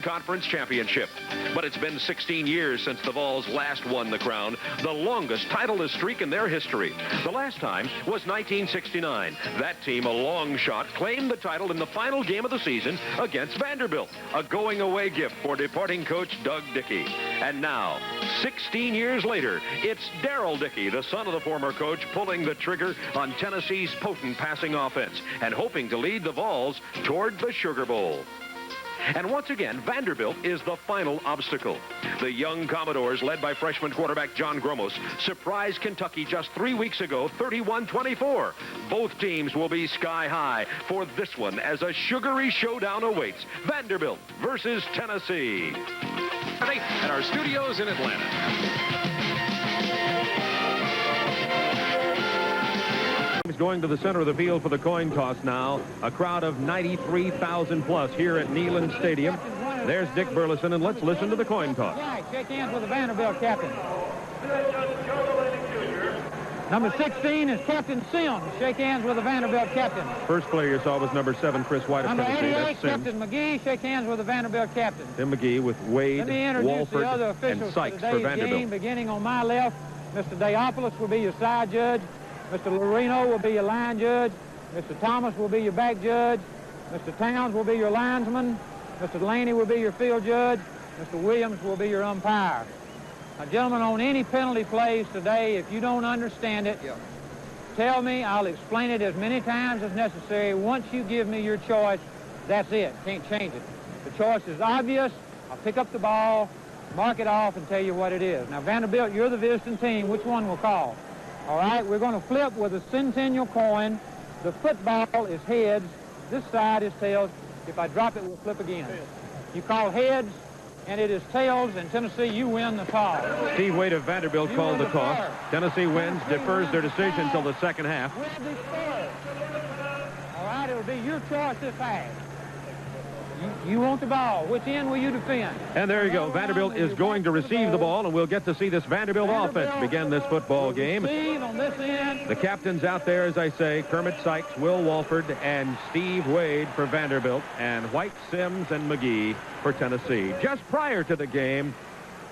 Conference championship. But it's been 16 years since the Vols last won the crown, the longest titleless streak in their history. The last time was 1969. That team, a long shot, claimed the title in the final game of the season against Vanderbilt, a going-away gift for departing coach Doug Dickey. And now, 16 years later, it's Darrell Dickey, the son of the former coach, pulling the trigger on Tennessee's potent passing offense and hoping to lead the Vols toward the Sugar Bowl. And once again, Vanderbilt is the final obstacle. The young Commodores, led by freshman quarterback John Gromos, surprised Kentucky just 3 weeks ago, 31-24. Both teams will be sky high for this one as a sugary showdown awaits. Vanderbilt versus Tennessee. At our studios in Atlanta. Going to the center of the field for the coin toss now. A crowd of 93,000 plus here at Neyland Stadium. There's Dick Burleson, and let's listen to the coin toss. Right, shake hands with the Vanderbilt captain. Number 16 is Captain Sims. Shake hands with the Vanderbilt captain. First player you saw was number 7, Chris White of Tennessee. Number 88, Captain McGee. Shake hands with the Vanderbilt captain. Tim McGee with Wade, Walford, and Sykes for Vanderbilt. Game, beginning on my left, Mr. Deopolis will be your side judge. Mr. Loreno will be your line judge. Mr. Thomas will be your back judge. Mr. Towns will be your linesman. Mr. Delaney will be your field judge. Mr. Williams will be your umpire. Now, gentlemen, on any penalty plays today, if you don't understand it, tell me. I'll explain it as many times as necessary. Once you give me your choice, that's it. Can't change it. The choice is obvious. I'll pick up the ball, mark it off, and tell you what it is. Now, Vanderbilt, you're the visiting team. Which one will call? All right, we're going to flip with a centennial coin. The football is heads. This side is tails. If I drop it, we'll flip again. You call heads, and it is tails, and Tennessee, you win the toss. Steve Wade of Vanderbilt called the toss. Tennessee wins, defers their decision until the second half. All right, it'll be your choice this half. You want the ball. Which end will you defend? And there you go. Vanderbilt is going to receive the ball, and we'll get to see this Vanderbilt offense begin this football game. On this end. The captains out there, as I say, Kermit Sykes, Will Walford, and Steve Wade for Vanderbilt, and White, Sims, and McGee for Tennessee. Just prior to the game,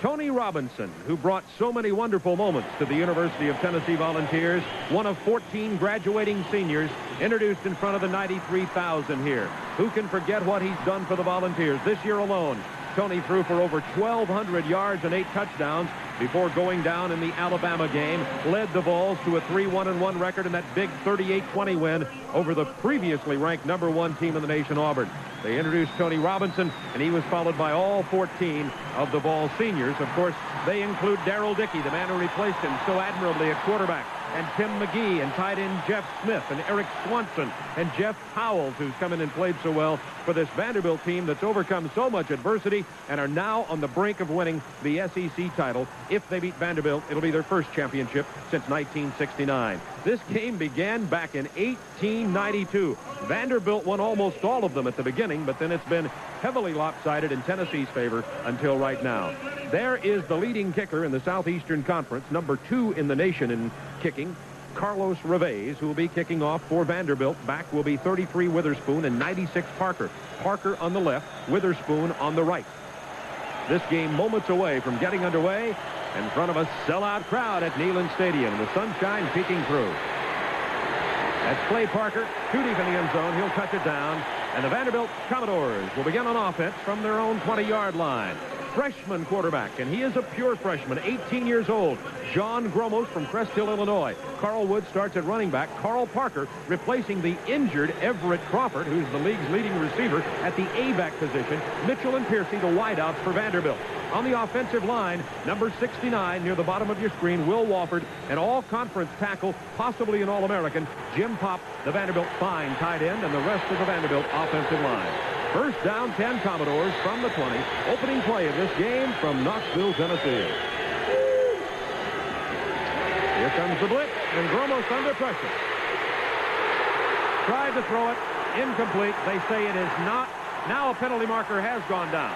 Tony Robinson, who brought so many wonderful moments to the University of Tennessee Volunteers, one of 14 graduating seniors, introduced in front of the 93,000 here. Who can forget what he's done for the Volunteers? This year alone, Tony threw for over 1,200 yards and 8 touchdowns before going down in the Alabama game, led the Vols to a 3-1-1 record in that big 38-20 win over the previously ranked #1 team in the nation, Auburn. They introduced Tony Robinson, and he was followed by all 14 of the Vols seniors. Of course, they include Darrell Dickey, the man who replaced him so admirably at quarterback, and Tim McGee, and tight end Jeff Smith, and Eric Swanson, and Jeff Powell, who's come in and played so well for this Vanderbilt team that's overcome so much adversity and are now on the brink of winning the SEC title. If they beat Vanderbilt, it'll be their first championship since 1969. This game began back in 1892. Vanderbilt won almost all of them at the beginning, but then it's been heavily lopsided in Tennessee's favor until right now. There is the leading kicker in the Southeastern Conference, #2 in the nation in kicking, Carlos Revés, who will be kicking off for Vanderbilt. Back will be 33 Witherspoon and 96 Parker. Parker on the left, Witherspoon on the right. This game moments away from getting underway in front of a sellout crowd at Neyland Stadium. The sunshine peeking through. That's Clay Parker, too deep in the end zone. He'll touch it down. And the Vanderbilt Commodores will begin on offense from their own 20-yard line. Freshman quarterback, and he is a pure freshman, 18 years old, John Gromos from Crest Hill, Illinois. Carl Wood starts at running back. Carl Parker replacing the injured Everett Crawford, who's the league's leading receiver, at the A-back position. Mitchell and Piercy, the wideouts for Vanderbilt. On the offensive line, number 69 near the bottom of your screen, Will Walford, an all-conference tackle, possibly an All-American, Jim Pop, the Vanderbilt fine tight end, and the rest of the Vanderbilt offensive line. First down, 10 Commodores from the 20. Opening play of this game from Knoxville, Tennessee. Here comes the blitz, and Gromos under pressure. Tried to throw it, incomplete. They say it is not. Now a penalty marker has gone down.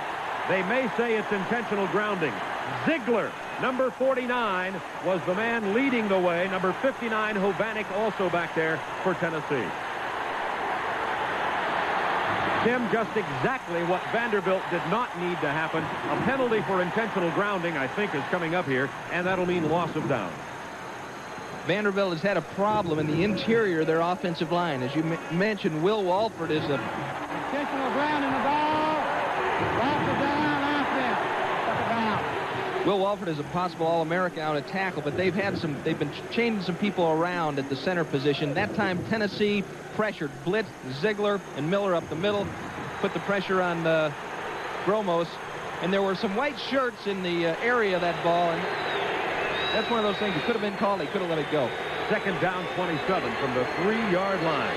They may say it's intentional grounding. Ziegler, number 49, was the man leading the way. Number 59, Hovanek, also back there for Tennessee. Tim, just exactly what Vanderbilt did not need to happen. A penalty for intentional grounding, I think, is coming up here, and that'll mean loss of down. Vanderbilt has had a problem in the interior of their offensive line. As you mentioned, Will Walford is a... Intentional grounding the ball. Loss of down, offense. Took it down. Will Walford is a possible All-American out of tackle, but they've been changing some people around at the center position. That time, Tennessee pressured Blitz, Ziegler, and Miller up the middle, put the pressure on Gromos, and there were some white shirts in the area of that ball, and that's one of those things that could have been called. They could have let it go. Second down, 27 from the 3-yard line.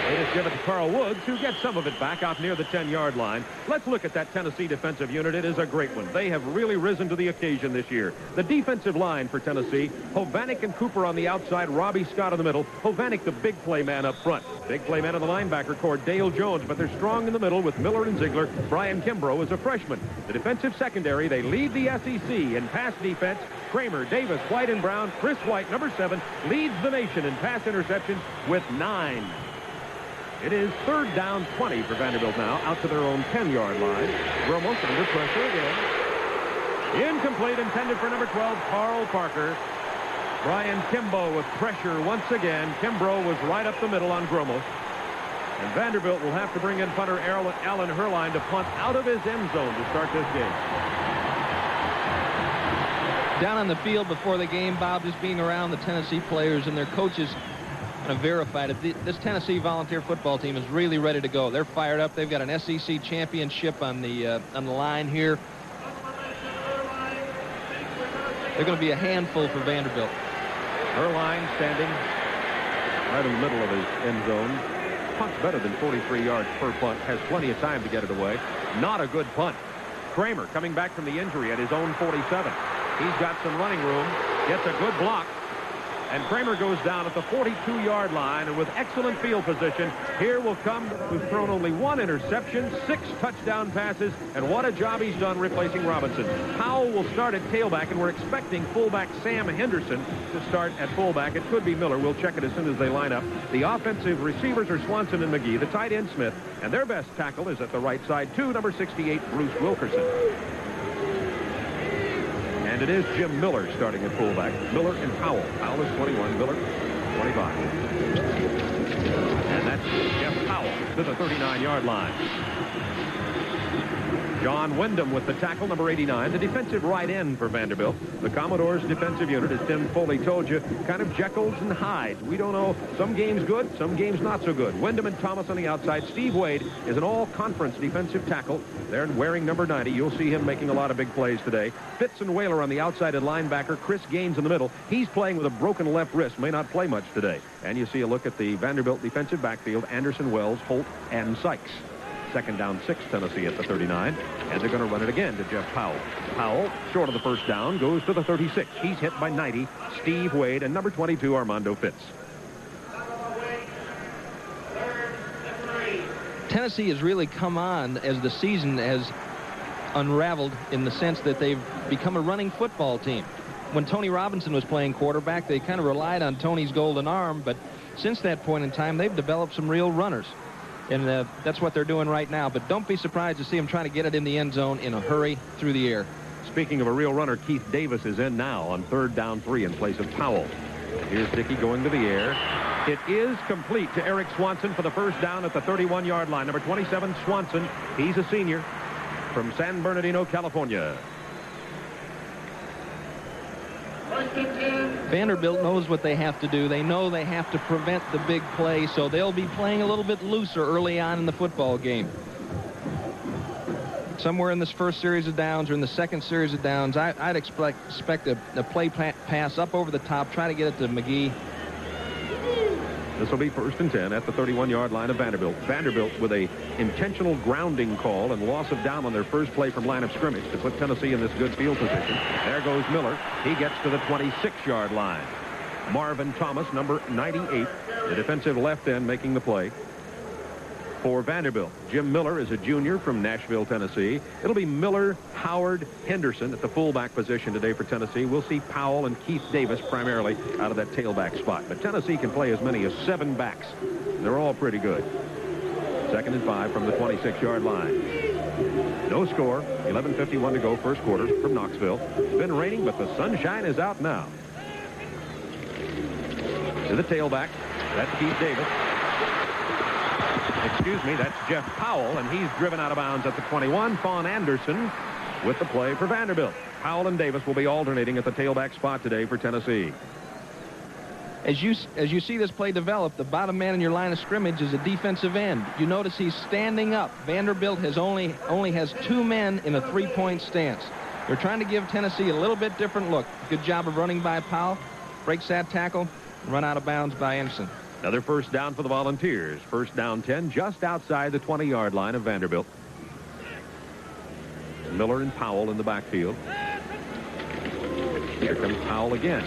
They just give it to Carl Woods, who gets some of it back out near the 10-yard line. Let's look at that Tennessee defensive unit. It is a great one. They have really risen to the occasion this year. The defensive line for Tennessee, Hovanek and Cooper on the outside, Robbie Scott in the middle. Hovanek, the big play man up front. Big play man in the linebacker core, Dale Jones, but they're strong in the middle with Miller and Ziegler. Brian Kimbrough is a freshman. The defensive secondary, they lead the SEC in pass defense. Kramer, Davis, White, and Brown. Chris White, number 7, leads the nation in pass interceptions with 9. It is third down 20 for Vanderbilt now, out to their own 10-yard line. Gromos under pressure again. Incomplete, intended for number 12, Carl Parker. Brian Kimbrough with pressure once again. Kimbrough was right up the middle on Gromos. And Vanderbilt will have to bring in punter Alan Herline to punt out of his end zone to start this game. Down on the field before the game, Bob, just being around the Tennessee players and their coaches kind of verified it. This Tennessee volunteer football team is really ready to go. They're fired up. They've got an SEC championship on the line here. They're going to be a handful for Vanderbilt. Herline standing right in the middle of his end zone. Punt's better than 43 yards per punt. Has plenty of time to get it away. Not a good punt. Kramer coming back from the injury at his own 47. He's got some running room. Gets a good block. And Kramer goes down at the 42-yard line, and with excellent field position, here will come who's thrown only 1 interception, 6 touchdown passes, and what a job he's done replacing Robinson. Powell will start at tailback, and we're expecting fullback Sam Henderson to start at fullback. It could be Miller. We'll check it as soon as they line up. The offensive receivers are Swanson and McGee, the tight end Smith, and their best tackle is at the right side, too, number 68, Bruce Wilkerson. And it is Jim Miller starting at fullback. Miller and Powell. Powell is 21, Miller 25. And that's Jeff Powell to the 39-yard line. John Wyndham with the tackle, number 89, the defensive right end for Vanderbilt. The Commodores' defensive unit, as Tim Foley told you, kind of Jekylls and Hydes. We don't know. Some games good, some games not so good. Wyndham and Thomas on the outside. Steve Wade is an all-conference defensive tackle. They're wearing number 90. You'll see him making a lot of big plays today. Fitz and Whaler on the outside at linebacker. Chris Gaines in the middle. He's playing with a broken left wrist. May not play much today. And you see a look at the Vanderbilt defensive backfield. Anderson, Wells, Holt, and Sykes. Second down 6, Tennessee at the 39. And they're going to run it again to Jeff Powell. Powell, short of the first down, goes to the 36. He's hit by 90, Steve Wade, and number 22, Armando Fitz. Tennessee has really come on as the season has unraveled in the sense that they've become a running football team. When Tony Robinson was playing quarterback, they kind of relied on Tony's golden arm, but since that point in time, they've developed some real runners. And that's what they're doing right now. But don't be surprised to see them trying to get it in the end zone in a hurry through the air. Speaking of a real runner, Keith Davis is in now on third down 3 in place of Powell. Here's Dickey going to the air. It is complete to Eric Swanson for the first down at the 31-yard line. Number 27, Swanson. He's a senior from San Bernardino, California. Vanderbilt knows what they have to do. They know they have to prevent the big play, so they'll be playing a little bit looser early on in the football game. Somewhere in this first series of downs or in the second series of downs, I'd expect a play pass up over the top, try to get it to McGee. This will be first and 10 at the 31-yard line of Vanderbilt. Vanderbilt with a intentional grounding call and loss of down on their first play from line of scrimmage to put Tennessee in this good field position. There goes Miller. He gets to the 26-yard line. Marvin Thomas, number 98, the defensive left end, making the play for Vanderbilt. Jim Miller is a junior from Nashville, Tennessee. It'll be Miller, Howard, Henderson at the fullback position today for Tennessee. We'll see Powell and Keith Davis primarily out of that tailback spot. But Tennessee can play as many as 7 backs. They're all pretty good. 2nd and 5 from the 26-yard line. No score. 11:51 to go, first quarter from Knoxville. It's been raining, but the sunshine is out now. To the tailback. That's Keith Davis. Excuse me, that's Jeff Powell, and he's driven out of bounds at the 21. Fawn Anderson with the play for Vanderbilt. Powell and Davis will be alternating at the tailback spot today for Tennessee. As you see this play develop, the bottom man in your line of scrimmage is a defensive end. You notice he's standing up. Vanderbilt only has 2 men in a 3-point stance. They're trying to give Tennessee a little bit different look. Good job of running by Powell. Breaks that tackle. Run out of bounds by Anderson. Another first down for the Volunteers. First down 10, just outside the 20-yard line of Vanderbilt. Miller and Powell in the backfield. Here comes Powell again.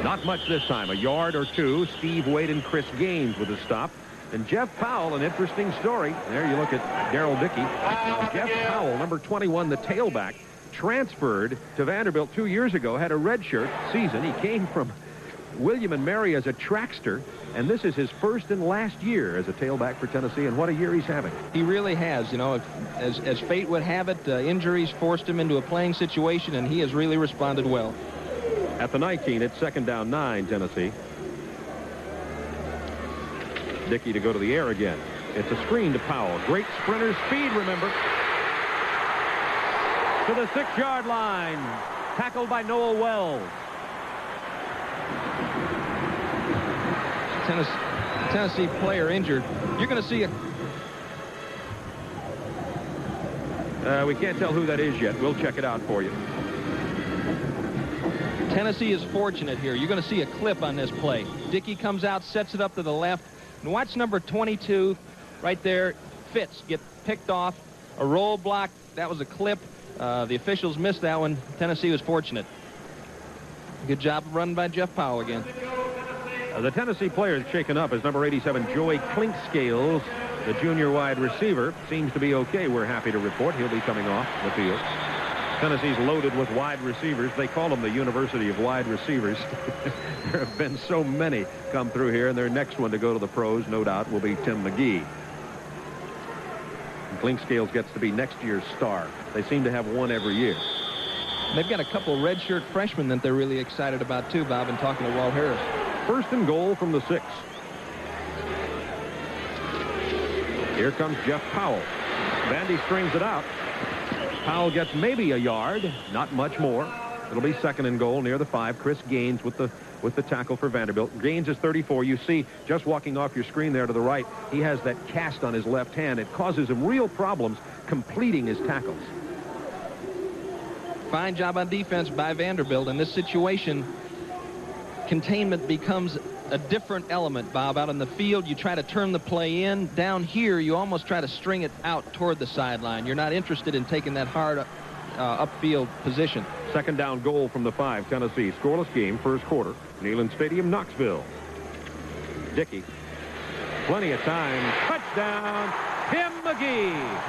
Not much this time. A yard or 2. Steve Wade and Chris Gaines with a stop. And Jeff Powell, an interesting story. There you look at Darrell Dickey. Jeff Powell, number 21, the tailback, transferred to Vanderbilt 2 years ago, had a redshirt season. He came from William and Mary as a trackster, and this is his first and last year as a tailback for Tennessee, and what a year he's having. He really has. You know, as fate would have it, injuries forced him into a playing situation, and he has really responded well. At the 19, it's 2nd down 9, Tennessee. Dickey to go to the air again. It's a screen to Powell. Great sprinter speed, remember. To the 6-yard line. Tackled by Noah Wells. Tennessee player injured. You're going to see a... We can't tell who that is yet. We'll check it out for you. Tennessee is fortunate here. You're going to see a clip on this play. Dickey comes out, sets it up to the left. And watch number 22 right there. Fitz get picked off. A roll block. That was a clip. The officials missed that one. Tennessee was fortunate. Good job run by Jeff Powell again. The Tennessee player is shaken up as number 87, Joey Clinkscales, the junior wide receiver, seems to be okay. We're happy to report he'll be coming off the field. Tennessee's loaded with wide receivers. They call them the University of Wide Receivers. There have been so many come through here, and their next one to go to the pros, no doubt, will be Tim McGee. And Clinkscales gets to be next year's star. They seem to have one every year. They've got a couple redshirt freshmen that they're really excited about, too, Bob, and talking to Walt Harris. 1st and goal from the 6. Here comes Jeff Powell. Vandy strings it out. Powell gets maybe a yard, not much more. It'll be 2nd and goal near the 5. Chris Gaines with the tackle for Vanderbilt. Gaines is 34. You see, just walking off your screen there to the right, he has that cast on his left hand. It causes him real problems completing his tackles. Fine job on defense by Vanderbilt. In this situation, containment becomes a different element, Bob. Out on the field, you try to turn the play in. Down here, you almost try to string it out toward the sideline. You're not interested in taking that hard upfield position. 2nd down goal from the 5, Tennessee. Scoreless game, first quarter. Neyland Stadium, Knoxville. Dickey. Plenty of time. Touchdown, Tim McGee.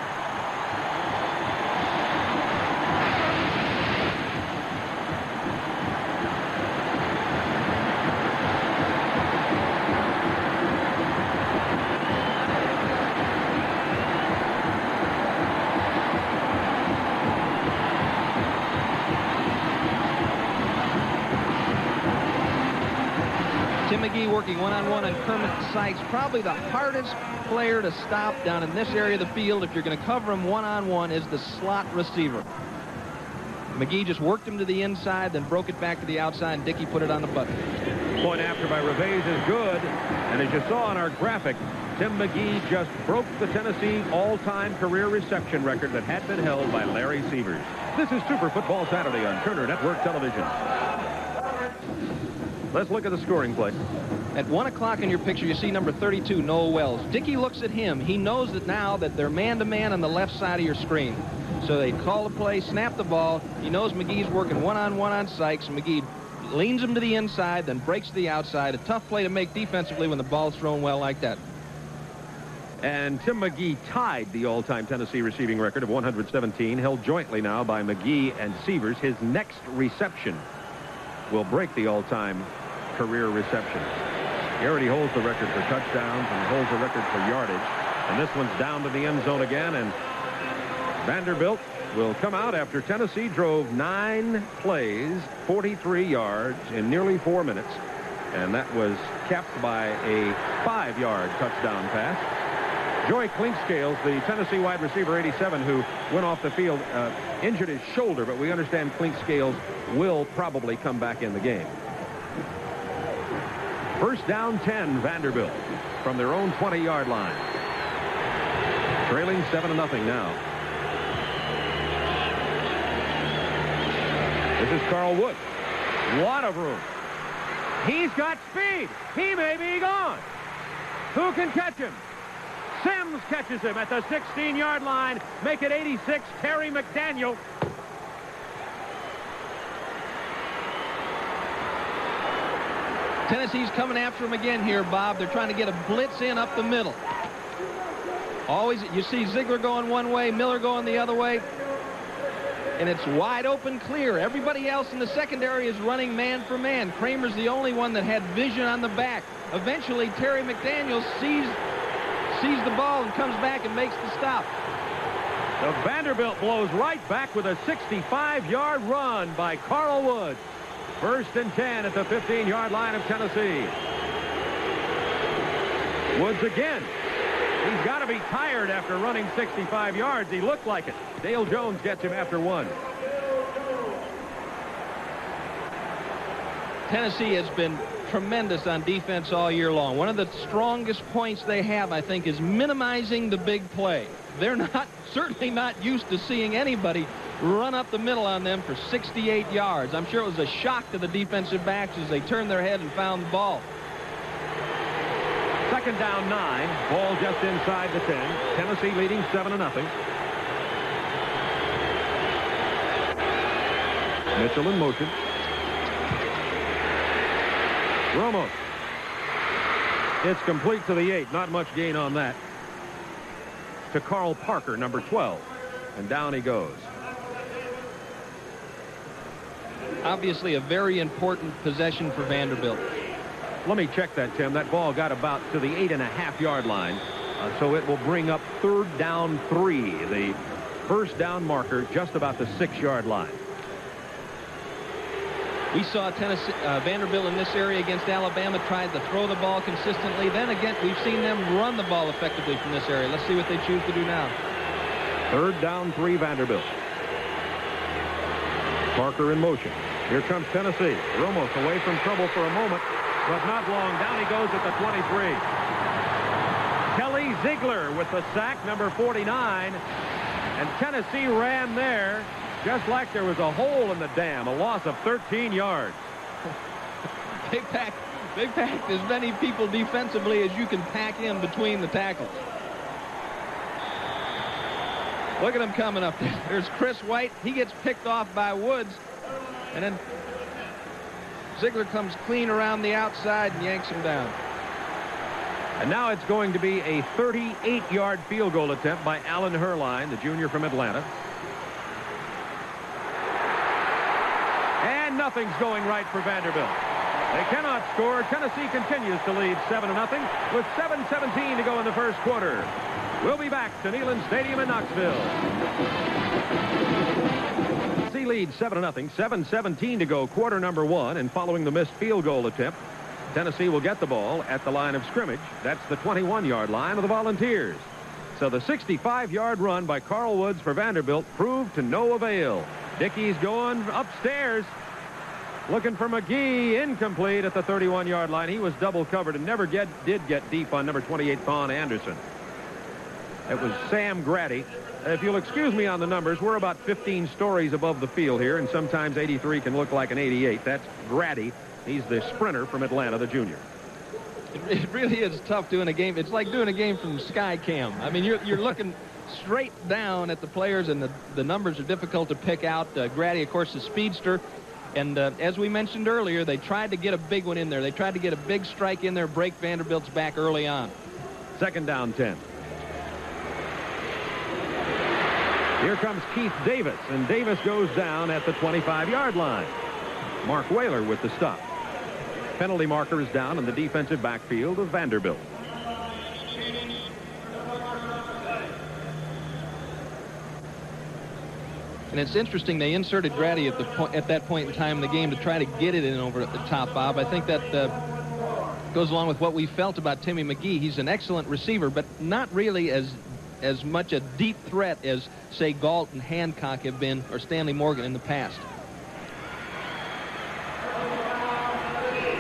Tim McGee working one-on-one on Kermit Sykes. Probably the hardest player to stop down in this area of the field if you're going to cover him one-on-one is the slot receiver. McGee just worked him to the inside, then broke it back to the outside, and Dickey put it on the button. Point after by Reveiz is good. And as you saw on our graphic, Tim McGee just broke the Tennessee all-time career reception record that had been held by Larry Sievers. This is Super Football Saturday on Turner Network Television. Let's look at the scoring play. At 1 o'clock in your picture, you see number 32, Noah Wells. Dickey looks at him. He knows that now that they're man-to-man on the left side of your screen. So they call the play, snap the ball. He knows McGee's working one-on-one on Sykes. McGee leans him to the inside, then breaks to the outside. A tough play to make defensively when the ball's thrown well like that. And Tim McGee tied the all-time Tennessee receiving record of 117, held jointly now by McGee and Sievers. His next reception will break the all-time career reception. He already holds the record for touchdowns and holds the record for yardage. And this one's down to the end zone again, and Vanderbilt will come out after Tennessee drove 9 plays, 43 yards in nearly 4 minutes. And that was capped by a 5-yard touchdown pass. Joey Clinkscales, the Tennessee wide receiver, 87, who went off the field, injured his shoulder, but we understand Clinkscales will probably come back in the game. First down 10, Vanderbilt from their own 20-yard line. Trailing 7-0 now. This is Carl Woods. Lot of room. He's got speed. He may be gone. Who can catch him? Sims catches him at the 16-yard line. Make it 86. Terry McDaniel. Tennessee's coming after him again here, Bob. They're trying to get a blitz in up the middle. Always, you see Ziegler going one way, Miller going the other way. And it's wide open clear. Everybody else in the secondary is running man for man. Kramer's the only one that had vision on the back. Eventually, Terry McDaniel sees the ball and comes back and makes the stop. The Vanderbilt blows right back with a 65-yard run by Carl Woods. First and 10 at the 15-yard line of Tennessee. Woods again. He's got to be tired after running 65 yards. He looked like it. Dale Jones gets him after 1. Tennessee has been tremendous on defense all year long. One of the strongest points they have, I think, is minimizing the big play. They're certainly not used to seeing anybody run up the middle on them for 68 yards. I'm sure it was a shock to the defensive backs as they turned their head and found the ball. Second down 9. Ball just inside the 10. Tennessee leading 7-0. Mitchell in motion. Ramos. It's complete to the 8. Not much gain on that. To Carl Parker, number 12. And down he goes. Obviously a very important possession for Vanderbilt. Let me check that, Tim. That ball got about to the 8.5-yard line. So it will bring up third down 3. The first down marker just about the 6-yard line. We saw Vanderbilt in this area against Alabama tried to throw the ball consistently. Then again, we've seen them run the ball effectively from this area. Let's see what they choose to do now. Third down 3, Vanderbilt. Parker in motion. Here comes Tennessee. Ramos away from trouble for a moment, but not long. Down he goes at the 23. Kelly Ziegler with the sack, number 49. And Tennessee ran there just like there was a hole in the dam. A loss of 13 yards. They packed as many people defensively as you can pack in between the tackles. Look at him coming up there. There's Chris White. He gets picked off by Woods. And then Ziegler comes clean around the outside and yanks him down. And now it's going to be a 38-yard field goal attempt by Alan Herline, the junior from Atlanta. And nothing's going right for Vanderbilt. They cannot score. Tennessee continues to lead 7-0 with 7:17 to go in the first quarter. We'll be back to Neyland Stadium in Knoxville. Tennessee leads 7-0. 7:17 to go, quarter number 1. And following the missed field goal attempt, Tennessee will get the ball at the line of scrimmage. That's the 21-yard line of the Volunteers. So the 65-yard run by Carl Woods for Vanderbilt proved to no avail. Dickey's going upstairs. Looking for McGee, incomplete at the 31-yard line. He was double covered and never did get deep on number 28, Thon Anderson. It was Sam Grady. If you'll excuse me on the numbers, we're about 15 stories above the field here, and sometimes 83 can look like an 88. That's Grady. He's the sprinter from Atlanta, the junior. It really is tough doing a game. It's like doing a game from Skycam. I mean, you're looking straight down at the players, and the numbers are difficult to pick out. Grady, of course, is speedster. And as we mentioned earlier, they tried to get a big one in there. They tried to get a big strike in there, break Vanderbilt's back early on. Second down 10. Here comes Keith Davis, and Davis goes down at the 25-yard line. Mark Whaler with the stop. Penalty marker is down in the defensive backfield of Vanderbilt. And it's interesting, they inserted Grady at that point in time in the game to try to get it in over at the top, Bob. I think that goes along with what we felt about Timmy McGee. He's an excellent receiver, but not really as much a deep threat as, say, Galt and Hancock have been, or Stanley Morgan in the past.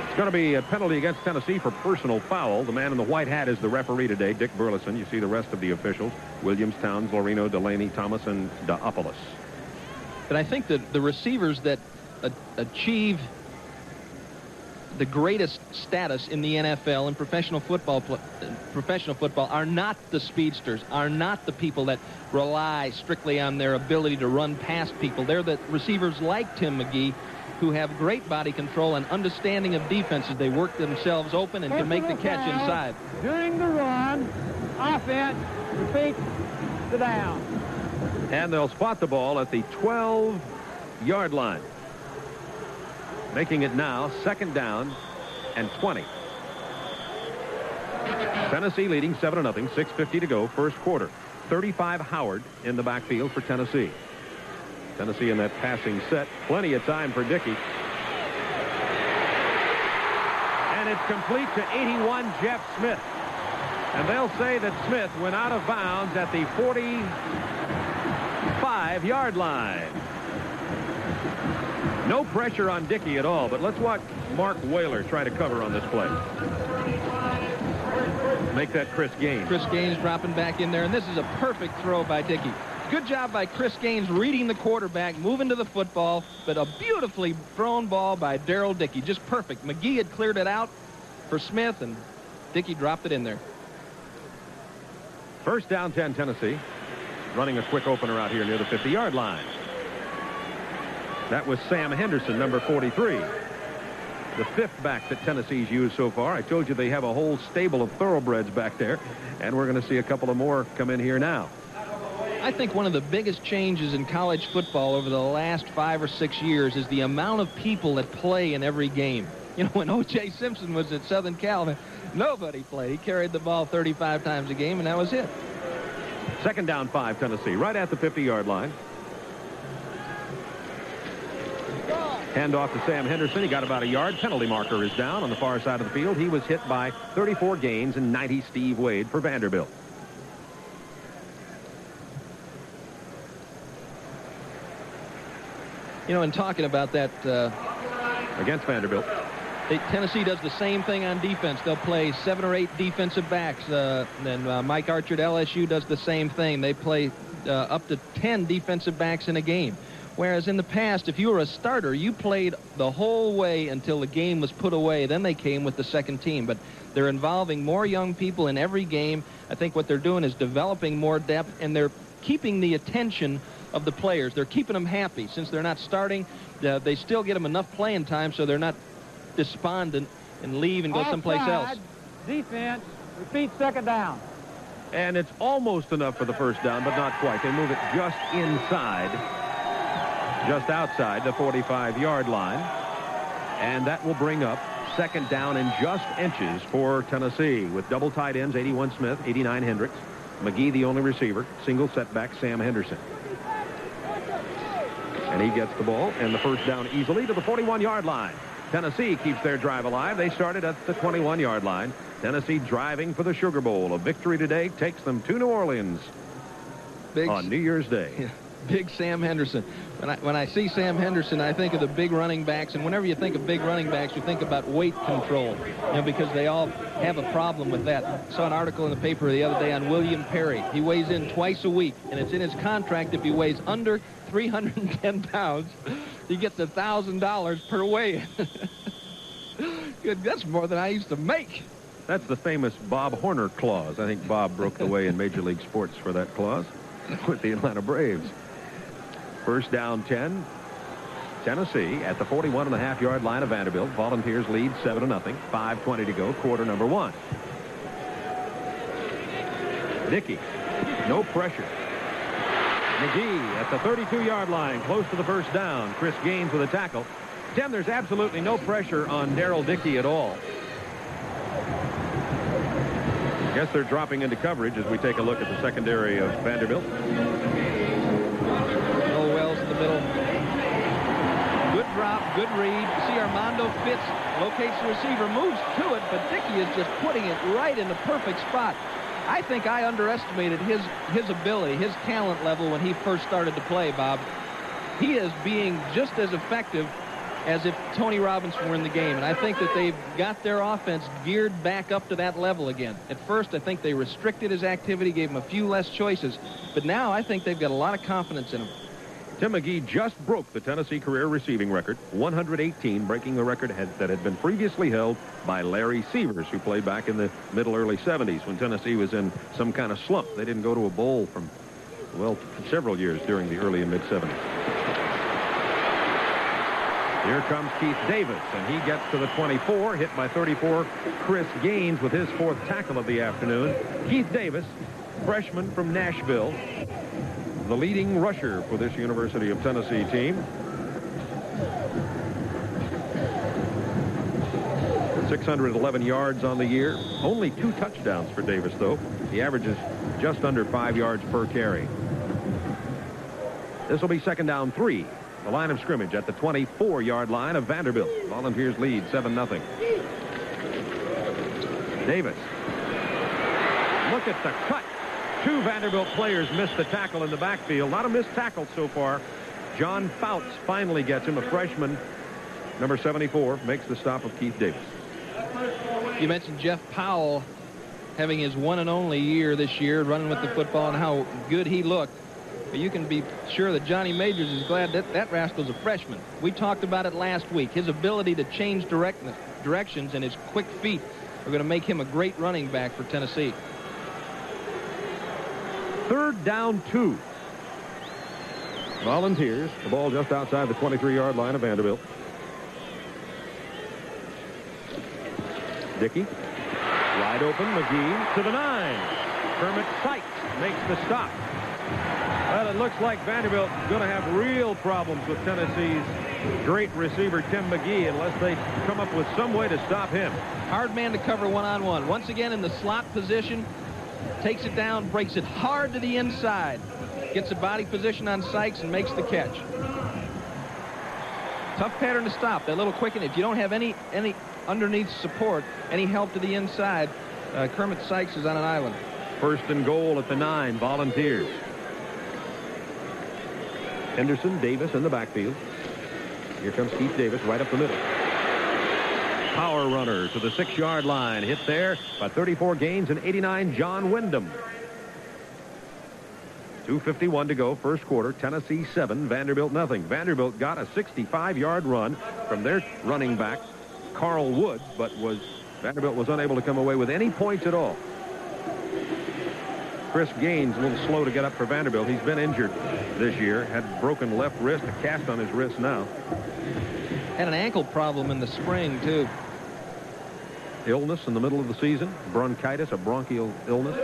It's going to be a penalty against Tennessee for personal foul. The man in the white hat is the referee today, Dick Burleson. You see the rest of the officials: Williams, Towns, Lorino, Delaney, Thomas, and Deopolis. But I think that the receivers that achieve the greatest status in the NFL and professional football are not the speedsters, are not the people that rely strictly on their ability to run past people. They're the receivers like Tim McGee, who have great body control and understanding of defenses. They work themselves open and can make the catch inside. During the run, offense repeats the down. And they'll spot the ball at the 12-yard line, making it now 2nd down and 20. Tennessee leading 7-0, 6:50 to go, first quarter. 35 Howard in the backfield for Tennessee. Tennessee in that passing set. Plenty of time for Dickey. And it's complete to 81, Jeff Smith. And they'll say that Smith went out of bounds at the 45-yard line. No pressure on Dickey at all, but let's watch Mark Whaler try to cover on this play. Make that Chris Gaines. Chris Gaines dropping back in there, and this is a perfect throw by Dickey. Good job by Chris Gaines reading the quarterback, moving to the football, but a beautifully thrown ball by Darrell Dickey. Just perfect. McGee had cleared it out for Smith, and Dickey dropped it in there. First down, 10, Tennessee. Running a quick opener out here near the 50-yard line. That was Sam Henderson, number 43. The 5th back that Tennessee's used so far. I told you they have a whole stable of thoroughbreds back there, and we're going to see a couple of more come in here now. I think one of the biggest changes in college football over the last 5 or 6 years is the amount of people that play in every game. You know, when O.J. Simpson was at Southern Cal, nobody played. He carried the ball 35 times a game, and that was it. 2nd down, 5, Tennessee, right at the 50-yard line. Hand off to Sam Henderson. He got about a yard. Penalty marker is down on the far side of the field. He was hit by 34 Gaines and 90 Steve Wade for Vanderbilt. You know, in talking about that against Vanderbilt, Tennessee does the same thing on defense. They'll play 7 or 8 defensive backs. And Mike Archer at LSU does the same thing. They play up to 10 defensive backs in a game. Whereas in the past, if you were a starter, you played the whole way until the game was put away. Then they came with the second team. But they're involving more young people in every game. I think what they're doing is developing more depth, and they're keeping the attention of the players. They're keeping them happy. Since they're not starting, they still get them enough playing time so they're not despondent and leave and go someplace else. Defense, repeat 2nd down. And it's almost enough for the first down, but not quite. They move it just inside, just outside the 45-yard line. And that will bring up 2nd down and just inches for Tennessee with double tight ends, 81 Smith, 89 Hendricks. McGee the only receiver. Single setback, Sam Henderson. And he gets the ball and the first down easily to the 41-yard line. Tennessee keeps their drive alive. They started at the 21-yard line. Tennessee driving for the Sugar Bowl. A victory today takes them to New Orleans on New Year's Day. Yeah, big Sam Henderson. When I see Sam Henderson, I think of the big running backs. And whenever you think of big running backs, you think about weight control, because they all have a problem with that. I saw an article in the paper the other day on William Perry. He weighs in twice a week, and it's in his contract if he weighs under 310 pounds, he gets $1,000 per weigh. Good, that's more than I used to make. That's the famous Bob Horner clause. I think Bob broke the way in Major League Sports for that clause with the Atlanta Braves. First down 10. Tennessee at the 41.5-yard line of Vanderbilt. Volunteers lead 7-0. 5:20 to go, quarter number 1. Dickey, no pressure. McGee at the 32-yard line, close to the first down. Chris Gaines with a tackle. Tim, there's absolutely no pressure on Darrell Dickey at all. Guess they're dropping into coverage as we take a look at the secondary of Vanderbilt. Noel Wells Good read. You see Armando Fitz locates the receiver, moves to it, but Dickey is just putting it right in the perfect spot. I think I underestimated his ability, his talent level when he first started to play, Bob. He is being just as effective as if Tony Robinson were in the game. And I think that they've got their offense geared back up to that level again. At first, I think they restricted his activity, gave him a few less choices. But now I think they've got a lot of confidence in him. Tim McGee just broke the Tennessee career receiving record, 118, breaking the record that had been previously held by Larry Severs, who played back in the early 70s when Tennessee was in some kind of slump. They didn't go to a bowl from, well, several years during the early and mid-70s. Here comes Keith Davis, and he gets to the 24, hit by 34. Chris Gaines with his 4th tackle of the afternoon. Keith Davis, freshman from Nashville, the leading rusher for this University of Tennessee team. 611 yards on the year. Only 2 touchdowns for Davis, though. He averages just under 5 yards per carry. This will be 2nd down 3. The line of scrimmage at the 24-yard line of Vanderbilt. Volunteers lead 7-0. Davis. Look at the cut. 2 Vanderbilt players missed the tackle in the backfield. Not a missed tackle so far. John Fouts finally gets him. A freshman, number 74, makes the stop of Keith Davis. You mentioned Jeff Powell having his one and only year this year, running with the football, and how good he looked. But you can be sure that Johnny Majors is glad that that rascal's a freshman. We talked about it last week. His ability to change directions and his quick feet are going to make him a great running back for Tennessee. 3rd down 2. Volunteers. The ball just outside the 23-yard line of Vanderbilt. Dickey. Wide open. McGee to the 9. Kermit Sykes makes the stop. Well, it looks like Vanderbilt is going to have real problems with Tennessee's great receiver Tim McGee unless they come up with some way to stop him. Hard man to cover one-on-one. Once again in the slot position. Takes it down, breaks it hard to the inside. Gets a body position on Sykes and makes the catch. Tough pattern to stop. That little quicken. If you don't have any underneath support, any help to the inside, Kermit Sykes is on an island. 1st and goal at the 9. Volunteers. Henderson, Davis in the backfield. Here comes Keith Davis right up the middle. Power runner to the 6-yard line. Hit there by 34 gains and 89. John Wyndham. 2:51 to go, 1st quarter. Tennessee 7, Vanderbilt nothing. Vanderbilt got a 65-yard run from their running back, Carl Woods, but Vanderbilt was unable to come away with any points at all. Chris Gaines a little slow to get up for Vanderbilt. He's been injured this year. Had broken left wrist, a cast on his wrist now. Had an ankle problem in the spring, too. Illness in the middle of the season. Bronchitis, a bronchial illness.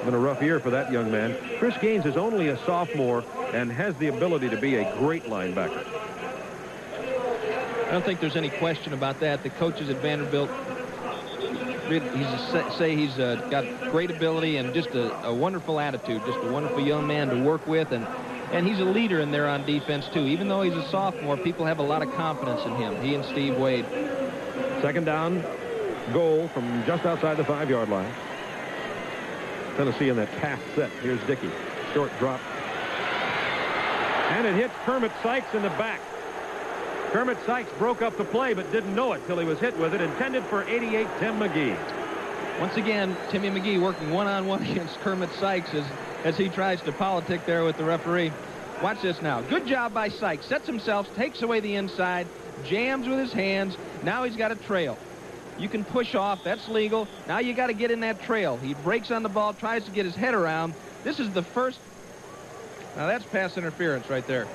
Been a rough year for that young man. Chris Gaines is only a sophomore and has the ability to be a great linebacker. I don't think there's any question about that. The coaches at Vanderbilt say he's got great ability and just a wonderful attitude, just a wonderful young man to work with, and he's a leader in there on defense too. Even though he's a sophomore, people have a lot of confidence in him. He and Steve Wade. 2nd down, goal from just outside the 5-yard line. Tennessee in that pass set. Here's Dickey. Short drop. And it hits Kermit Sykes in the back. Kermit Sykes broke up the play but didn't know it till he was hit with it. Intended for 88, Tim McGee. Once again, Timmy McGee working one-on-one against Kermit Sykes as he tries to politic there with the referee. Watch this now. Good job by Sykes. Sets himself, takes away the inside, jams with his hands. Now he's got a trail. You can push off. That's legal. Now you got to get in that trail. He breaks on the ball, tries to get his head around. This is the first. Now that's pass interference right there.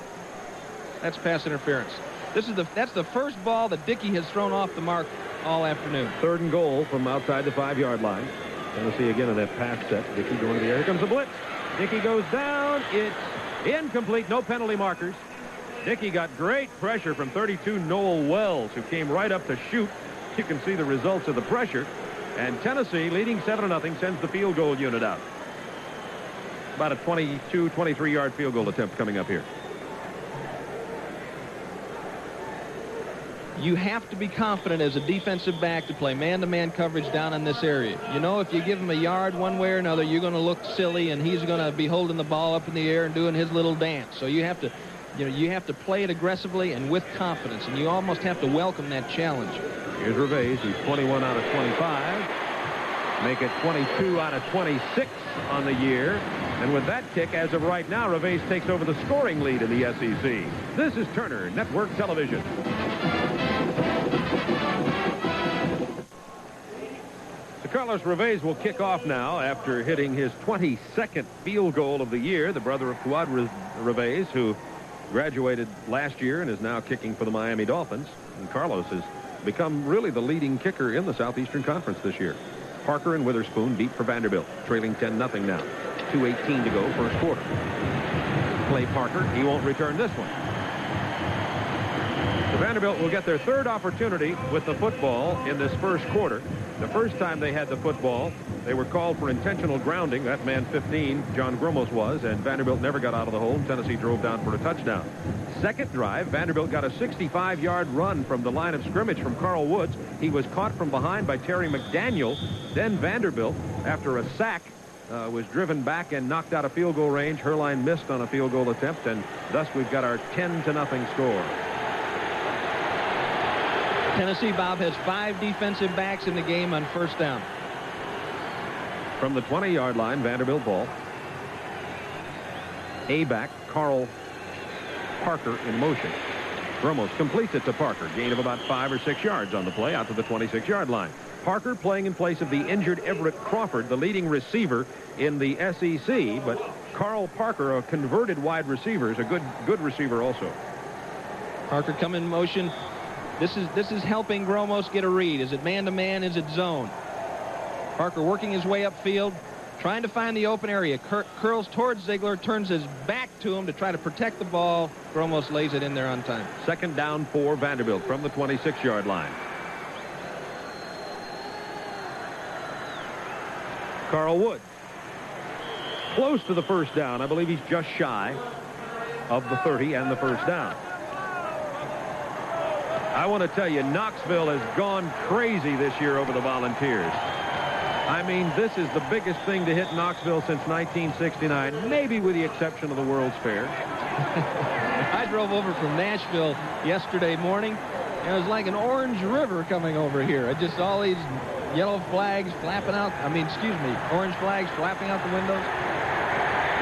That's pass interference. That's the first ball that Dickey has thrown off the mark all afternoon. 3rd and goal from outside the 5-yard line. Tennessee again in that pass set. Dickey going to the air. Here comes the blitz. Dickey goes down. It's incomplete. No penalty markers. Dickey got great pressure from 32 Noel Wells, who came right up to shoot. You can see the results of the pressure. And Tennessee, leading 7-0, sends the field goal unit out. About a 22, 23-yard field goal attempt coming up here. you have to be confident as a defensive back to play man-to-man coverage down in this area. You know, if you give him a yard one way or another, you're going to look silly, and he's going to be holding the ball up in the air and doing his little dance. So you have to, you have to play it aggressively and with confidence, and you almost have to welcome that challenge. Here's Revés, who's 21 out of 25. Make it 22 out of 26 on the year. And with that kick, as of right now, Revés takes over the scoring lead in the SEC. This is Turner Network Television. So Carlos Revés will kick off now after hitting his 22nd field goal of the year. The brother of Fuad Revés, who graduated last year and is now kicking for the Miami Dolphins. And Carlos has become really the leading kicker in the Southeastern Conference this year. Parker and Witherspoon deep for Vanderbilt, trailing 10-0 now. 2:18 to go, first quarter. Play Parker. He won't return this one. So Vanderbilt will get their third opportunity with the football in this first quarter. The first time they had the football, they were called for intentional grounding. That man 15, John Gromos was, and Vanderbilt never got out of the hole. Tennessee drove down for a touchdown. Second drive, Vanderbilt got a 65-yard run from the line of scrimmage from Carl Woods. He was caught from behind by Terry McDaniel. Then Vanderbilt, after a sack, was driven back and knocked out of field goal range. Herline missed on a field goal attempt, and thus we've got our 10-0 score. Tennessee, Bob, has 5 defensive backs in the game on first down. From the 20-yard line, Vanderbilt ball. A-back, Carl Parker in motion. Gromos completes it to Parker. Gain of about 5 or 6 yards on the play out to the 26-yard line. Parker playing in place of the injured Everett Crawford, the leading receiver in the SEC, but Carl Parker, a converted wide receiver, is a good receiver also. Parker come in motion. This is helping Gromos get a read. Is it man-to-man? Is it zone? Parker working his way upfield, trying to find the open area. Curls towards Ziegler, turns his back to him to try to protect the ball. Gromos lays it in there on time. Second down for Vanderbilt from the 26-yard line. Carl Woods. Close to the first down. I believe he's just shy of the 30 and the first down. I want to tell you, Knoxville has gone crazy this year over the Volunteers. I mean, this is the biggest thing to hit Knoxville since 1969, maybe with the exception of the World's Fair. I drove over from Nashville yesterday morning, and it was like an orange river coming over here. I just saw all these yellow flags flapping out. Orange flags flapping out the windows.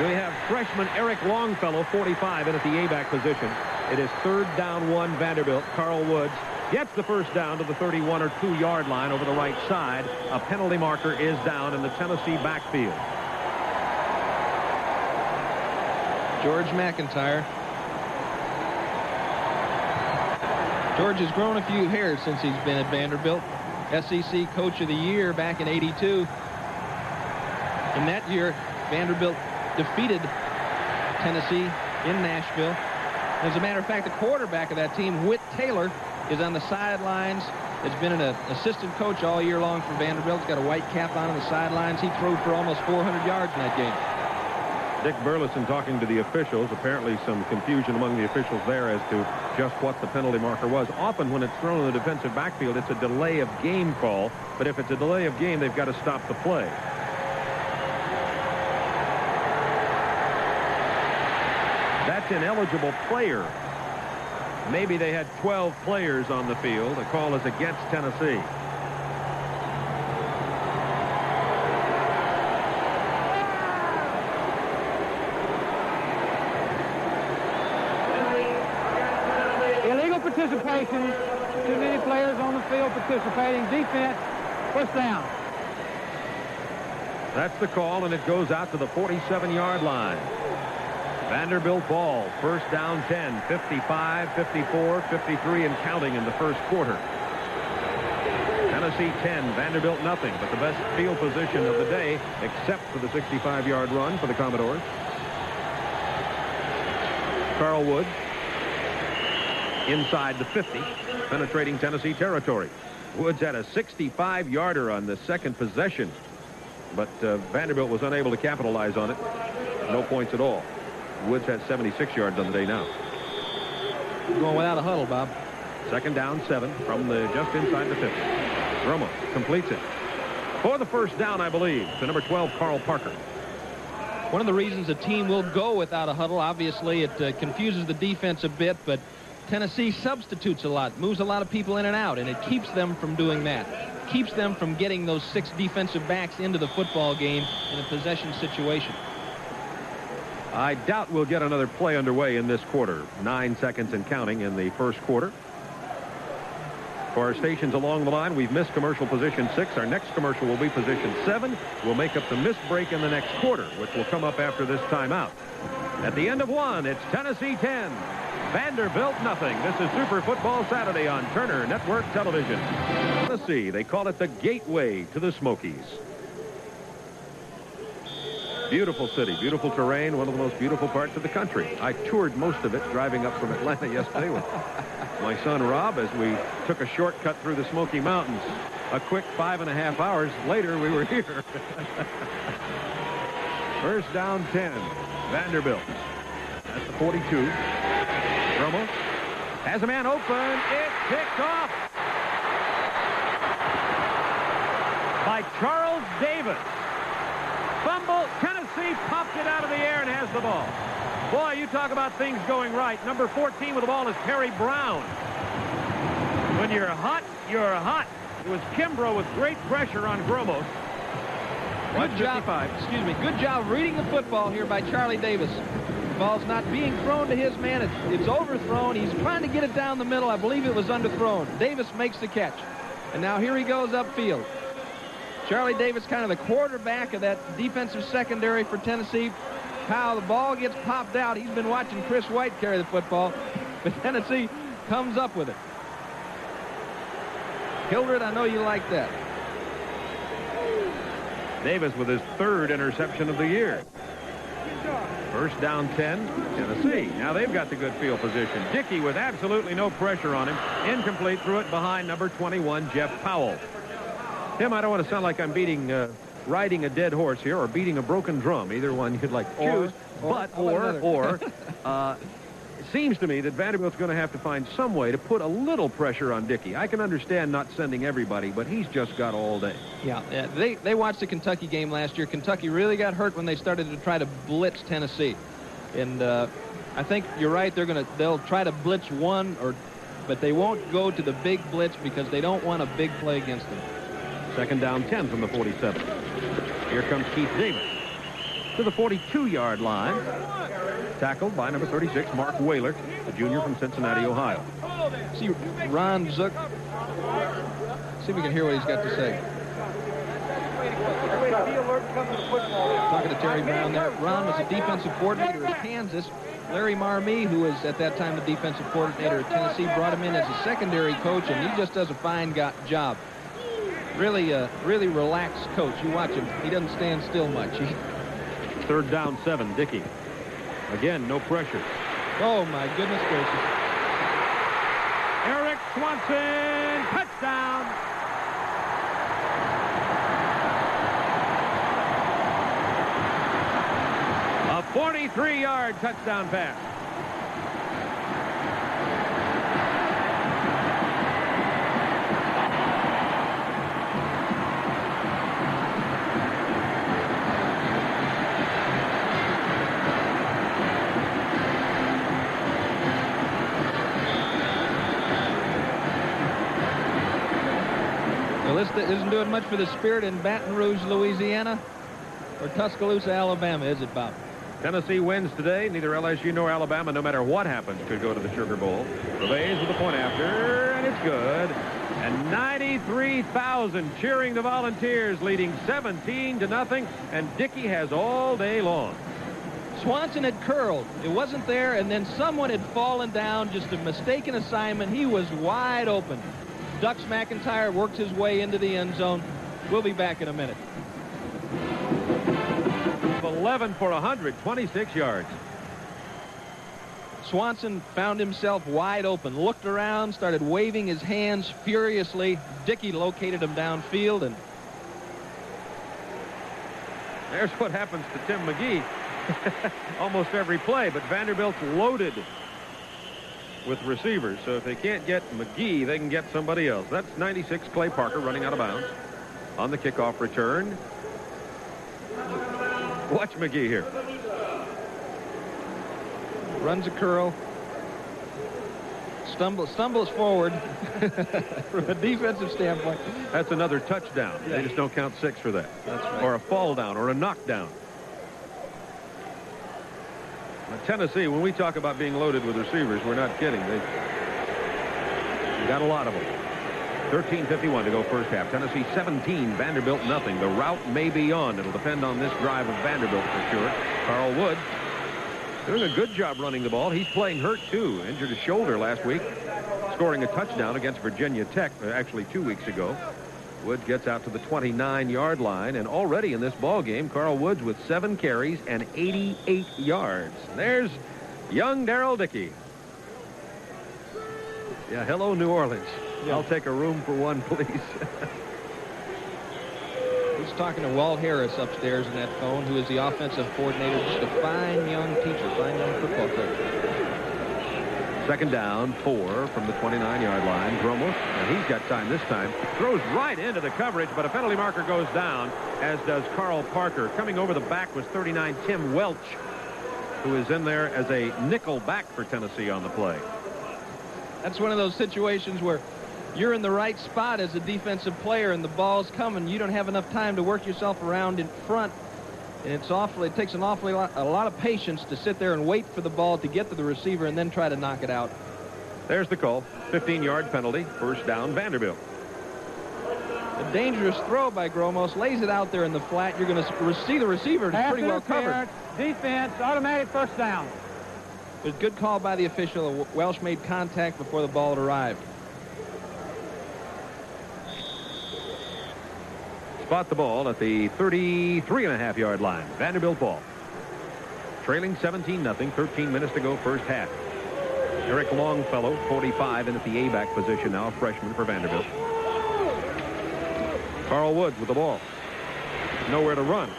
We have freshman Eric Longfellow, 45, in at the A-back position. It is third down 1, Vanderbilt. Carl Woods gets the first down to the 31 or 2-yard line over the right side. A penalty marker is down in the Tennessee backfield. George McIntyre. George has grown a few hairs since he's been at Vanderbilt. SEC Coach of the Year back in '82. In that year, Vanderbilt defeated Tennessee in Nashville. As a matter of fact, the quarterback of that team, Whit Taylor, is on the sidelines. Has been an assistant coach all year long for Vanderbilt. He's got a white cap on the sidelines. He threw for almost 400 yards in that game. Dick Burleson talking to the officials. Apparently some confusion among the officials there as to just what the penalty marker was. Often when it's thrown in the defensive backfield, it's a delay of game call. But if it's a delay of game, they've got to stop the play. That's an eligible player. Maybe they had 12 players on the field. The call is against Tennessee. Illegal participation. Too many players on the field participating. Defense, push down. That's the call, and it goes out to the 47-yard line. Vanderbilt ball, first down 10, 55, 54, 53, and counting in the first quarter. Tennessee 10, Vanderbilt nothing, but the best field position of the day, except for the 65-yard run for the Commodores. Carl Woods inside the 50, penetrating Tennessee territory. Woods had a 65-yarder on the second possession, but Vanderbilt was unable to capitalize on it. No points at all. Woods has 76 yards on the day now. Going without a huddle, Bob. Second down 7 from the just inside the 50. Romo completes it for the first down, I believe, to number 12, Carl Parker. One of the reasons a team will go without a huddle, obviously, it confuses the defense a bit, but Tennessee substitutes a lot, moves a lot of people in and out, and it keeps them from doing that. Keeps them from getting those 6 defensive backs into the football game in a possession situation. I doubt we'll get another play underway in this quarter. 9 seconds and counting in the first quarter. For our stations along the line, we've missed commercial position 6. Our next commercial will be position 7. We'll make up the missed break in the next quarter, which will come up after this timeout. At the end of 1, it's Tennessee 10, Vanderbilt nothing. This is Super Football Saturday on Turner Network Television. Tennessee, they call it the gateway to the Smokies. Beautiful city, beautiful terrain, one of the most beautiful parts of the country. I toured most of it driving up from Atlanta yesterday with my son Rob as we took a shortcut through the Smoky Mountains. A quick 5.5 hours later, we were here. First down 10, Vanderbilt. That's the 42. Romo has a man open. It's picked off by Charles Davis. Fumble. Tennessee popped it out of the air and has the ball. Boy, you talk about things going right. Number 14 with the ball is Terry Brown. When you're hot, you're hot. It was Kimbrough with great pressure on Gromos. Good job. Excuse me. Good job reading the football here by Charlie Davis. The ball's not being thrown to his man. It's overthrown. He's trying to get it down the middle. I believe it was underthrown. Davis makes the catch. And now here he goes upfield. Charlie Davis, kind of the quarterback of that defensive secondary for Tennessee. How the ball gets popped out. He's been watching Chris White carry the football, but Tennessee comes up with it. Hildred, I know you like that. Davis with his 3rd interception of the year. First down 10, Tennessee. Now they've got the good field position. Dickey with absolutely no pressure on him. Incomplete, threw it behind number 21, Jeff Powell. Tim, I don't want to sound like I'm riding a dead horse here or beating a broken drum. Either one you'd like to choose. It seems to me that Vanderbilt's going to have to find some way to put a little pressure on Dickey. I can understand not sending everybody, but he's just got all day. Yeah, they watched the Kentucky game last year. Kentucky really got hurt when they started to try to blitz Tennessee. And I think you're right. They'll try to blitz one, but they won't go to the big blitz because they don't want a big play against them. Second down 10 from the 47. Here comes Keith Davis to the 42-yard line. Tackled by number 36, Mark Whaler, a junior from Cincinnati, Ohio. See Ron Zook. See if we can hear what he's got to say. Talking to Terry Brown there. Ron was a defensive coordinator at Kansas. Larry Marmee, who was at that time the defensive coordinator at Tennessee, brought him in as a secondary coach, and he just does a fine job. Really relaxed coach. You watch him. He doesn't stand still much. Third down 7, Dickey. Again, no pressure. Oh, my goodness gracious. Eric Swanson, touchdown. A 43-yard touchdown pass. This isn't doing much for the Spirit in Baton Rouge, Louisiana, or Tuscaloosa, Alabama, is it, Bob? Tennessee wins today. Neither LSU nor Alabama, no matter what happens, could go to the Sugar Bowl. Revays with the point after, and it's good. And 93,000 cheering the Volunteers, leading 17-0, and Dickey has all day long. Swanson had curled. It wasn't there, and then someone had fallen down, just a mistaken assignment. He was wide open. Dux McIntyre works his way into the end zone. We'll be back in a minute. 11 for 126 yards. Swanson found himself wide open, looked around, started waving his hands furiously. Dickey located him downfield, and there's what happens to Tim McGee almost every play, but Vanderbilt's loaded. with receivers. So if they can't get McGee, they can get somebody else. That's 96 Clay Parker running out of bounds on the kickoff return. Watch McGee here. Runs a curl. Stumbles forward from a defensive standpoint. That's another touchdown. Yeah. They just don't count 6 for that. That's right. Or a fall down or a knockdown. Now, Tennessee, when we talk about being loaded with receivers, we're not kidding. They got a lot of them. 13:51 to go first half. Tennessee 17, Vanderbilt nothing. The route may be on. It'll depend on this drive of Vanderbilt for sure. Carl Wood doing a good job running the ball. He's playing hurt too. Injured his shoulder last week, scoring a touchdown against Virginia Tech, actually 2 weeks ago. Woods gets out to the 29-yard line, and already in this ball game, Carl Woods with 7 carries and 88 yards. There's young Darrell Dickey. Yeah, hello, New Orleans. Yeah. I'll take a room for one, please. He's talking to Walt Harris upstairs in that phone, who is the offensive coordinator. Just a fine young teacher, fine young football coach. Second down, 4 from the 29-yard line. Gromos, and he's got time this time. Throws right into the coverage, but a penalty marker goes down, as does Carl Parker. Coming over the back was 39 Tim Welch, who is in there as a nickel back for Tennessee on the play. That's one of those situations where you're in the right spot as a defensive player and the ball's coming. You don't have enough time to work yourself around in front. And it takes a lot of patience to sit there and wait for the ball to get to the receiver and then try to knock it out. There's the call. 15-yard penalty. First down, Vanderbilt. A dangerous throw by Gromos. Lays it out there in the flat. You're going to see the receiver. It's pretty well covered. Defense, automatic first down. It was a good call by the official. Welsh made contact before the ball had arrived. Spot the ball at the 33.5-yard line. Vanderbilt ball. Trailing 17-0. 13 minutes to go first half. Eric Longfellow, 45, in at the A-back position now, freshman for Vanderbilt. Carl Woods with the ball. Nowhere to run.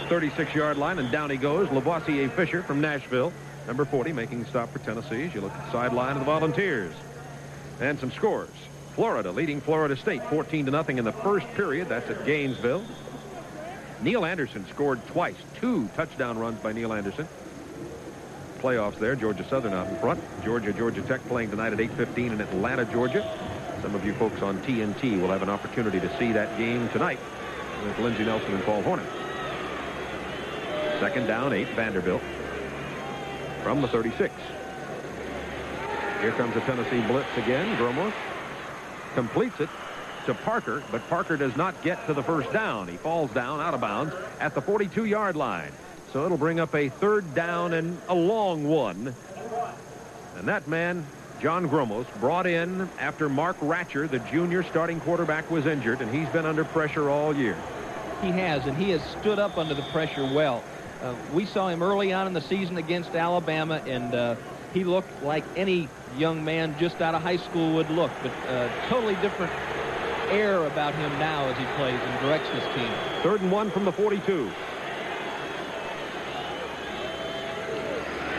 36-yard line, and down he goes. Lavoisier Fisher from Nashville, number 40, making the stop for Tennessee. As you look at the sideline of the Volunteers. And some scores. Florida leading Florida State 14-0 in the first period. That's at Gainesville. Neil Anderson scored twice. 2 touchdown runs by Neil Anderson. Playoffs there. Georgia Southern out in front. Georgia Tech playing tonight at 8:15 in Atlanta, Georgia. Some of you folks on TNT will have an opportunity to see that game tonight with Lindsey Nelson and Paul Horner. Second down, 8, Vanderbilt from the 36. Here comes the Tennessee blitz again. Gromos completes it to Parker, but Parker does not get to the first down. He falls down out of bounds at the 42-yard line. So it'll bring up a third down and a long one. And that man, John Gromos, brought in after Mark Ratcher, the junior starting quarterback, was injured, and he's been under pressure all year. He has, and he has stood up under the pressure well. We saw him early on in the season against Alabama, and he looked like any young man just out of high school would look, but totally different air about him now as he plays and directs this team. 3rd and 1 from the 42.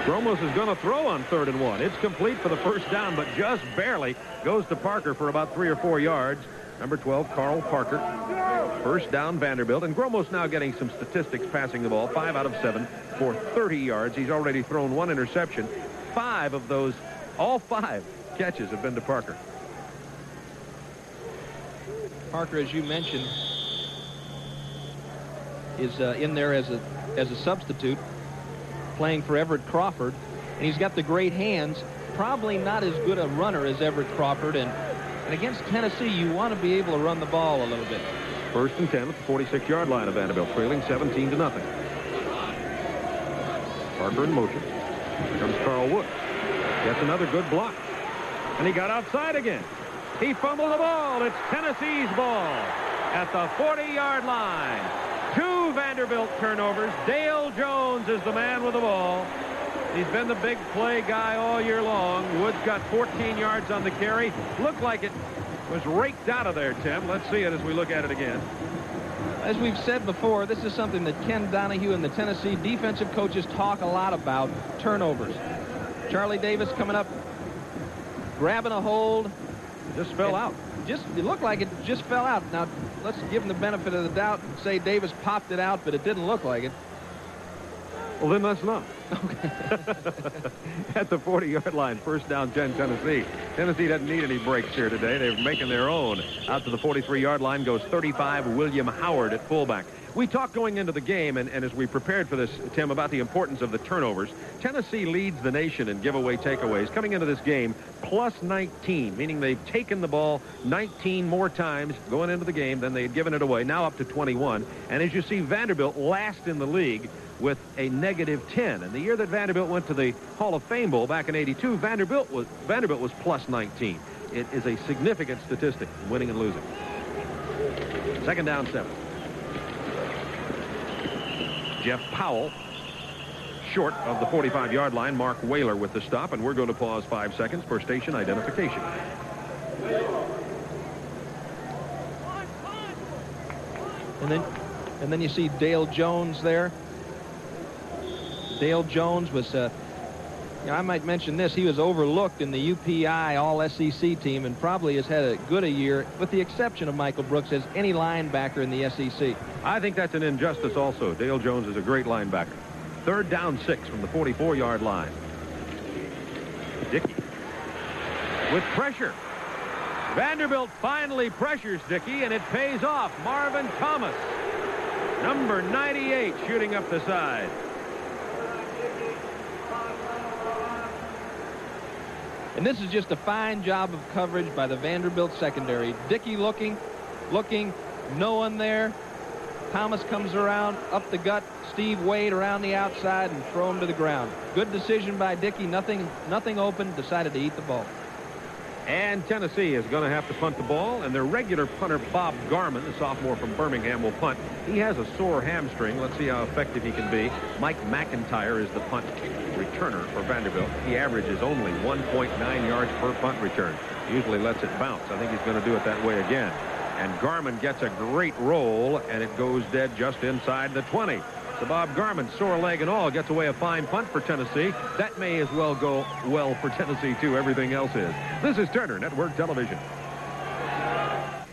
Gromos is going to throw on 3rd and 1. It's complete for the first down, but just barely. Goes to Parker for about 3 or 4 yards. Number 12, Carl Parker. First down, Vanderbilt. And Gromos now getting some statistics passing the ball. 5 out of 7 for 30 yards. He's already thrown 1 interception. 5 of those, all 5 catches have been to Parker. Parker, as you mentioned, is in there as a substitute, playing for Everett Crawford, and he's got the great hands. Probably not as good a runner as Everett Crawford, and against Tennessee, you want to be able to run the ball a little bit. 1st and 10 at the 46-yard line of Vanderbilt, trailing 17-0. Parker in motion. Here comes Carl Wood. Gets another good block, and he got outside again. He fumbled the ball. It's Tennessee's ball at the 40-yard line. 2 Vanderbilt turnovers. Dale Jones is the man with the ball. He's been the big play guy all year long. Woods got 14 yards on the carry. Looked like it was raked out of there, Tim. Let's see it as we look at it again. As we've said before, this is something that Ken Donahue and the Tennessee defensive coaches talk a lot about, turnovers. Charlie Davis coming up, grabbing a hold. Just fell out. It looked like it just fell out. Now, let's give him the benefit of the doubt and say Davis popped it out, but it didn't look like it. Well, then that's enough. Okay. At the 40-yard line, first down 10, Tennessee. Tennessee doesn't need any breaks here today. They're making their own. Out to the 43-yard line goes 35, William Howard at fullback. We talked going into the game, and as we prepared for this, Tim, about the importance of the turnovers. Tennessee leads the nation in giveaway takeaways. Coming into this game, plus 19, meaning they've taken the ball 19 more times going into the game than they had given it away, now up to 21. And as you see, Vanderbilt last in the league with a negative 10. And the year that Vanderbilt went to the Hall of Fame Bowl back in '82, Vanderbilt was plus 19. It is a significant statistic, winning and losing. Second down 7. Jeff Powell short of the 45-yard line. Mark Whaler with the stop, and we're going to pause 5 seconds for station identification. And then you see Dale Jones there. Dale Jones was, I might mention this, he was overlooked in the UPI All-SEC team and probably has had as good a year, with the exception of Michael Brooks, as any linebacker in the SEC. I think that's an injustice also. Dale Jones is a great linebacker. Third down 6 from the 44-yard line. Dickey with pressure. Vanderbilt finally pressures Dickey, and it pays off. Marvin Thomas, number 98, shooting up the side. And this is just a fine job of coverage by the Vanderbilt secondary. Dickey looking, no one there. Thomas comes around, up the gut. Steve Wade around the outside and throw him to the ground. Good decision by Dickey. Nothing open. Decided to eat the ball. And Tennessee is going to have to punt the ball, and their regular punter, Bob Garman, the sophomore from Birmingham, will punt. He has a sore hamstring. Let's see how effective he can be. Mike McIntyre is the punt returner for Vanderbilt. He averages only 1.9 yards per punt return. Usually lets it bounce. I think he's going to do it that way again. And Garman gets a great roll, and it goes dead just inside the 20. So Bob Garman, sore leg and all, gets away a fine punt for Tennessee. That may as well go well for Tennessee, too. Everything else is. This is Turner Network Television.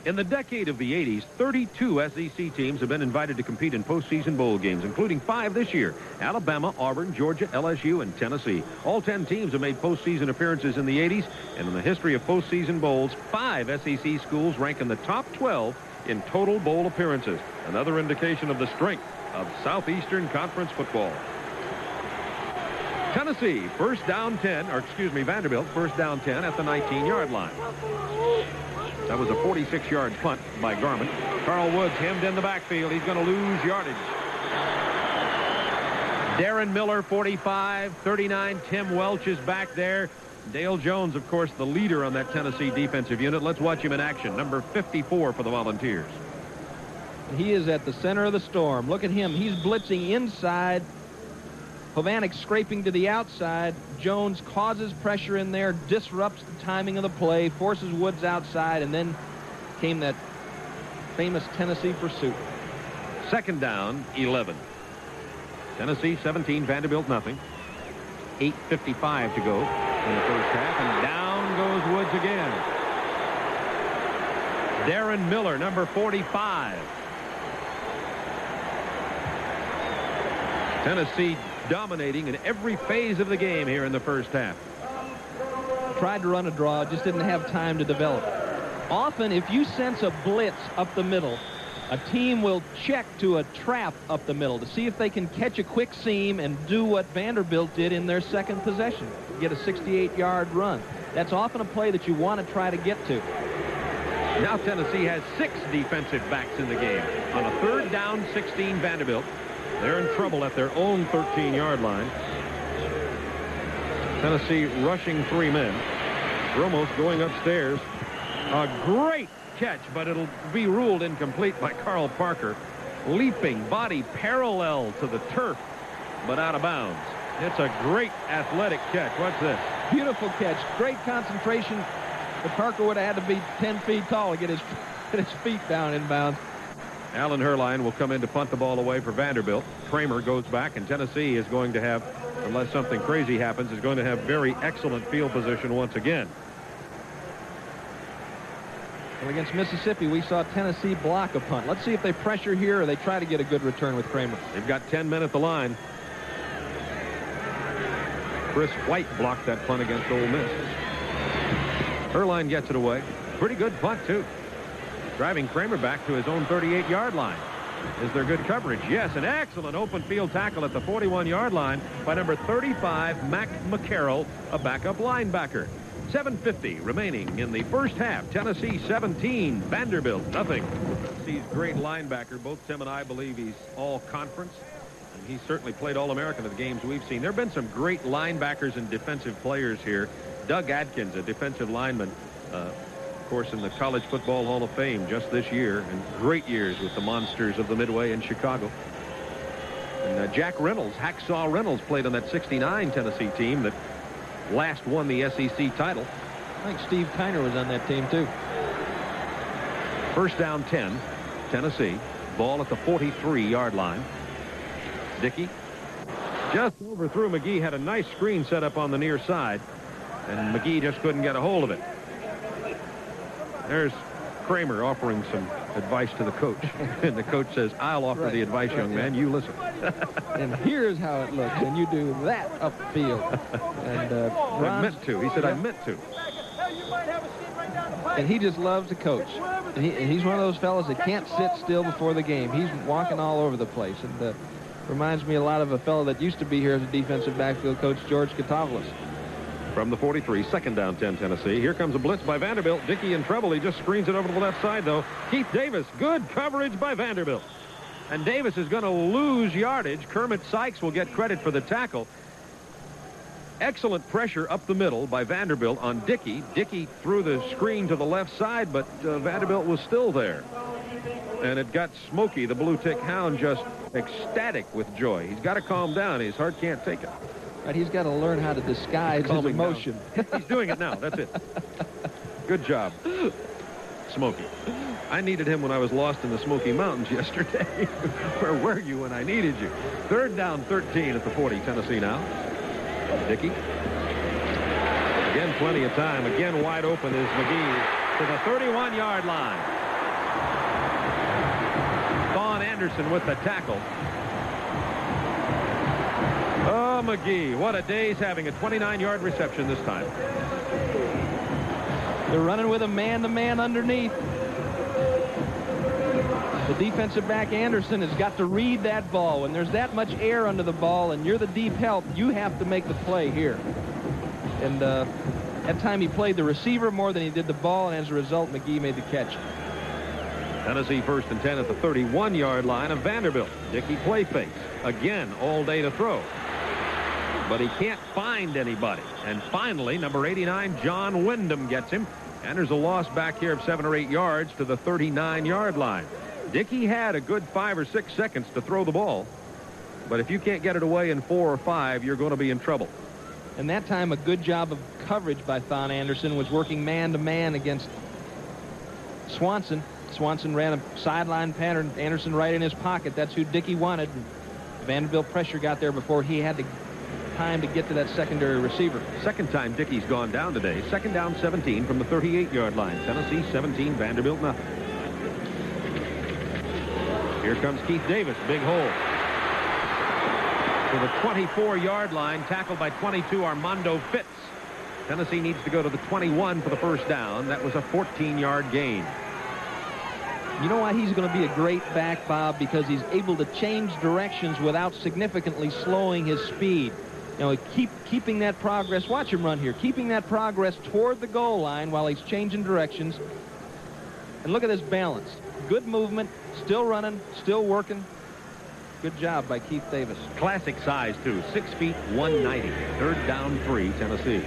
In the decade of the 80s, 32 SEC teams have been invited to compete in postseason bowl games, including 5 this year: Alabama, Auburn, Georgia, LSU, and Tennessee. All 10 teams have made postseason appearances in the 80s, and in the history of postseason bowls, 5 SEC schools rank in the top 12 in total bowl appearances. Another indication of the strength of Southeastern Conference football. Tennessee, Vanderbilt, first down 10 at the 19-yard line. That was a 46-yard punt by Garman. Carl Woods hemmed in the backfield. He's going to lose yardage. Darren Miller, 45, 39. Tim Welch is back there. Dale Jones, of course, the leader on that Tennessee defensive unit. Let's watch him in action. Number 54 for the Volunteers. He is at the center of the storm. Look at him. He's blitzing inside. Hovanek scraping to the outside. Jones causes pressure in there, disrupts the timing of the play, forces Woods outside, and then came that famous Tennessee pursuit. Second down, 11. Tennessee 17, Vanderbilt nothing. 8:55 to go in the first half, and down goes Woods again. Darren Miller, number 45. Tennessee dominating in every phase of the game here in the first half. Tried to run a draw, just didn't have time to develop. Often, if you sense a blitz up the middle, a team will check to a trap up the middle to see if they can catch a quick seam and do what Vanderbilt did in their second possession, get a 68-yard run. That's often a play that you want to try to get to. Now Tennessee has 6 defensive backs in the game. On a third down, 16, Vanderbilt. They're in trouble at their own 13-yard line. Tennessee rushing 3 men. Ramos going upstairs. A great catch, but it'll be ruled incomplete by Carl Parker. Leaping body parallel to the turf, but out of bounds. It's a great athletic catch. What's this? Beautiful catch. Great concentration. But Parker would have had to be 10 feet tall to get his feet down in bounds. Alan Herline will come in to punt the ball away for Vanderbilt. Kramer goes back, and Tennessee is going to have, unless something crazy happens, is going to have very excellent field position once again. Well, against Mississippi, we saw Tennessee block a punt. Let's see if they pressure here or they try to get a good return with Kramer. They've got 10 men at the line. Chris White blocked that punt against Ole Miss. Herline gets it away. Pretty good punt, too. Driving Kramer back to his own 38-yard line. Is there good coverage? Yes, an excellent open field tackle at the 41-yard line by number 35, Mac McCarroll, a backup linebacker. 7:50 remaining in the first half. Tennessee 17, Vanderbilt nothing. Tennessee's great linebacker. Both Tim and I believe he's all conference. And he's certainly played All-American in the games we've seen. There have been some great linebackers and defensive players here. Doug Adkins, a defensive lineman, of course, in the College Football Hall of Fame just this year, and great years with the Monsters of the Midway in Chicago. And Jack Reynolds, Hacksaw Reynolds, played on that 69 Tennessee team that last won the SEC title. I think Steve Kiner was on that team, too. First down 10, Tennessee. Ball at the 43-yard line. Dickey just overthrew McGee, had a nice screen set up on the near side, and McGee just couldn't get a hold of it. There's Kramer offering some advice to the coach. And the coach says, I'll offer the advice, young man. You listen. And here's how it looks. And you do that upfield. And I meant to. He said, I meant to. And he just loves to coach. And he's one of those fellas that can't sit still before the game. He's walking all over the place. And reminds me a lot of a fellow that used to be here as a defensive backfield coach, George Katavlis. From the 43, second down 10, Tennessee. Here comes a blitz by Vanderbilt. Dickey in trouble. He just screens it over to the left side, though. Keith Davis, good coverage by Vanderbilt. And Davis is going to lose yardage. Kermit Sykes will get credit for the tackle. Excellent pressure up the middle by Vanderbilt on Dickey. Dickey threw the screen to the left side, but Vanderbilt was still there. And it got Smokey, the blue tick hound, just ecstatic with joy. He's got to calm down. His heart can't take it. Right, he's got to learn how to disguise his emotion. He's doing it now. That's it. Good job, Smokey. I needed him when I was lost in the Smoky Mountains yesterday. Where were you when I needed you? Third down 13 at the 40, Tennessee now. Dickey. Again, plenty of time. Again, wide open is McGee to the 31-yard line. Thon Anderson with the tackle. Oh, McGee, what a day he's having. A 29-yard reception this time. They're running with a man-to-man underneath. The defensive back Anderson has got to read that ball. When there's that much air under the ball and you're the deep help, you have to make the play here. And that time he played the receiver more than he did the ball, and as a result, McGee made the catch. Tennessee first and 10 at the 31-yard line of Vanderbilt. Dickey play fake. Again, all day to throw. But he can't find anybody. And finally, number 89, John Wyndham gets him. And there's a loss back here of 7 or 8 yards to the 39-yard line. Dickey had a good 5 or 6 seconds to throw the ball. But if you can't get it away in 4 or 5, you're going to be in trouble. And that time, a good job of coverage by Thon Anderson was working man-to-man against Swanson. Swanson ran a sideline pattern. Anderson right in his pocket. That's who Dickey wanted. Vanderbilt pressure got there before he had time to get to that secondary receiver. Second time Dickey's gone down today. Second down 17 from the 38-yard line. Tennessee 17, Vanderbilt nothing. Here comes Keith Davis. Big hole. To the 24-yard line. Tackled by 22, Armando Fitz. Tennessee needs to go to the 21 for the first down. That was a 14-yard gain. You know why he's going to be a great back, Bob? Because he's able to change directions without significantly slowing his speed. You know, keeping that progress. Watch him run here. Keeping that progress toward the goal line while he's changing directions. And look at his balance. Good movement. Still running. Still working. Good job by Keith Davis. Classic size, too. 6 feet, 190. Third down 3, Tennessee.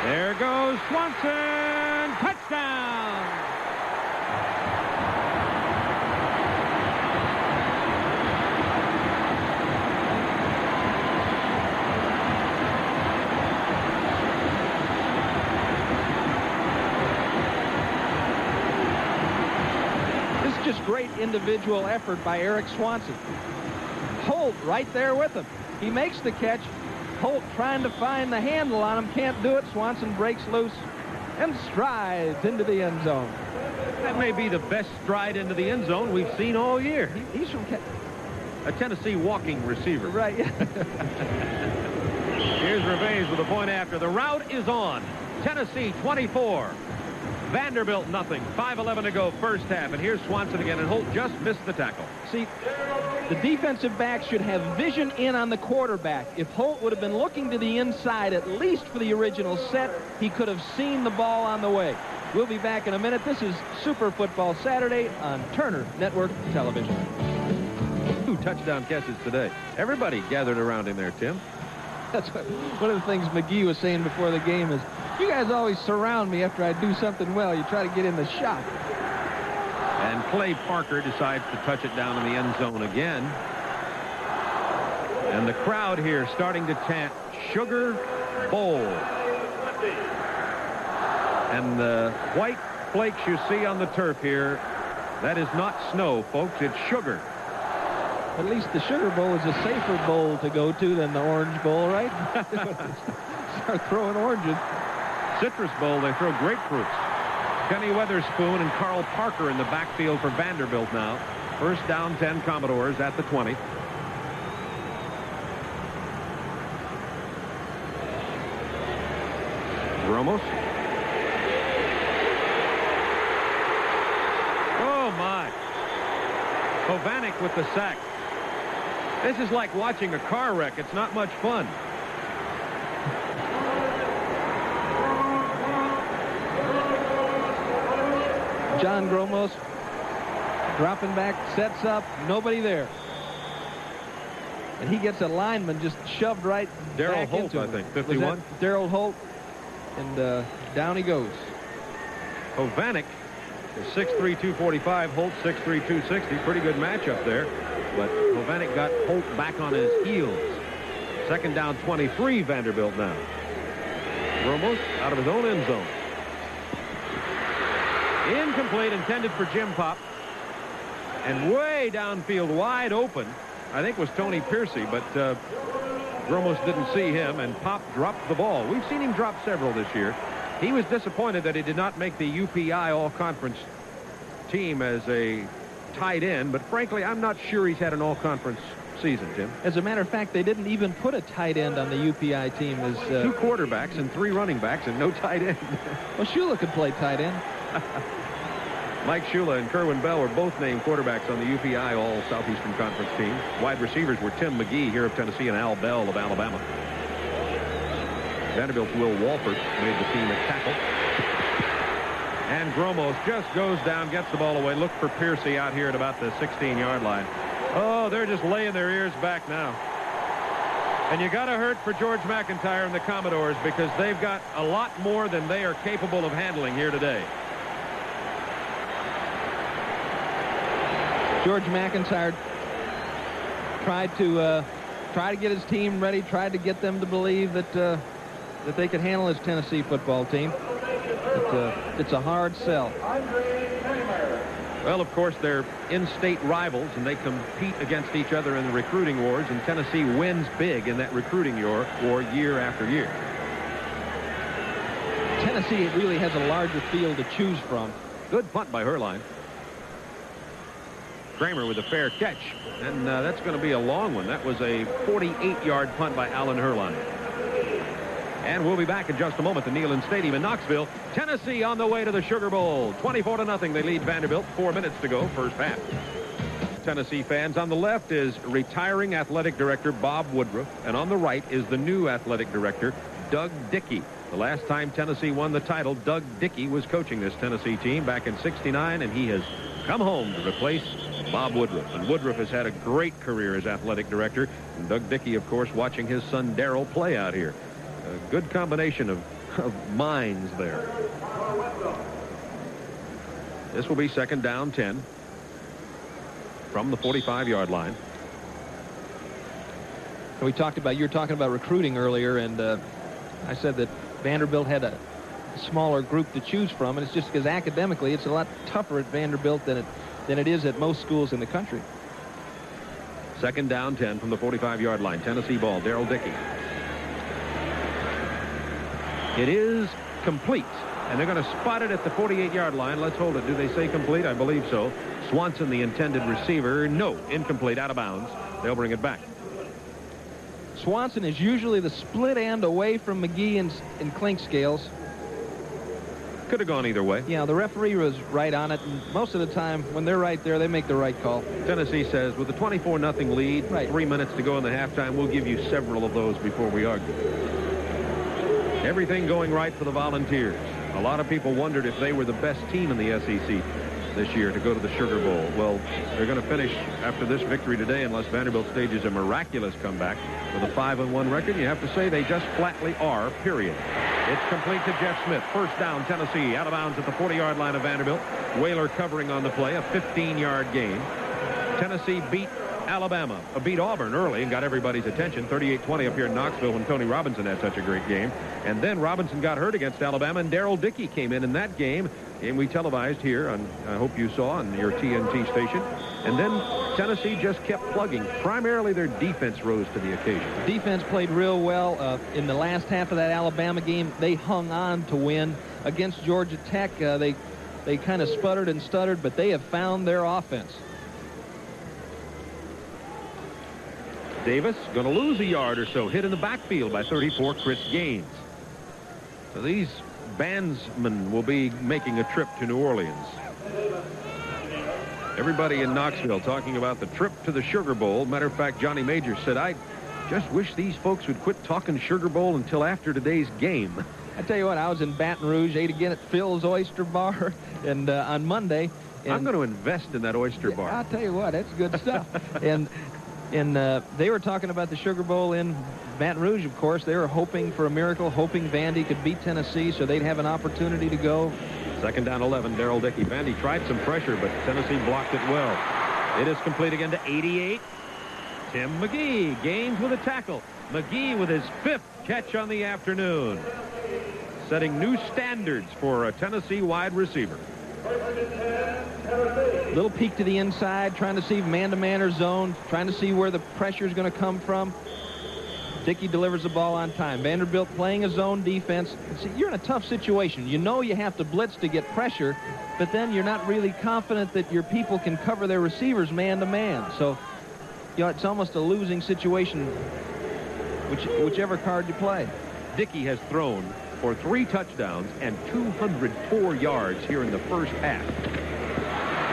There goes Swanson. Touchdown. individual effort by Eric Swanson. Holt right there with him. He makes the catch. Holt trying to find the handle on him, can't do it. Swanson breaks loose and strides into the end zone. That may be the best stride into the end zone we've seen all year. He's from a Tennessee walking receiver. Right. Here's Revés with a point after. The route is on. Tennessee 24. Vanderbilt nothing. 5:11 to go first half. And here's Swanson again, and Holt just missed the tackle. See, the defensive back should have vision in on the quarterback. If Holt would have been looking to the inside, at least for the original set, he could have seen the ball on the way. We'll be back in a minute. This is Super Football Saturday on Turner Network Television. 2 touchdown catches today. Everybody gathered around him there, Tim. That's one of the things McGee was saying before the game is, you guys always surround me after I do something well. You try to get in the shot. And Clay Parker decides to touch it down in the end zone again. And the crowd here starting to chant Sugar Bowl. And the white flakes you see on the turf here, that is not snow, folks. It's sugar. At least the Sugar Bowl is a safer bowl to go to than the Orange Bowl, right? Start throwing oranges. Citrus Bowl, they throw grapefruits. Kenny Weatherspoon and Carl Parker in the backfield for Vanderbilt now. First down, 10 Commodores at the 20. Ramos. Oh, my. Hovanek with the sack. This is like watching a car wreck. It's not much fun. John Gromos dropping back, sets up, nobody there. And he gets a lineman just shoved right Darryl back Holt, into him. I think, 51. Darryl Holt, and down he goes. Hovanek is 6'3", 245. Holt 6'3", 260. Pretty good matchup there. But Hovanek got Holt back on his heels. Second down, 23, Vanderbilt now. Ramos out of his own end zone. Incomplete, intended for Jim Pop. And way downfield, wide open, I think was Tony Piercy, but Ramos didn't see him, and Pop dropped the ball. We've seen him drop several this year. He was disappointed that he did not make the UPI All-Conference team as a tight end, but frankly, I'm not sure he's had an all-conference season, Jim. As a matter of fact, they didn't even put a tight end on the UPI team. As 2 quarterbacks and 3 running backs and no tight end. Well, Shula could play tight end. Mike Shula and Kerwin Bell were both named quarterbacks on the UPI All-Southeastern Conference team. Wide receivers were Tim McGee here of Tennessee and Al Bell of Alabama. Vanderbilt's Will Walford made the team at tackle. And Gromos just goes down, gets the ball away. Look for Piercy out here at about the 16-yard line. Oh, they're just laying their ears back now. And you got to hurt for George McIntyre and the Commodores, because they've got a lot more than they are capable of handling here today. George McIntyre tried to get his team ready, tried to get them to believe that that they could handle his Tennessee football team. It's a hard sell. Well, of course, they're in-state rivals, and they compete against each other in the recruiting wars, and Tennessee wins big in that recruiting war year after year. Tennessee really has a larger field to choose from. Good punt by Herline. Kramer with a fair catch, and that's going to be a long one. That was a 48-yard punt by Alan Herline. And we'll be back in just a moment. The Neyland Stadium in Knoxville. Tennessee on the way to the Sugar Bowl. 24-0. They lead Vanderbilt. 4 minutes to go, first half. Tennessee fans, on the left is retiring athletic director Bob Woodruff, and on the right is the new athletic director, Doug Dickey. The last time Tennessee won the title, Doug Dickey was coaching this Tennessee team back in '69, and he has come home to replace Bob Woodruff. And Woodruff has had a great career as athletic director. And Doug Dickey, of course, watching his son Darryl play out here. A good combination of minds there. This will be second down 10 from the 45-yard line. We talked about, you were talking about recruiting earlier, and I said that Vanderbilt had a smaller group to choose from, and it's just because academically it's a lot tougher at Vanderbilt than than it is at most schools in the country. Second down, 10 from the 45-yard line. Tennessee ball. Darrell Dickey. It is complete, and they're going to spot it at the 48-yard line. Let's hold it. Do they say complete? I believe so. Swanson, the intended receiver. No, incomplete, out of bounds. They'll bring it back. Swanson is usually the split end away from McGee in Clinkscales. Could have gone either way. Yeah, the referee was right on it, and most of the time, when they're right there, they make the right call. Tennessee says, with a 24-0 lead, 3 minutes to go in the halftime, we'll give you several of those before we argue. Everything going right for the Volunteers. A lot of people wondered if they were the best team in the SEC this year to go to the Sugar Bowl. Well, they're going to finish after this victory today unless Vanderbilt stages a miraculous comeback with a 5-1 record. You have to say they just flatly are, period. It's complete to Jeff Smith. First down, Tennessee, out of bounds at the 40-yard line of Vanderbilt. Whaler covering on the play, a 15-yard gain. Tennessee beat Alabama, beat Auburn early and got everybody's attention, 38-20 up here in Knoxville when Tony Robinson had such a great game. And then Robinson got hurt against Alabama, and Darrell Dickey came in that game we televised here on, I hope you saw, on your TNT station. And then Tennessee just kept plugging. Primarily their defense rose to the occasion. Defense played real well in the last half of that Alabama game. They hung on to win. Against Georgia Tech, they kind of sputtered and stuttered, but they have found their offense. Davis going to lose a yard or so, hit in the backfield by 34, Chris Gaines. So these bandsmen will be making a trip to New Orleans. Everybody in Knoxville talking about the trip to the Sugar Bowl. Matter of fact, Johnny Major said, I just wish these folks would quit talking Sugar Bowl until after today's game. I tell you what, I was in Baton Rouge, ate again at Phil's Oyster Bar, and on Monday. And I'm going to invest in that oyster bar. I'll tell you what, that's good stuff. and they were talking about the Sugar Bowl in Baton Rouge, of course. They were hoping for a miracle, hoping Vandy could beat Tennessee so they'd have an opportunity to go. Second down, 11, Darrell Dickey. Vandy tried some pressure, but Tennessee blocked it well. It is complete again to 88. Tim McGee, Gaines with a tackle. McGee with his 5th catch on the afternoon, setting new standards for a Tennessee wide receiver. Little peek to the inside, trying to see man-to-man or zone, trying to see where the pressure is going to come from. Dickey delivers the ball on time. Vanderbilt playing a zone defense. See, you're in a tough situation. You know you have to blitz to get pressure, but then you're not really confident that your people can cover their receivers man-to-man. So, you know, it's almost a losing situation, whichever card you play. Dickey has thrown for 3 touchdowns and 204 yards here in the first half.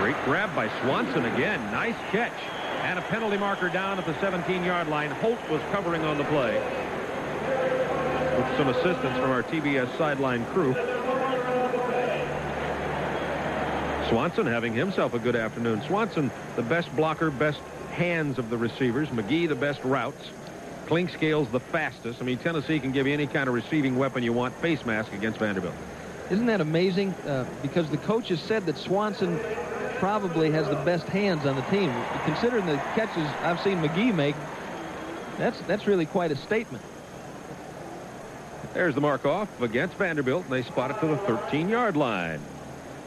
Great grab by Swanson again. Nice catch. And a penalty marker down at the 17-yard line. Holt was covering on the play with some assistance from our TBS sideline crew. Swanson having himself a good afternoon. Swanson, the best blocker, best hands of the receivers. McGee, the best routes. Clinkscales, the fastest. I mean, Tennessee can give you any kind of receiving weapon you want. Face mask against Vanderbilt. Isn't that amazing? Because the coach has said that Swanson probably has the best hands on the team. Considering the catches I've seen McGee make, that's really quite a statement. There's the mark off against Vanderbilt, and they spot it to the 13-yard line.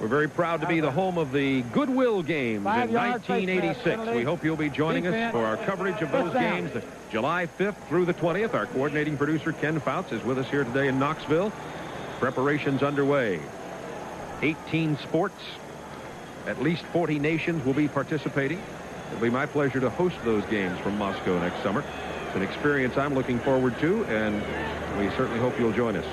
We're very proud to be the home of the Goodwill Games in 1986. We hope you'll be joining us for our coverage of those games, July 5th through the 20th. Our coordinating producer, Ken Fouts, is with us here today in Knoxville. Preparations underway. 18 sports. At least 40 nations will be participating. It'll be my pleasure to host those games from Moscow next summer. It's an experience I'm looking forward to, and we certainly hope you'll join us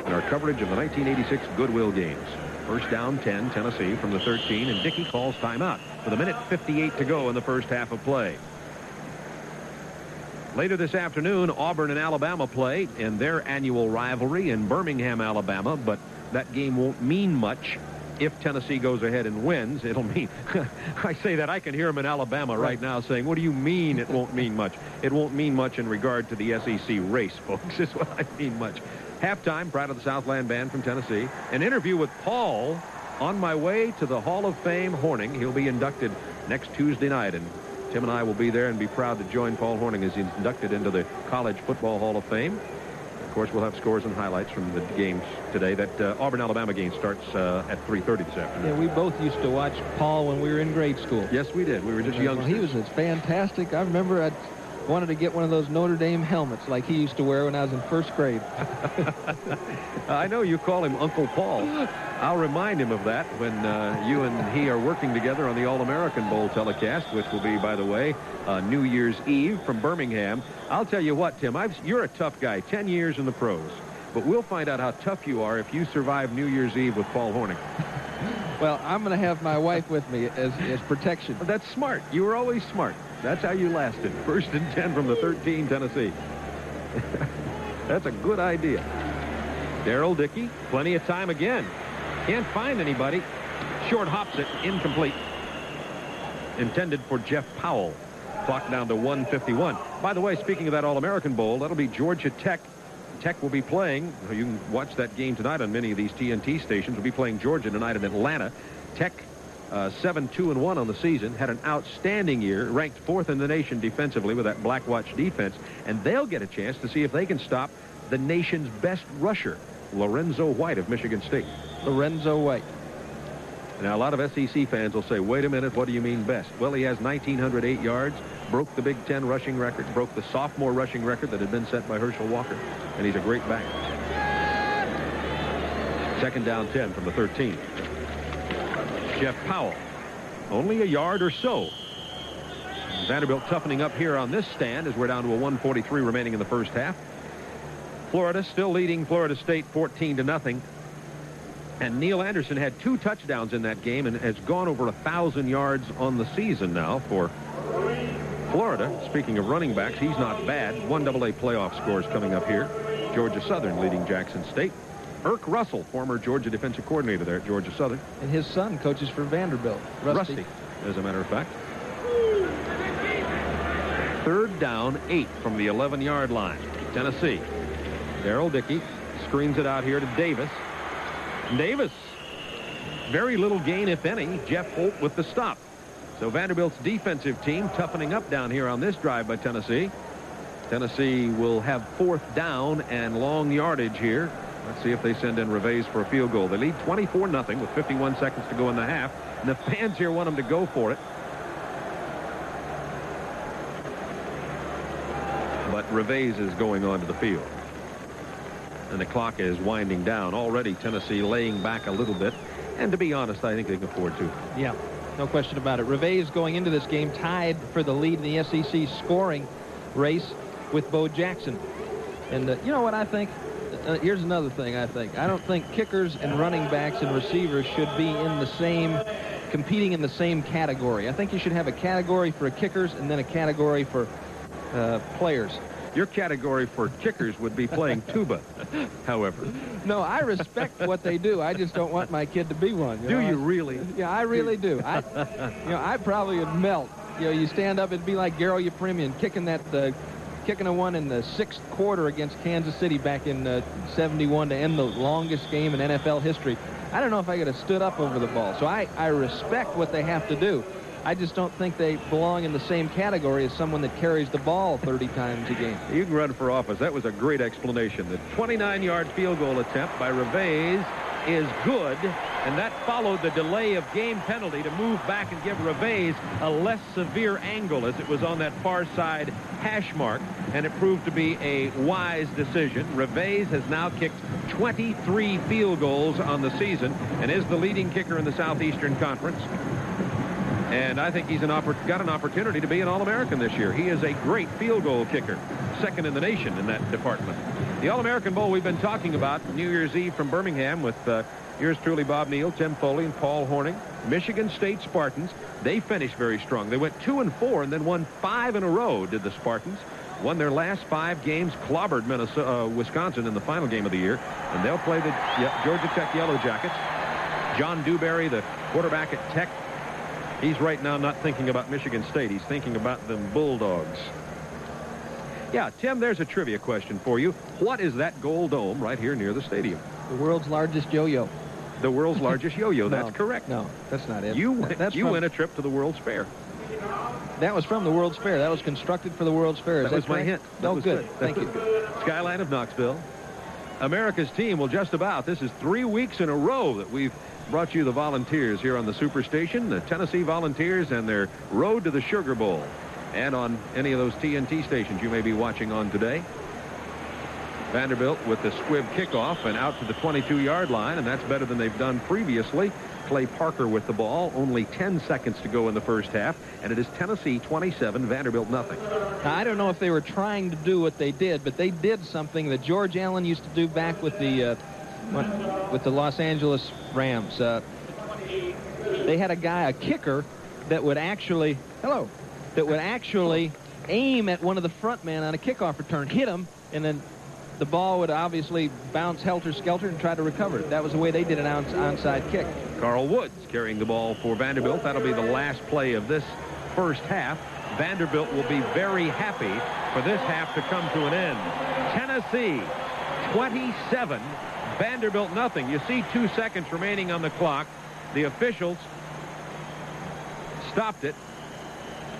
in our coverage of the 1986 Goodwill Games. First down, 10, Tennessee from the 13, and Dickey calls timeout with 1:58 to go in the first half of play. Later this afternoon, Auburn and Alabama play in their annual rivalry in Birmingham, Alabama, but that game won't mean much. If Tennessee goes ahead and wins, it'll mean, I say that, I can hear him in Alabama right now saying, what do you mean it won't mean much? It won't mean much in regard to the SEC race, folks, is what I mean much. Halftime, Pride of the Southland Band from Tennessee. An interview with Paul on my way to the Hall of Fame, Horning. He'll be inducted next Tuesday night, and Tim and I will be there and be proud to join Paul Horning as he's inducted into the College Football Hall of Fame. Of course, we'll have scores and highlights from the games today. That Auburn-Alabama game starts at 3:30 this afternoon. Yeah, we both used to watch Paul when we were in grade school. Yes, we did. We were just youngsters. Well, he was fantastic. I remember I wanted to get one of those Notre Dame helmets like he used to wear when I was in first grade. I know you call him Uncle Paul. I'll remind him of that when you and he are working together on the All-American Bowl telecast, which will be, by the way, New Year's Eve from Birmingham. I'll tell you what, Tim, you're a tough guy, 10 years in the pros. But we'll find out how tough you are if you survive New Year's Eve with Paul Hornung. Well, I'm going to have my wife with me as protection. That's smart. You were always smart. That's how you lasted. 1st and 10 from the 13, Tennessee. That's a good idea. Darrell Dickey, plenty of time again. Can't find anybody. Short hops it, incomplete. Intended for Jeff Powell. Clock down to 1:51. By the way, speaking of that All-American Bowl, that'll be Georgia Tech. Tech will be playing. You can watch that game tonight on many of these TNT stations. We'll be playing Georgia tonight in Atlanta. Tech 7-2-1 on the season, had an outstanding year, ranked 4th in the nation defensively with that Black Watch defense, and they'll get a chance to see if they can stop the nation's best rusher, Lorenzo White of Michigan State. Lorenzo White. Now, a lot of SEC fans will say, wait a minute, what do you mean best? Well, he has 1,908 yards, broke the Big Ten rushing record, broke the sophomore rushing record that had been set by Herschel Walker, and he's a great back. 2nd down 10 from the 13. Jeff Powell, only a yard or so. Vanderbilt toughening up here on this stand as we're down to a 1:43 remaining in the first half. Florida still leading Florida State 14-0. And Neil Anderson had 2 touchdowns in that game and has gone over 1,000 yards on the season now for Florida. Speaking of running backs, he's not bad. 1 AA playoff scores coming up here. Georgia Southern leading Jackson State. Irk Russell, former Georgia defensive coordinator there at Georgia Southern. And his son coaches for Vanderbilt. Rusty, as a matter of fact. 3rd down, 8 from the 11-yard line. Tennessee. Darrell Dickey screens it out here to Davis. Davis, very little gain, if any. Jeff Holt with the stop. So Vanderbilt's defensive team toughening up down here on this drive by Tennessee. Tennessee will have 4th down and long yardage here. Let's see if they send in Reves for a field goal. They lead 24-0 with 51 seconds to go in the half. And the fans here want them to go for it. But Reves is going onto the field. And the clock is winding down. Already Tennessee laying back a little bit. And to be honest, I think they can afford to. Yeah, no question about it. Reves going into this game tied for the lead in the SEC scoring race with Bo Jackson. And you know what I think? Here's another thing I think. I don't think kickers and running backs and receivers should be in the same, competing in the same category. I think you should have a category for kickers and then a category for players. Your category for kickers would be playing tuba, however. No, I respect what they do. I just don't want my kid to be one. Do you really? Yeah, I really do. I probably would melt. You stand up, it'd be like Garo Yepremian kicking a one in the 6th quarter against Kansas City back in 71 to end the longest game in NFL history. I don't know if I could have stood up over the ball. So I respect what they have to do. I just don't think they belong in the same category as someone that carries the ball 30 times a game. You can run for office. That was a great explanation. The 29-yard field goal attempt by Reves is good, and that followed the delay of game penalty to move back and give Reves a less severe angle as it was on that far side hash mark, and it proved to be a wise decision. Reves has now kicked 23 field goals on the season and is the leading kicker in the Southeastern Conference. And I think he's got an opportunity to be an All-American this year. He is a great field goal kicker, 2nd in the nation in that department. The All-American Bowl we've been talking about, New Year's Eve from Birmingham with yours truly, Bob Neal, Tim Foley, and Paul Hornung. Michigan State Spartans, they finished very strong. They went 2-4 and then won 5 in a row, did the Spartans. Won their last 5 games, clobbered Wisconsin in the final game of the year. And they'll play the Georgia Tech Yellow Jackets. John Dewberry, the quarterback at Tech, he's right now not thinking about Michigan State. He's thinking about them Bulldogs. Yeah, Tim, there's a trivia question for you. What is that gold dome right here near the stadium? The world's largest yo-yo. The world's largest yo-yo. No, that's correct. No, that's not it. You win a trip to the World's Fair. That was from the World's Fair. That was constructed for the World's Fair. That was my hint. Oh, good. Thank you. Skyline of Knoxville. America's team. Well, just about. This is 3 weeks in a row that we've brought you the Volunteers here on the Superstation, the Tennessee Volunteers and their road to the Sugar Bowl, and on any of those TNT stations you may be watching on today. Vanderbilt with the squib kickoff and out to the 22-yard line, and that's better than they've done previously. Clay Parker with the ball. Only 10 seconds to go in the first half, and it is Tennessee 27, Vanderbilt nothing. Now, I don't know if they were trying to do what they did, but they did something that George Allen used to do back with the Los Angeles Rams. They had a kicker that would actually aim at one of the front men on a kickoff return, hit him, and then the ball would obviously bounce helter-skelter and try to recover it. That was the way they did an onside kick. Carl Woods carrying the ball for Vanderbilt. That'll be the last play of this first half. Vanderbilt will be very happy for this half to come to an end. Tennessee 27, Vanderbilt nothing. You see 2 seconds remaining on the clock. The officials stopped it.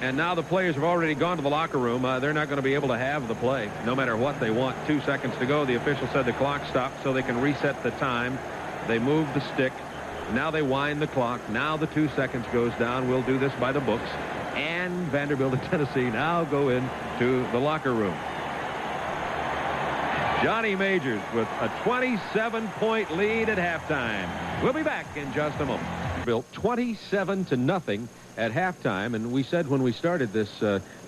And now the players have already gone to the locker room. They're not going to be able to have the play, no matter what they want. 2 seconds to go. The official said the clock stopped so they can reset the time. They move the stick. Now they wind the clock. Now the 2 seconds goes down. We'll do this by the books. And Vanderbilt and Tennessee now go into the locker room. Johnny Majors with a 27-point lead at halftime. We'll be back in just a moment. Built 27-0 at halftime, and we said when we started this,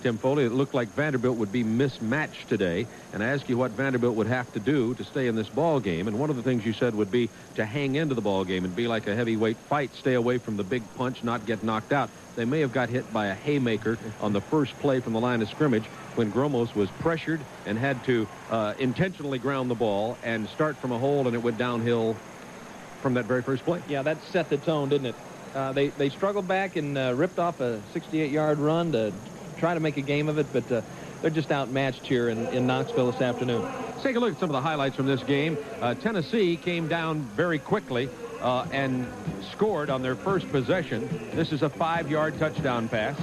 Tim Foley, it looked like Vanderbilt would be mismatched today. And I asked you what Vanderbilt would have to do to stay in this ball game, and one of the things you said would be to hang into the ball game and be like a heavyweight fight, stay away from the big punch, not get knocked out. They may have got hit by a haymaker on the first play from the line of scrimmage when Gromos was pressured and had to intentionally ground the ball and start from a hole, and it went downhill from that very first play. Yeah, that set the tone, didn't it? They struggled back and ripped off a 68-yard run to try to make a game of it, but they're just outmatched here in Knoxville this afternoon. Let's take a look at some of the highlights from this game. Tennessee came down very quickly and scored on their first possession. This is a 5-yard touchdown pass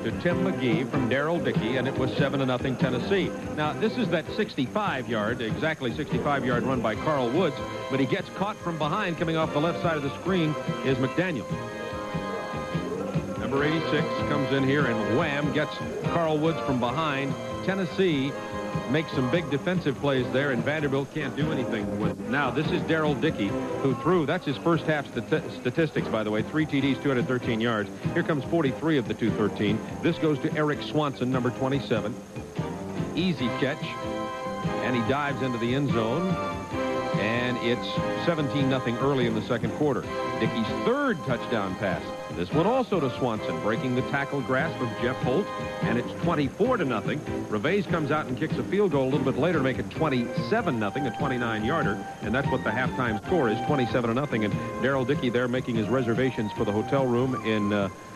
to Tim McGee from Darrell Dickey, and it was 7-0 Tennessee. Now, this is that 65-yard, exactly 65-yard run by Carl Woods, but he gets caught from behind. Coming off the left side of the screen is McDaniel. Number 86 comes in here and wham, gets Carl Woods from behind. Tennessee makes some big defensive plays there, and Vanderbilt can't do anything with it. Now, this is Darrell Dickey, who threw. That's his first half statistics, by the way. 3 TDs, 213 yards. Here comes 43 of the 213. This goes to Eric Swanson, number 27. Easy catch, and he dives into the end zone, and it's 17-0 early in the second quarter. Dickey's third touchdown pass. This one also to Swanson, breaking the tackle grasp of Jeff Holt, and it's 24-0. Reveiz comes out and kicks a field goal a little bit later to make it 27-0, a 29-yarder, and that's what the halftime score is, 27-0. And Darrell Dickey there making his reservations for the hotel room in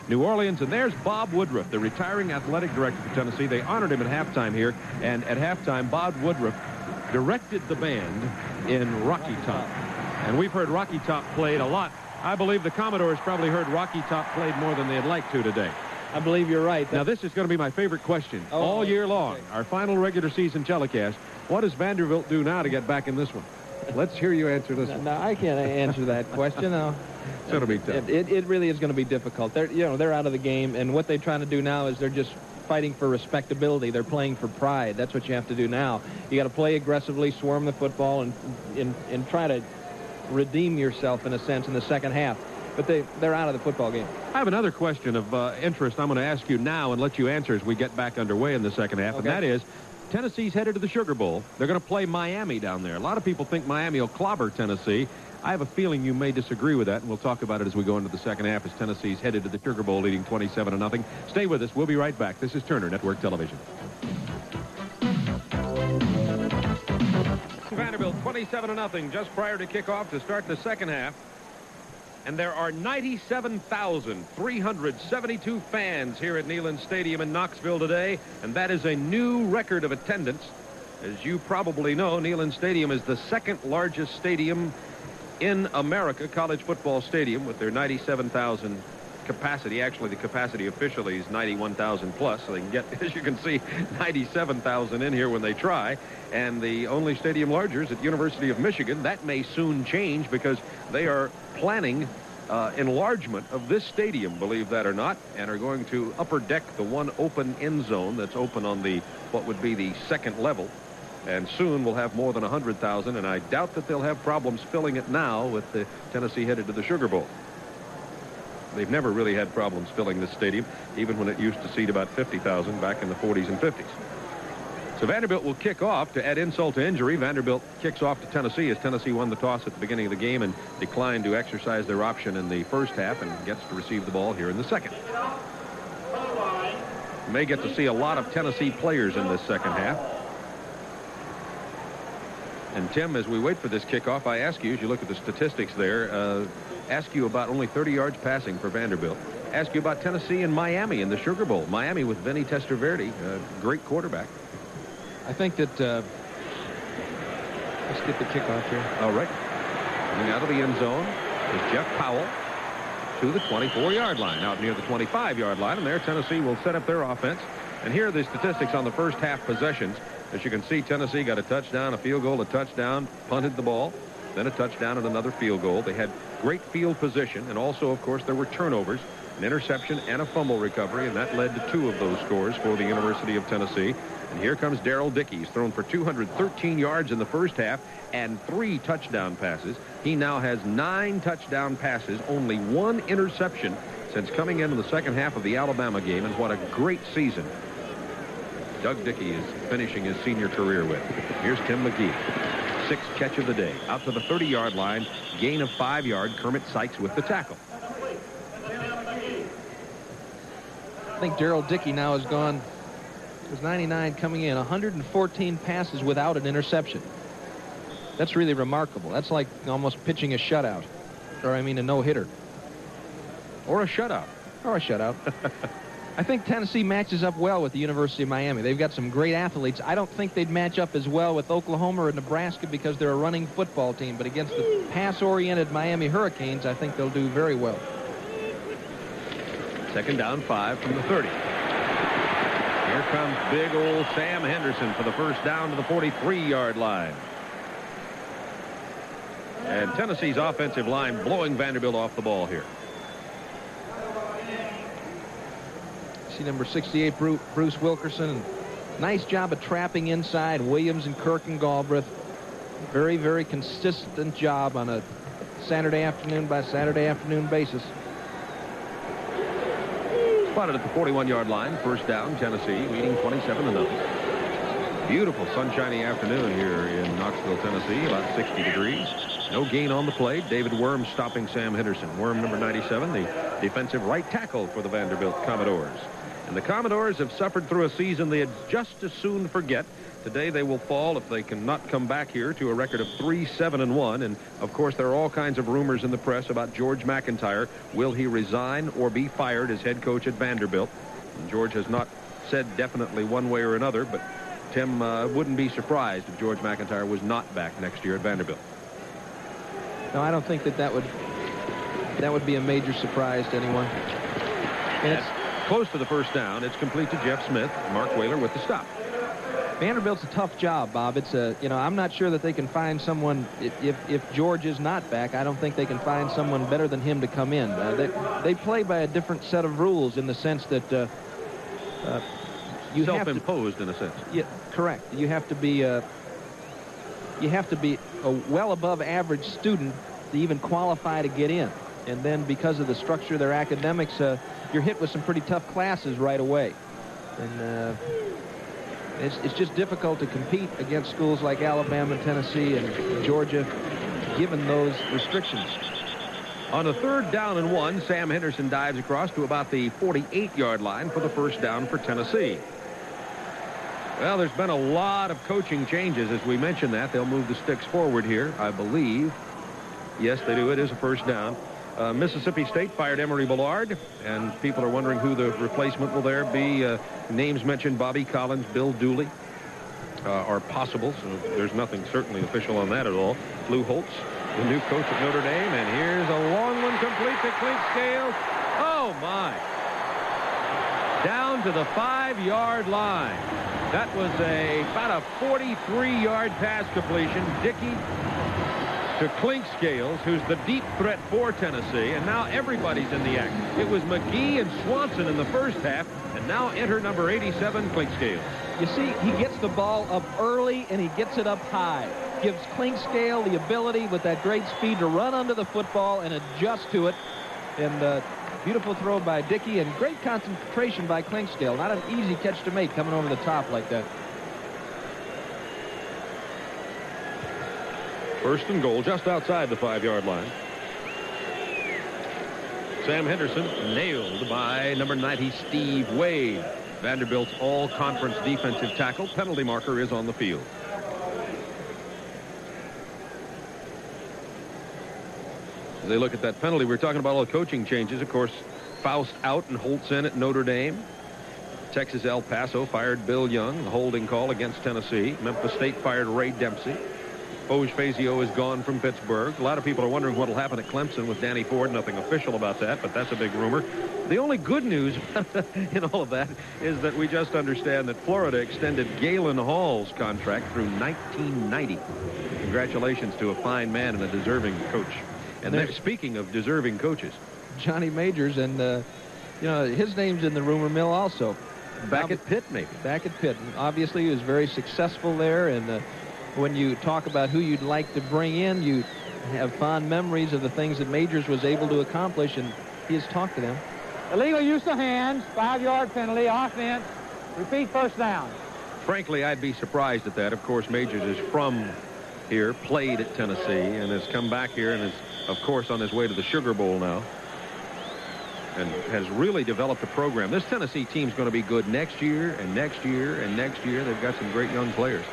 New Orleans. And there's Bob Woodruff, the retiring athletic director for Tennessee. They honored him at halftime here, and at halftime, Bob Woodruff directed the band in Rocky Top. And we've heard Rocky Top played a lot. I believe the Commodores probably heard Rocky Top played more than they'd like to today. I believe you're right. Now, this is going to be my favorite question all year long. Okay. Our final regular season telecast. What does Vanderbilt do now to get back in this one? Let's hear you answer this one. No, I can't answer that question. No. It's going to be tough. It really is going to be difficult. They're out of the game, and what they're trying to do now is they're just fighting for respectability. They're playing for pride. That's what you have to do now. You got to play aggressively, swarm the football, and try to redeem yourself in a sense in the second half. But they're out of the football game. I have another question of interest I'm going to ask you now and let you answer as we get back underway in the second half. Okay. And that is, Tennessee's headed to the Sugar Bowl. They're going to play Miami down there. A lot of people think Miami will clobber Tennessee. I have a feeling you may disagree with that, and we'll talk about it as we go into the second half as Tennessee's headed to the Sugar Bowl leading 27-0. Stay with us. We'll be right back. This is Turner Network Television. Vanderbilt 27-0 just prior to kickoff to start the second half. And there are 97,372 fans here at Neyland Stadium in Knoxville today, and that is a new record of attendance. As you probably know, Neyland Stadium is the second largest stadium in America, college football stadium, with their 97,000 capacity. Actually, the capacity officially is 91,000 plus, so they can get, as you can see, 97,000 in here when they try. And the only stadium larger is at University of Michigan. That may soon change because they are planning enlargement of this stadium, believe that or not, and are going to upper deck the one open end zone that's open on the what would be the second level. And soon we'll have more than 100,000, and I doubt that they'll have problems filling it now with the Tennessee headed to the Sugar Bowl. They've never really had problems filling this stadium, even when it used to seat about 50,000 back in the 40s and 50s. So Vanderbilt will kick off. To add insult to injury, Vanderbilt kicks off to Tennessee as Tennessee won the toss at the beginning of the game and declined to exercise their option in the first half and gets to receive the ball here in the second. You may get to see a lot of Tennessee players in this second half. And Tim, as we wait for this kickoff, I ask you, as you look at the statistics there, ask you about only 30 yards passing for Vanderbilt. Ask you about Tennessee and Miami in the Sugar Bowl. Miami with Vinny Testaverde, a great quarterback. I think that let's get the kickoff here. All right. Coming out of the end zone is Jeff Powell to the 24-yard line, out near the 25-yard line, and there Tennessee will set up their offense. And here are the statistics on the first half possessions. As you can see, Tennessee got a touchdown, a field goal, a touchdown, punted the ball, then a touchdown and another field goal. They had great field position, and also, of course, there were turnovers, an interception and a fumble recovery, and that led to 2 of those scores for the University of Tennessee. And here comes Darrell Dickey. He's thrown for 213 yards in the first half and 3 touchdown passes. He now has 9 touchdown passes, only 1 interception since coming into the second half of the Alabama game, and what a great season Doug Dickey is finishing his senior career with. Here's Tim McGee. 6th catch of the day. Out to the 30-yard line. Gain of 5 yards. Kermit Sykes with the tackle. I think Darrell Dickey now has gone, was 99 coming in, 114 passes without an interception. That's really remarkable. That's like almost pitching a shutout. Or, I mean, a no-hitter. Or a shutout. Or a shutout. I think Tennessee matches up well with the University of Miami. They've got some great athletes. I don't think they'd match up as well with Oklahoma or Nebraska because they're a running football team. But against the pass-oriented Miami Hurricanes, I think they'll do very well. Second down, 5 from the 30. Here comes big old Sam Henderson for the first down to the 43-yard line. And Tennessee's offensive line blowing Vanderbilt off the ball here. See number 68, Bruce Wilkerson. Nice job of trapping inside Williams and Kirk and Galbraith. Very, very consistent job on a Saturday afternoon by Saturday afternoon basis. Spotted at the 41-yard line. First down, Tennessee leading 27-0. Beautiful sunshiny afternoon here in Knoxville, Tennessee. About 60 degrees. No gain on the play. David Worm stopping Sam Henderson. Worm, number 97, the defensive right tackle for the Vanderbilt Commodores. And the Commodores have suffered through a season they'd just as soon forget. Today they will fall if they cannot come back here to a record of 3-7-1. And, of course, there are all kinds of rumors in the press about George McIntyre. Will he resign or be fired as head coach at Vanderbilt? And George has not said definitely one way or another, but Tim wouldn't be surprised if George McIntyre was not back next year at Vanderbilt. No, I don't think that would be a major surprise to anyone. And it's close to the first down. It's complete to Jeff Smith. Mark Whaler with the stop. Vanderbilt's a tough job, Bob. It's I'm not sure that they can find someone, if George is not back, I don't think they can find someone better than him to come in. They play by a different set of rules in the sense that you self-imposed in a sense. Yeah, correct. You have to be a well above average student to even qualify to get in. And then because of the structure of their academics, you're hit with some pretty tough classes right away. And it's just difficult to compete against schools like Alabama, Tennessee, and Georgia, given those restrictions. On a 3rd down and 1, Sam Henderson dives across to about the 48-yard line for the first down for Tennessee. Well, there's been a lot of coaching changes. As we mentioned that, they'll move the sticks forward here, I believe. Yes, they do. It is a first down. Mississippi State fired Emory Ballard, and people are wondering who the replacement will there be. Names mentioned, Bobby Collins, Bill Dooley, are possible, so there's nothing certainly official on that at all. Lou Holtz, the new coach at Notre Dame, and here's a long one complete to Clink Scales. Oh, my. Down to the 5-yard line. That was about a 43-yard pass completion. Dickey to Clinkscales, who's the deep threat for Tennessee, and now everybody's in the act. It was McGee and Swanson in the first half, and now enter number 87, Clinkscales. You see, he gets the ball up early, and he gets it up high. Gives Clinkscale the ability with that great speed to run under the football and adjust to it. And beautiful throw by Dickey, and great concentration by Clinkscale. Not an easy catch to make coming over the top like that. First and goal just outside the 5-yard line. Sam Henderson nailed by number 90, Steve Wade. Vanderbilt's all-conference defensive tackle. Penalty marker is on the field. As they look at that penalty, we're talking about all the coaching changes. Of course, Faust out and Holtz in at Notre Dame. Texas El Paso fired Bill Young, the holding call against Tennessee. Memphis State fired Ray Dempsey. Foge Fazio is gone from Pittsburgh. A lot of people are wondering what will happen at Clemson with Danny Ford. Nothing official about that, but that's a big rumor. The only good news in all of that is that we just understand that Florida extended Galen Hall's contract through 1990. Congratulations to a fine man and a deserving coach. And they're speaking of deserving coaches. Johnny Majors, and you know, his name's in the rumor mill also. Back at Pitt, maybe. Back at Pitt. And obviously, he was very successful there, and when you talk about who you'd like to bring in, you have fond memories of the things that Majors was able to accomplish, and he has talked to them. Illegal use of hands, 5-yard penalty, offense, repeat first down. Frankly, I'd be surprised at that. Of course, Majors is from here, played at Tennessee, and has come back here and is, of course, on his way to the Sugar Bowl now, and has really developed a program. This Tennessee team's going to be good next year and next year and next year. They've got some great young players.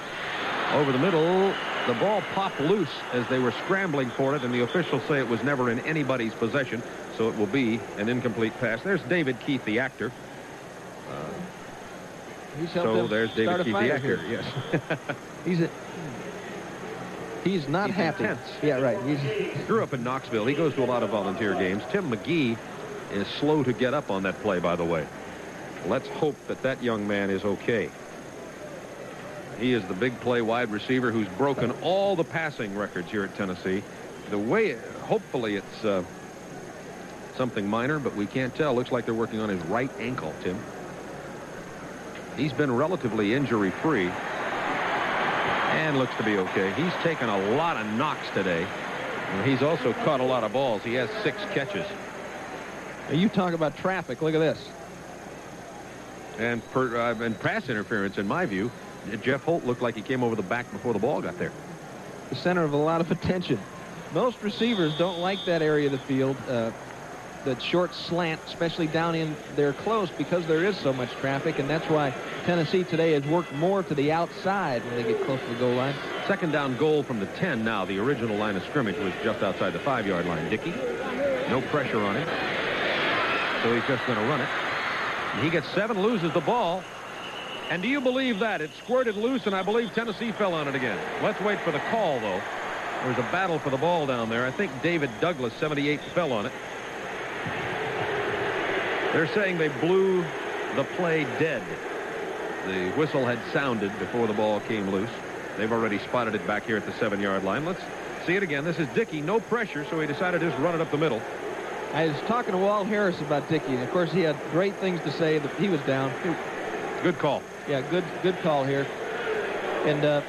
Over the middle, the ball popped loose as they were scrambling for it, and the officials say it was never in anybody's possession, so it will be an incomplete pass. There's David Keith, the actor. So there's David Keith, the actor. Yes. He's not happy. Intense. Yeah, right. He grew up in Knoxville. He goes to a lot of volunteer games. Tim McGee is slow to get up on that play, by the way. Let's hope that that young man is okay. He is the big play wide receiver who's broken all the passing records here at Tennessee. The way, hopefully it's something minor, but we can't tell. Looks like they're working on his right ankle, Tim. He's been relatively injury-free and looks to be okay. He's taken a lot of knocks today. And he's also caught a lot of balls. He has 6 catches. Now you talk about traffic. Look at this. And pass interference, in my view. Jeff Holt looked like he came over the back before the ball got there. The center of a lot of attention. Most receivers don't like that area of the field, that short slant, especially down in there close, because there is so much traffic, and that's why Tennessee today has worked more to the outside when they get close to the goal line. Second down goal from the 10 now. The original line of scrimmage was just outside the 5-yard line. Dickey, no pressure on him, so he's just going to run it. And he gets 7, loses the ball. And do you believe that? It squirted loose, and I believe Tennessee fell on it again. Let's wait for the call, though. There's a battle for the ball down there. I think David Douglas, 78, fell on it. They're saying they blew the play dead. The whistle had sounded before the ball came loose. They've already spotted it back here at the 7-yard line. Let's see it again. This is Dickey. No pressure, so he decided to just run it up the middle. I was talking to Walt Harris about Dickey, and of course he had great things to say. That he was down. Good call. Yeah, good call here. And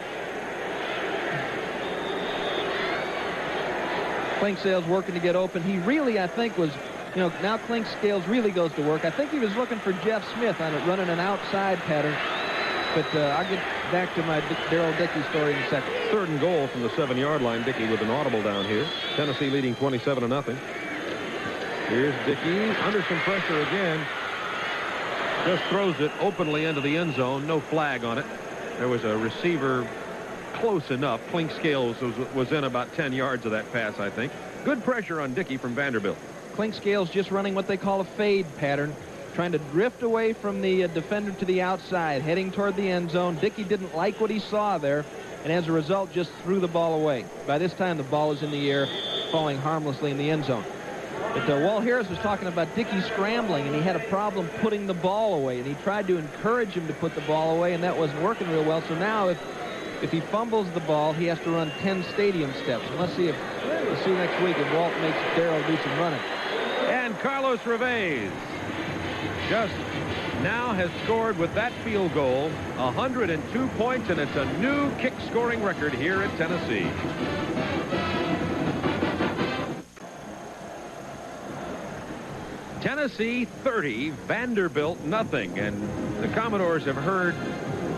Clinkscales working to get open. He really, I think, was, you know, now Clinkscales really goes to work. I think he was looking for Jeff Smith on it, running an outside pattern. But I'll get back to my Darryl Dickey story in a second. 3rd and goal from the 7-yard line. Dickey with an audible down here. Tennessee leading 27-0. Here's Dickey under some pressure again. Just throws it openly into the end zone. No flag on it. There was a receiver close enough. Clinkscales was in about 10 yards of that pass, I think. Good pressure on Dickey from Vanderbilt. Clinkscales just running what they call a fade pattern, trying to drift away from the defender to the outside, heading toward the end zone. Dickey didn't like what he saw there, and as a result, just threw the ball away. By this time, the ball is in the air, falling harmlessly in the end zone. But Walt Harris was talking about Dickey scrambling, and he had a problem putting the ball away, and he tried to encourage him to put the ball away, and that wasn't working real well. So now if he fumbles the ball, he has to run 10 stadium steps. And let's see next week if Walt makes Darrell do some running. And Carlos Revés just now has scored with that field goal 102 points, and it's a new kick-scoring record here at Tennessee. Tennessee 30, Vanderbilt nothing, and the Commodores have heard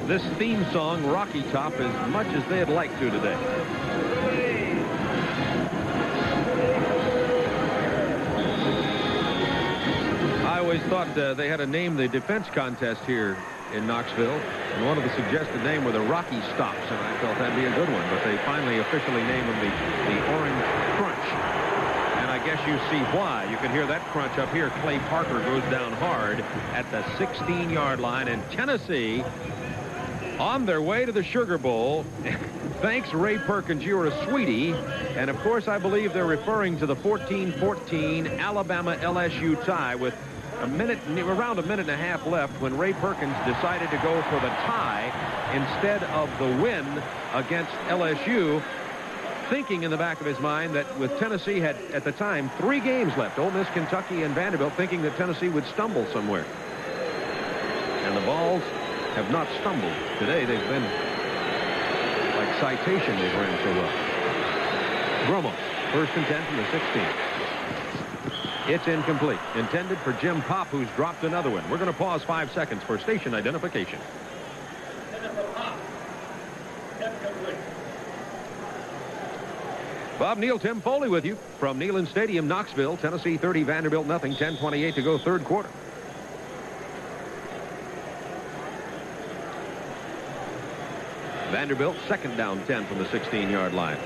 this theme song, Rocky Top, as much as they'd like to today. I always thought they had to name the defense contest here in Knoxville, and one of the suggested names were the Rocky Stops, and I felt that'd be a good one, but they finally officially named them the Orange Crunch. I guess you see why. You can hear that crunch up here. Clay Parker goes down hard at the 16-yard line, and Tennessee on their way to the Sugar Bowl. Thanks, Ray Perkins. You were a sweetie. And, of course, I believe they're referring to the 14-14 Alabama-LSU tie with around a minute and a half left when Ray Perkins decided to go for the tie instead of the win against LSU, thinking in the back of his mind that with Tennessee had, at the time, 3 games left, Ole Miss, Kentucky, and Vanderbilt, thinking that Tennessee would stumble somewhere. And the Vols have not stumbled. Today, they've been like Citation. They've ran so well. Gromos, 1st and 10 from the 16. It's incomplete. Intended for Jim Pop, who's dropped another one. We're going to pause 5 seconds for station identification. Bob Neal, Tim Foley with you from Neyland Stadium, Knoxville. Tennessee 30, Vanderbilt nothing. 10:28 to go, third quarter. Vanderbilt 2nd down 10 from the 16-yard line.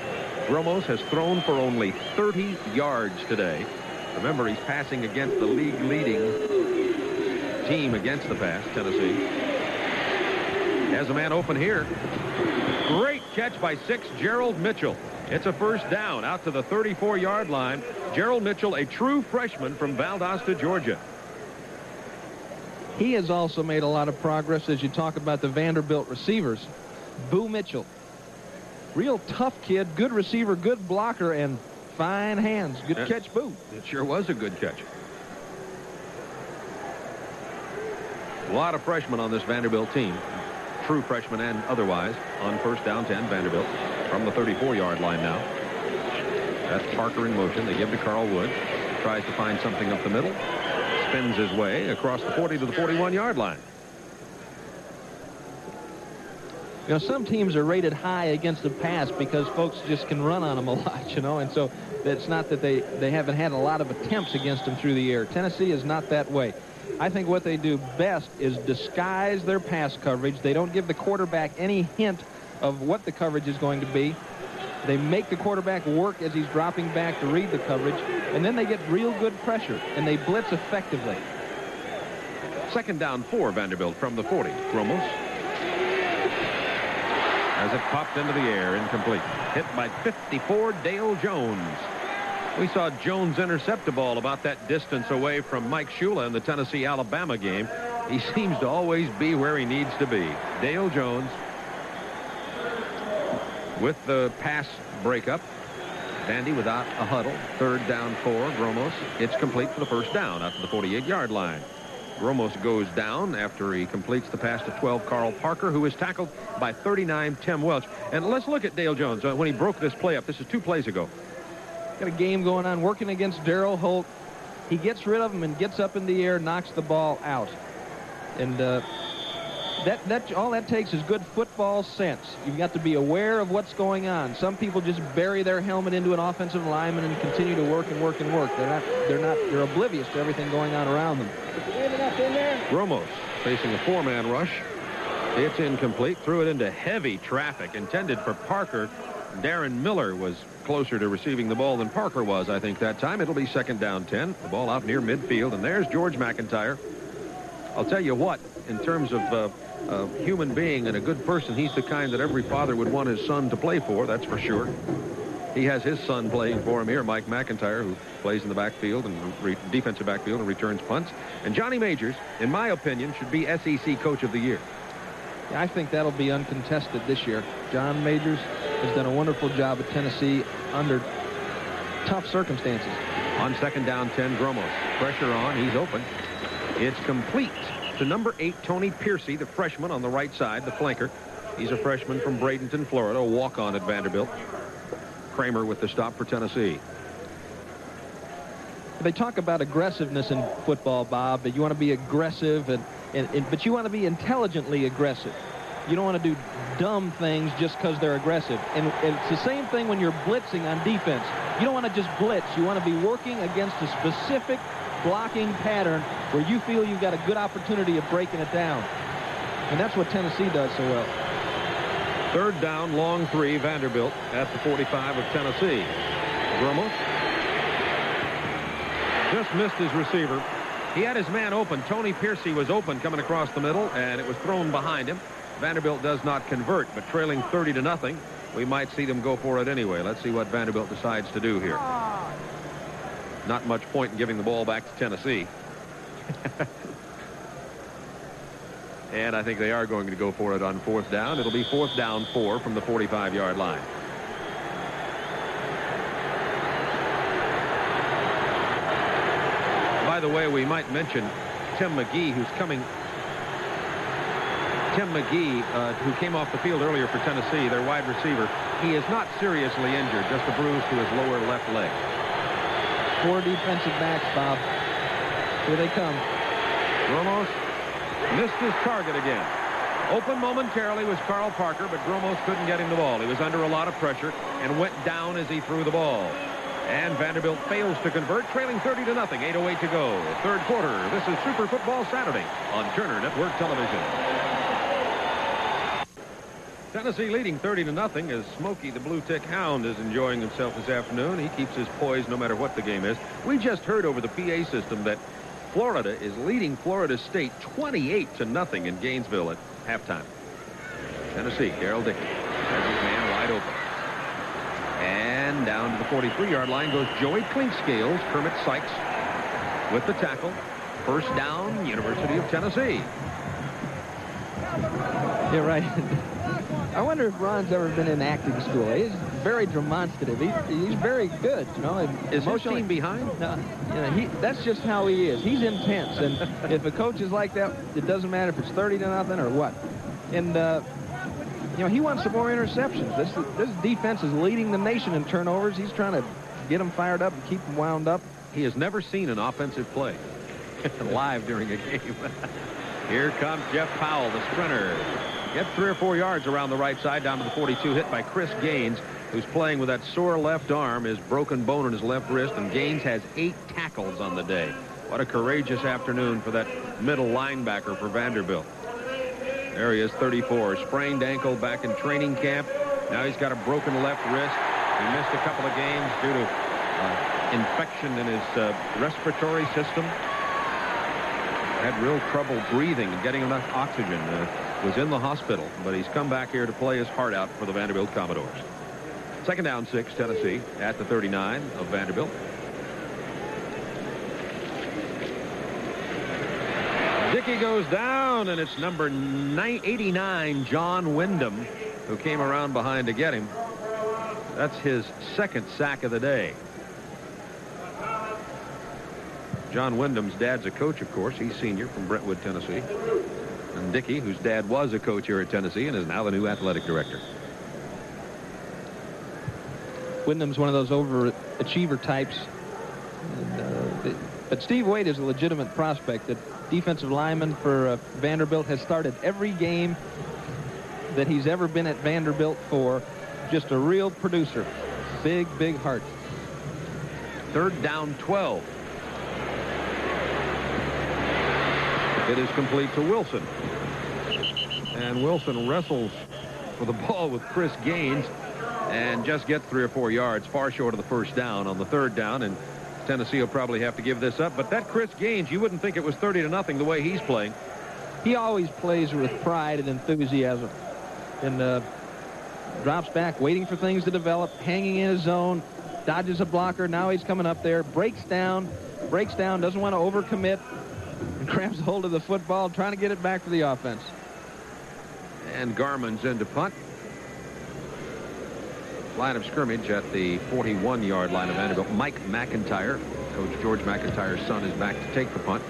Gromos has thrown for only 30 yards today. Remember, he's passing against the league-leading team against the pass, Tennessee. Has a man open here. Great catch by 6, Gerald Mitchell. It's a first down out to the 34-yard line. Gerald Mitchell, a true freshman from Valdosta, Georgia. He has also made a lot of progress as you talk about the Vanderbilt receivers. Boo Mitchell, real tough kid, good receiver, good blocker, and fine hands. Good catch, Boo. It sure was a good catch. A lot of freshmen on this Vanderbilt team. True freshmen and otherwise. On first down 10, Vanderbilt from the 34-yard line now. That's Parker in motion. They give to Carl Wood. Tries to find something up the middle. Spins his way across the 40 to the 41-yard line. You know, some teams are rated high against the pass because folks just can run on them a lot, you know, and so it's not that they haven't had a lot of attempts against them through the air. Tennessee is not that way. I think what they do best is disguise their pass coverage. They don't give the quarterback any hint of what the coverage is going to be. They make the quarterback work as he's dropping back to read the coverage, and then they get real good pressure, and they blitz effectively. 2nd down 4, Vanderbilt from the 40. Gromos. As it popped into the air, incomplete. Hit by 54, Dale Jones. We saw Jones intercept the ball about that distance away from Mike Shula in the Tennessee-Alabama game. He seems to always be where he needs to be. Dale Jones with the pass breakup. Vandy without a huddle. 3rd down 4. Gromos. It's complete for the first down out to the 48-yard line. Gromos goes down after he completes the pass to 12, Carl Parker, who is tackled by 39, Tim Welch. And let's look at Dale Jones when he broke this play up. This is 2 plays ago. Got a game going on, working against Darrell Holt. He gets rid of him and gets up in the air, knocks the ball out. And all that takes is good football sense. You've got to be aware of what's going on. Some people just bury their helmet into an offensive lineman and continue to work and work and work. They're oblivious to everything going on around them. Gromos facing a 4-man rush. It's incomplete. Threw it into heavy traffic. Intended for Parker. Darren Miller was closer to receiving the ball than Parker was, I think, that time. It'll be 2nd down 10. The ball out near midfield. And there's George McIntyre. I'll tell you what, in terms of a human being and a good person, he's the kind that every father would want his son to play for, that's for sure. He has his son playing for him here, Mike McIntyre, who plays in the backfield and defensive backfield and returns punts. And Johnny Majors, in my opinion, should be SEC Coach of the Year. Yeah, I think that'll be uncontested this year. John Majors has done a wonderful job at Tennessee under tough circumstances. On second down, 10, Gromos. Pressure on. He's open. It's complete to number 8, Tony Piercy, the freshman on the right side, the flanker. He's a freshman from Bradenton, Florida, a walk-on at Vanderbilt. Kramer with the stop for Tennessee. They talk about aggressiveness in football, Bob, but you want to be aggressive, but you want to be intelligently aggressive. You don't want to do dumb things just because they're aggressive. And it's the same thing when you're blitzing on defense. You don't want to just blitz. You want to be working against a specific blocking pattern where you feel you've got a good opportunity of breaking it down. And that's what Tennessee does so well. Third down, long 3, Vanderbilt at the 45 of Tennessee. Gromos just missed his receiver. He had his man open. Tony Piercy was open coming across the middle, and it was thrown behind him. Vanderbilt does not convert, but trailing 30-0, we might see them go for it anyway. Let's see what Vanderbilt decides to do here. Not much point in giving the ball back to Tennessee. And I think they are going to go for it on fourth down. It'll be fourth down 4 from the 45-yard line. By the way, we might mention Tim McGee, who's coming. Tim McGee, who came off the field earlier for Tennessee, their wide receiver. He is not seriously injured, just a bruise to his lower left leg. 4 defensive backs, Bob. Here they come. Gromos missed his target again. Open momentarily was Carl Parker, but Gromos couldn't get him the ball. He was under a lot of pressure and went down as he threw the ball. And Vanderbilt fails to convert, trailing 30-0. 8:08 to go. Third quarter. This is Super Football Saturday on Turner Network Television. Tennessee leading 30-0 as Smokey the Blue Tick Hound is enjoying himself this afternoon. He keeps his poise no matter what the game is. We just heard over the PA system that Florida is leading Florida State 28-0 in Gainesville at halftime. Tennessee, Darrell Dickey has his man wide open. And down to the 43-yard line goes Joey Clinkscales. Kermit Sykes with the tackle. First down, University of Tennessee. You're right. I wonder if Ron's ever been in acting school. He's very demonstrative. He's very good, you know. Is his team behind? No, you know, that's just how he is. He's intense, and if a coach is like that, it doesn't matter if it's 30-0 or what. And you know, he wants some more interceptions. This defense is leading the nation in turnovers. He's trying to get them fired up and keep them wound up. He has never seen an offensive play live during a game. Here comes Jeff Powell, the sprinter. Gets 3 or 4 yards around the right side down to the 42, hit by Chris Gaines, who's playing with that sore left arm, his broken bone in his left wrist, and Gaines has 8 tackles on the day. What a courageous afternoon for that middle linebacker for Vanderbilt. There he is, 34, sprained ankle back in training camp. Now he's got a broken left wrist. He missed a couple of games due to infection in his respiratory system. Had real trouble breathing and getting enough oxygen. Was in the hospital, but he's come back here to play his heart out for the Vanderbilt Commodores. Second down 6, Tennessee at the 39 of Vanderbilt. Dickey goes down, and it's number 89, John Wyndham, who came around behind to get him. That's his second sack of the day. John Wyndham's dad's a coach, of course. He's senior from Brentwood, Tennessee. And Dickey, whose dad was a coach here at Tennessee and is now the new athletic director. Wyndham's one of those overachiever types. But Steve Wade is a legitimate prospect. The defensive lineman for Vanderbilt has started every game that he's ever been at Vanderbilt for. Just a real producer. Big, big heart. Third down 12. It is complete to Wilson. And Wilson wrestles for the ball with Chris Gaines and just gets 3 or 4 yards, far short of the first down on the third down. And Tennessee will probably have to give this up. But that Chris Gaines, you wouldn't think it was 30-0 the way he's playing. He always plays with pride and enthusiasm. And drops back, waiting for things to develop, hanging in his zone, dodges a blocker. Now he's coming up there, breaks down, doesn't want to overcommit, and grabs hold of the football, trying to get it back to the offense. And Garmon's in to punt. Line of scrimmage at the 41-yard line of Vanderbilt. Mike McIntyre, Coach George McIntyre's son, is back to take the punt.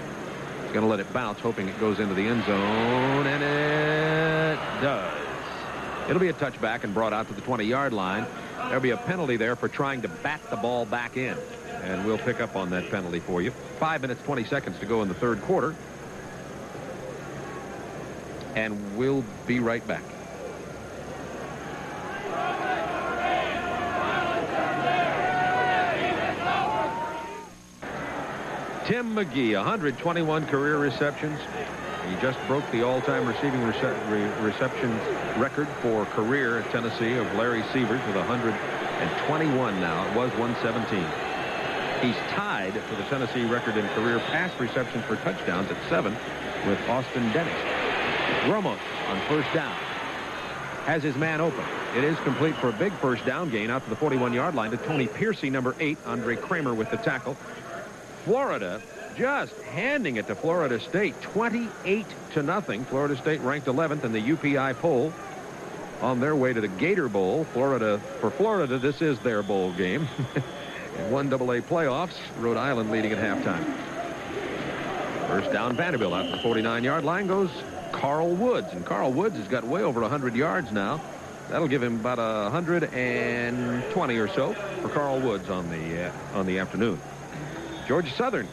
He's going to let it bounce, hoping it goes into the end zone, and it does. It'll be a touchback and brought out to the 20-yard line. There'll be a penalty there for trying to bat the ball back in, and we'll pick up on that penalty for you. 5 minutes, 20 seconds to go in the third quarter, and we'll be right back. Tim McGee, 121 career receptions. He just broke the all-time receiving receptions record for career at Tennessee of Larry Sievers with 121 now. It was 117. He's tied for the Tennessee record in career pass receptions for touchdowns at 7 with Austin Dennis. Ramos on first down has his man open. It is complete for a big first down gain out to the 41-yard line to Tony Piercy, number 8. Andre Kramer with the tackle. Florida just handing it to Florida State, 28-0. Florida State ranked 11th in the UPI poll on their way to the Gator Bowl. For Florida, this is their bowl game. In 1AA playoffs, Rhode Island leading at halftime. First down, Vanderbilt. Out to the 49-yard line goes Carl Woods, and Carl Woods has got way over 100 yards now. That'll give him about 120 or so for Carl Woods on the afternoon. Georgia Southern,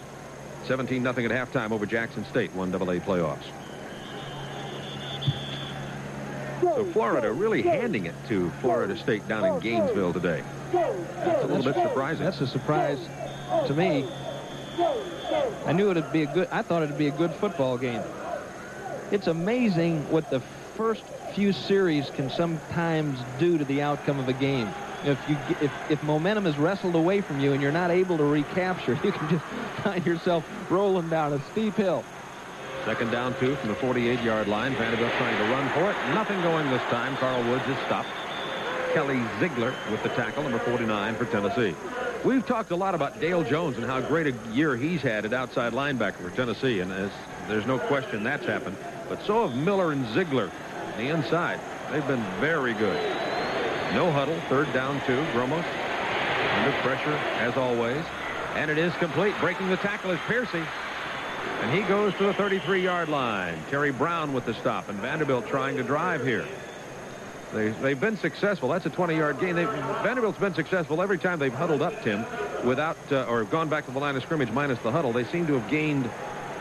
17-0 at halftime over Jackson State, 1AA playoffs. So Florida really handing it to Florida State down in Gainesville today. That's a little bit surprising. That's a surprise to me. I thought it'd be a good football game. It's amazing what the first few series can sometimes do to the outcome of a game. If momentum is wrestled away from you and you're not able to recapture, you can just find yourself rolling down a steep hill. Second down 2 from the 48-yard line. Vanderbilt trying to run for it. Nothing going this time. Carl Woods is stopped. Kelly Ziegler with the tackle, number 49 for Tennessee. We've talked a lot about Dale Jones and how great a year he's had at outside linebacker for Tennessee, and there's no question that's happened. But so have Miller and Ziegler on the inside. They've been very good. No huddle, third down 2. Ramos under pressure, as always. And it is complete. Breaking the tackle is Piercy. And he goes to the 33-yard line. Terry Brown with the stop, and Vanderbilt trying to drive here. They've been successful. That's a 20-yard gain. Vanderbilt's been successful every time they've huddled up, Tim, without or gone back to the line of scrimmage minus the huddle. They seem to have gained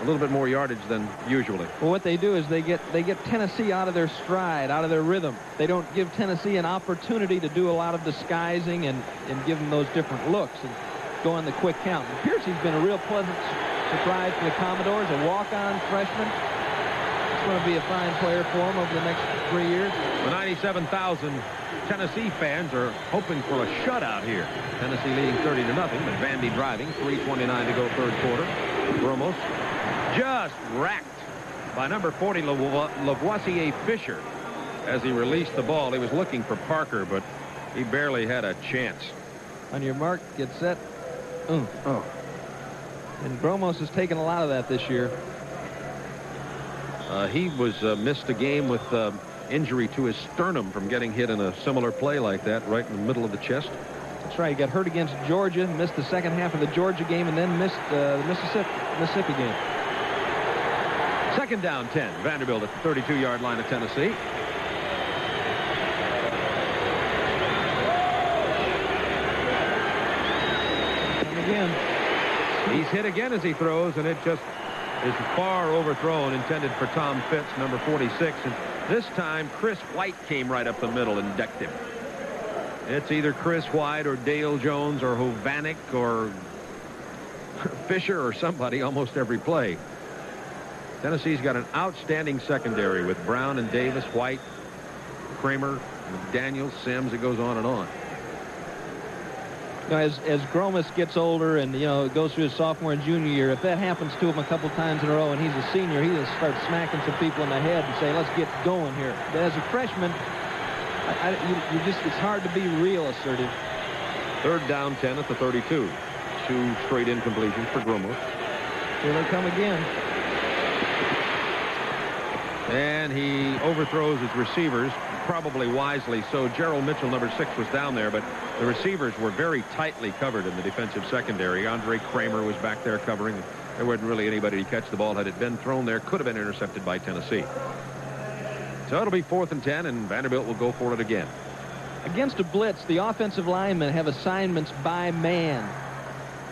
a little bit more yardage than usually. Well, what they do is they get Tennessee out of their stride, out of their rhythm. They don't give Tennessee an opportunity to do a lot of disguising and give them those different looks and go on the quick count. And Piercy's been a real pleasant surprise for the Commodores, a walk-on freshman. It's going to be a fine player for them over the next 3 years. The 97,000 Tennessee fans are hoping for a shutout here. Tennessee leading 30-0, but Vandy driving. 3:29 to go third quarter. Ramos just racked by number 40, Lavoisier Fisher. As he released the ball, he was looking for Parker, but he barely had a chance. On your mark, get set. Oh. And Gromos has taken a lot of that this year. He was missed a game with injury to his sternum from getting hit in a similar play like that right in the middle of the chest. That's right. He got hurt against Georgia, missed the second half of the Georgia game, and then missed the Mississippi game. Second down 10. Vanderbilt at the 32-yard line of Tennessee. And again. He's hit again as he throws, and it just is far overthrown, intended for Tom Fitz, number 46. And this time, Chris White came right up the middle and decked him. It's either Chris White or Dale Jones or Hovanek or Fisher or somebody almost every play. Tennessee's got an outstanding secondary with Brown and Davis, White, Kramer, McDaniels, Sims. It goes on and on. You know, as Gromas gets older and, goes through his sophomore and junior year, if that happens to him a couple times in a row and he's a senior, he just starts smacking some people in the head and saying, let's get going here. But as a freshman, It's hard to be real assertive. 3rd down, 10 at the 32. 2 straight incompletions for Gromos. Here they come again. And he overthrows his receivers, probably wisely so. Gerald Mitchell, number 6, was down there, but the receivers were very tightly covered in the defensive secondary. Andre Kramer was back there covering. There wasn't really anybody to catch the ball. Had it been thrown there, could have been intercepted by Tennessee. So it'll be 4th and 10, and Vanderbilt will go for it again. Against a blitz, the offensive linemen have assignments by man.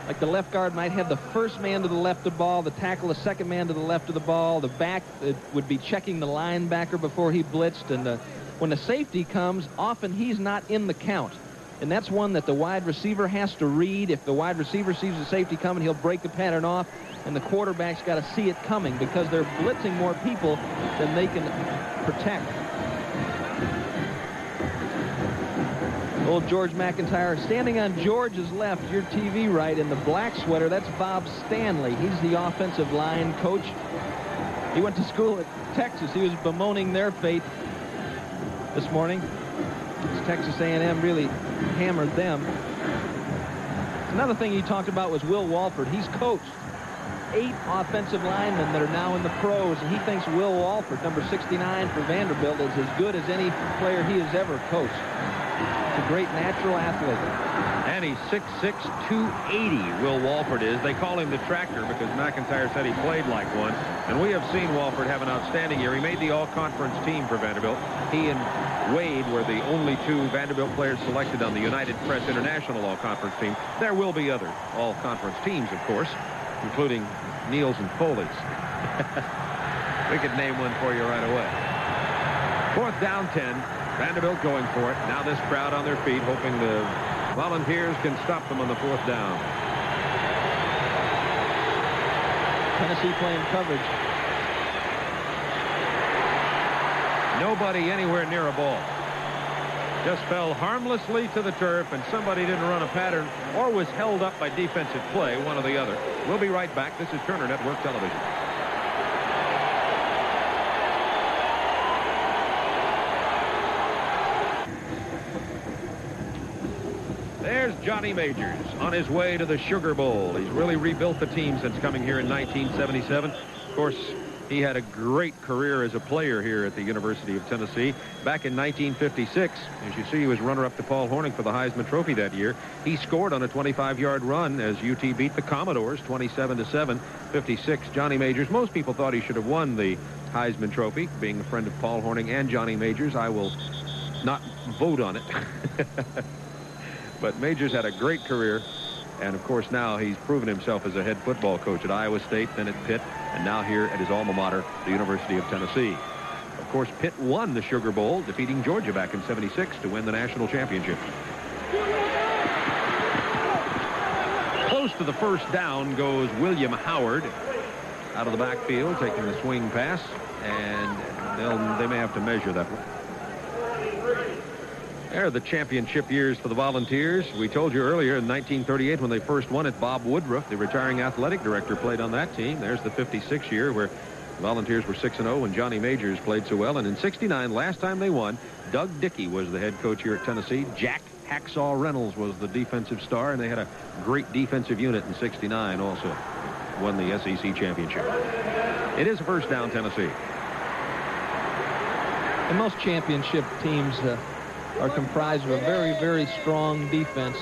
Like the left guard might have the first man to the left of the ball, the tackle the second man to the left of the ball, the back would be checking the linebacker before he blitzed, and when the safety comes, often he's not in the count. And that's one that the wide receiver has to read. If the wide receiver sees the safety coming, he'll break the pattern off, and the quarterback's got to see it coming because they're blitzing more people than they can protect. Old George McIntyre standing on George's left, your TV right, in the black sweater. That's Bob Stanley. He's the offensive line coach. He went to school at Texas. He was bemoaning their fate this morning. Texas A&M really hammered them. Another thing he talked about was Will Walford. He's coached 8 offensive linemen that are now in the pros, and he thinks Will Walford, number 69 for Vanderbilt, is as good as any player he has ever coached. He's a great natural athlete. And he's 6'6", 280, Will Walford is. They call him the tractor because McIntyre said he played like one. And we have seen Walford have an outstanding year. He made the all-conference team for Vanderbilt. He and Wade were the only 2 Vanderbilt players selected on the United Press International all-conference team. There will be other all-conference teams, of course, including Neal's and Foley's. We could name one for you right away. 4th down, 10. Vanderbilt going for it. Now this crowd on their feet, hoping the Volunteers can stop them on the 4th down. Tennessee playing coverage. Nobody anywhere near a ball. Just fell harmlessly to the turf, and somebody didn't run a pattern or was held up by defensive play, one or the other. We'll be right back. This is Turner Network Television. There's Johnny Majors on his way to the Sugar Bowl. He's really rebuilt the team since coming here in 1977. Of course, he had a great career as a player here at the University of Tennessee. Back in 1956, as you see, he was runner-up to Paul Hornung for the Heisman Trophy that year. He scored on a 25-yard run as UT beat the Commodores 27-7, 56. Johnny Majors, most people thought he should have won the Heisman Trophy. Being a friend of Paul Hornung and Johnny Majors, I will not vote on it. But Majors had a great career, and of course now he's proven himself as a head football coach at Iowa State, then at Pitt, and now here at his alma mater, the University of Tennessee. Of course, Pitt won the Sugar Bowl, defeating Georgia back in '76 to win the national championship. Close to the first down goes William Howard out of the backfield, taking the swing pass, and they may have to measure that one. There are the championship years for the Volunteers. We told you earlier in 1938 when they first won it, Bob Woodruff, the retiring athletic director, played on that team. There's the '56 year where the Volunteers were 6-0 and Johnny Majors played so well. And in '69, last time they won, Doug Dickey was the head coach here at Tennessee. Jack Hacksaw Reynolds was the defensive star, and they had a great defensive unit in '69 also. Won the SEC championship. It is a first down, Tennessee. And most championship teams are comprised of a very, very strong defense,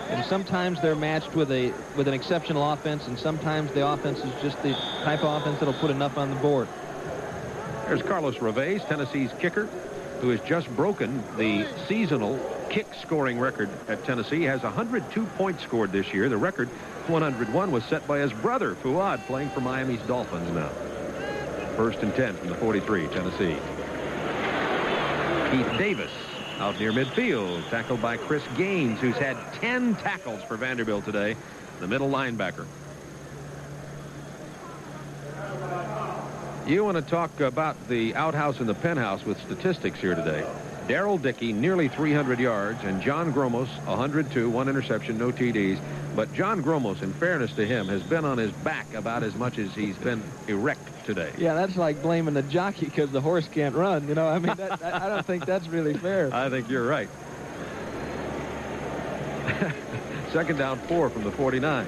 and sometimes they're matched with an exceptional offense, and sometimes the offense is just the type of offense that'll put enough on the board. There's Carlos Revés, Tennessee's kicker, who has just broken the seasonal kick scoring record at Tennessee. He has 102 points scored this year. The record, 101, was set by his brother, Fuad, playing for Miami's Dolphins now. 1st and 10 from the 43, Tennessee. Keith Davis out near midfield, tackled by Chris Gaines, who's had 10 tackles for Vanderbilt today, the middle linebacker. You want to talk about the outhouse and the penthouse with statistics here today. Darrell Dickey, nearly 300 yards, and John Gromos, 102, 1 interception, no TDs. But John Gromos, in fairness to him, has been on his back about as much as he's been erect today. Yeah, that's like blaming the jockey because the horse can't run. You know, I mean, I don't think that's really fair. I think you're right. Second down 4 from the 49.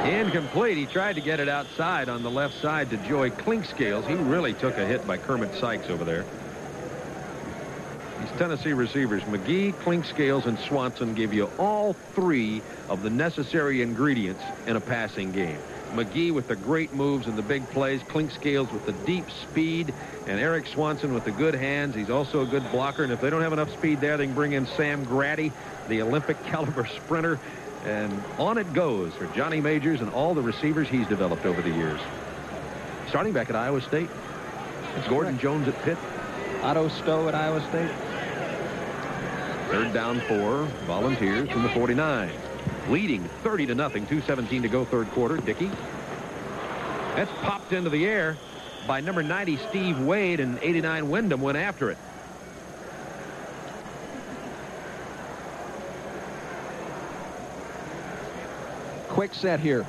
Incomplete. He tried to get it outside on the left side to Joey Clinkscales. He really took a hit by Kermit Sykes over there. These Tennessee receivers, McGee, Clinkscales, and Swanson, give you all 3 of the necessary ingredients in a passing game. McGee with the great moves and the big plays, Clinkscales with the deep speed, and Eric Swanson with the good hands. He's also a good blocker, and if they don't have enough speed there, they can bring in Sam Grady, the Olympic caliber sprinter, and on it goes for Johnny Majors and all the receivers he's developed over the years. Starting back at Iowa State, it's Gordon Jones at Pitt. Otto Stowe at Iowa State. Third down 4, Volunteers from the 49. Leading 30-0, 2:17 to go, third quarter. Dickey. That's popped into the air by number 90, Steve Wade, and 89 Wyndham went after it. Quick set here.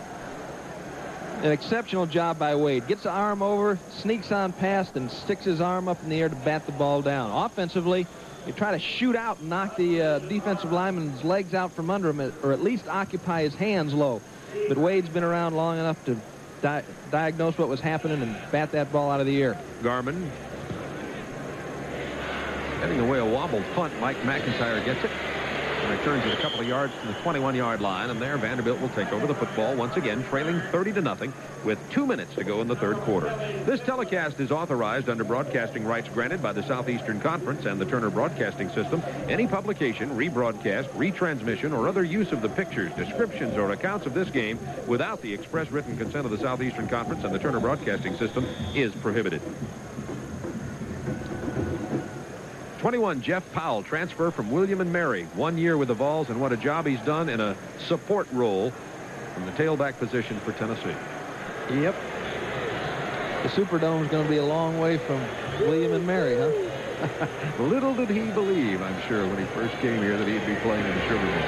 An exceptional job by Wade. Gets the arm over, sneaks on past, and sticks his arm up in the air to bat the ball down. Offensively, you try to shoot out and knock the defensive lineman's legs out from under him, or at least occupy his hands low. But Wade's been around long enough to diagnose what was happening and bat that ball out of the air. Garmin heading away a wobbled punt. Mike McIntyre gets it and returns it a couple of yards to the 21-yard line, and there Vanderbilt will take over the football once again, trailing 30-0 with 2 minutes to go in the third quarter. This telecast is authorized under broadcasting rights granted by the Southeastern Conference and the Turner Broadcasting System. Any publication, rebroadcast, retransmission, or other use of the pictures, descriptions, or accounts of this game without the express written consent of the Southeastern Conference and the Turner Broadcasting System is prohibited. 21, Jeff Powell, transfer from William & Mary. 1 year with the Vols, and what a job he's done in a support role from the tailback position for Tennessee. Yep. The Superdome is going to be a long way from William & Mary, huh? Little did he believe, I'm sure, when he first came here that he'd be playing in the Sugar Bowl.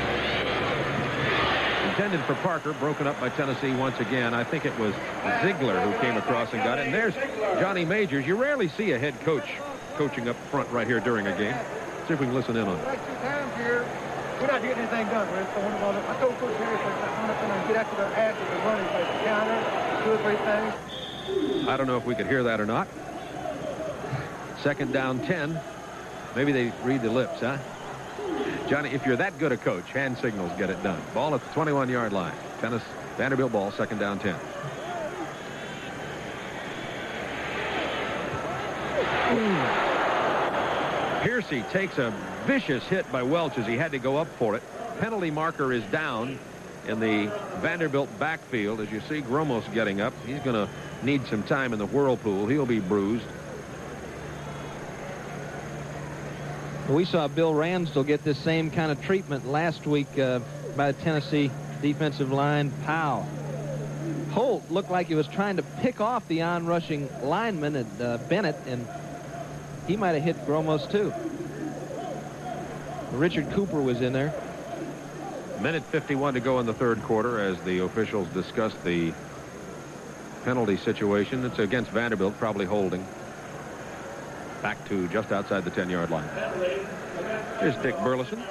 Intended for Parker, broken up by Tennessee once again. I think it was Ziegler who came across and got it. And there's Johnny Majors. You rarely see a head coach coaching up front right here during a game. See if we can listen in on it. Like 2 times here, we're not getting anything done. I told Coach Harris to come up and get after their ass with the running, like the counter, 2 or 3 things. I don't know if we could hear that or not. Second down 10. Maybe they read the lips, huh? Johnny, if you're that good a coach, hand signals get it done. Ball at the 21-yard line. Vanderbilt ball, second down 10. Piercy takes a vicious hit by Welch as he had to go up for it. Penalty marker is down in the Vanderbilt backfield. As you see Gromos getting up, he's going to need some time in the whirlpool. He'll be bruised. We saw Bill Ransdell get this same kind of treatment last week by the Tennessee defensive line. Powell. Holt looked like he was trying to pick off the on-rushing lineman at Bennett, and he might have hit Gromos too. Richard Cooper was in there. Minute 51 to go in the third quarter as the officials discuss the penalty situation. It's against Vanderbilt, probably holding. Back to just outside the 10-yard line. Here's Dick Burleson.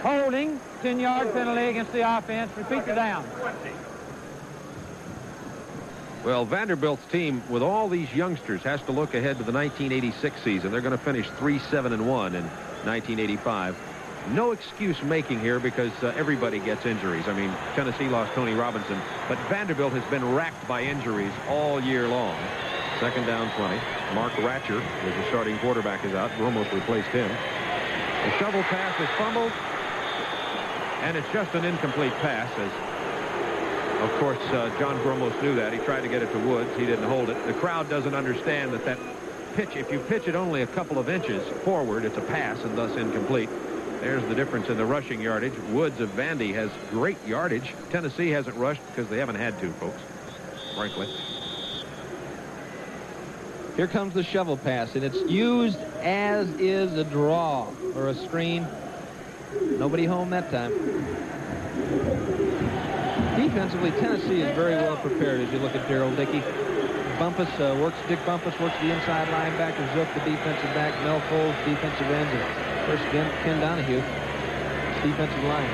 Holding, 10-yard penalty against the offense. Repeat the down. Well, Vanderbilt's team, with all these youngsters, has to look ahead to the 1986 season. They're going to finish 3-7-1 in 1985. No excuse making here because everybody gets injuries. I mean, Tennessee lost Tony Robinson, but Vanderbilt has been racked by injuries all year long. Second down 20. Mark Ratcher, as the starting quarterback, is out. Gromos replaced him. The shovel pass is fumbled, and it's just an incomplete pass. As, of course, John Gromos knew that. He tried to get it to Woods. He didn't hold it. The crowd doesn't understand that pitch, if you pitch it only a couple of inches forward, it's a pass and thus incomplete. There's the difference in the rushing yardage. Woods of Vandy has great yardage. Tennessee hasn't rushed because they haven't had to, folks, frankly. Here comes the shovel pass, and it's used as is a draw or a screen. Nobody home that time. Defensively, Tennessee is very well prepared as you look at Darrell Dickey. Dick Bumpus works the inside linebacker, Zook the defensive back, Mel Foles defensive ends, and of course Ken Donahue, defensive line.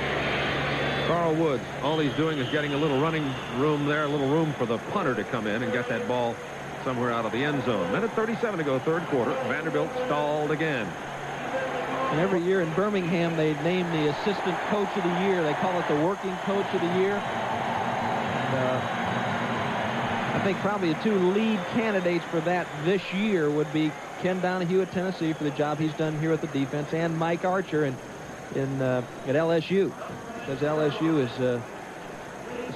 Carl Woods, all he's doing is getting a little running room there, a little room for the punter to come in and get that ball somewhere out of the end zone. Minute 37 to go, third quarter. Vanderbilt stalled again. And every year in Birmingham, they name the assistant coach of the year. They call it the working coach of the year. And, I think probably the two lead candidates for that this year would be Ken Donahue at Tennessee for the job he's done here at the defense, and Mike Archer at LSU, because LSU is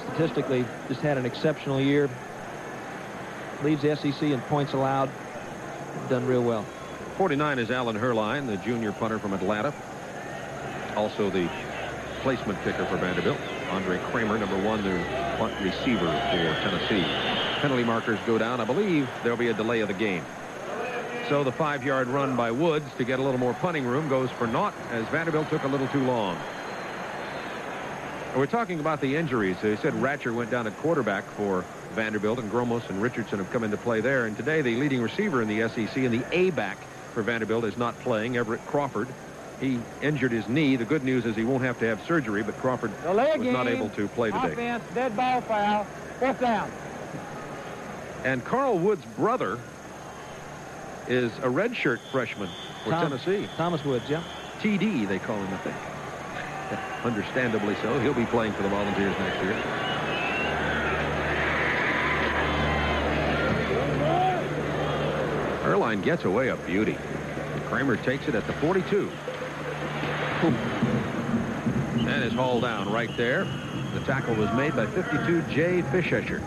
statistically just had an exceptional year. Leads the SEC in points allowed. Done real well. 49 is Alan Herline, the junior punter from Atlanta. Also the placement kicker for Vanderbilt. Andre Kramer, number 1, the punt receiver for Tennessee. Penalty markers go down. I believe there'll be a delay of the game. So the 5-yard run by Woods to get a little more punting room goes for naught, as Vanderbilt took a little too long. We're talking about the injuries. They said Ratcher went down at quarterback for Vanderbilt, and Gromos and Richardson have come into play there. And today the leading receiver in the SEC and the A-back for Vanderbilt is not playing, Everett Crawford. He injured his knee. The good news is he won't have to have surgery, but Crawford was not able to play today. Offense, dead ball foul, 4th down. And Carl Woods' brother is a redshirt freshman for Tennessee. Thomas Woods, yeah. TD, they call him, I think. Understandably so. He'll be playing for the Volunteers next year. Erline gets away a beauty. Kramer takes it at the 42. And is hauled down right there. The tackle was made by 52 Jay Fischescher.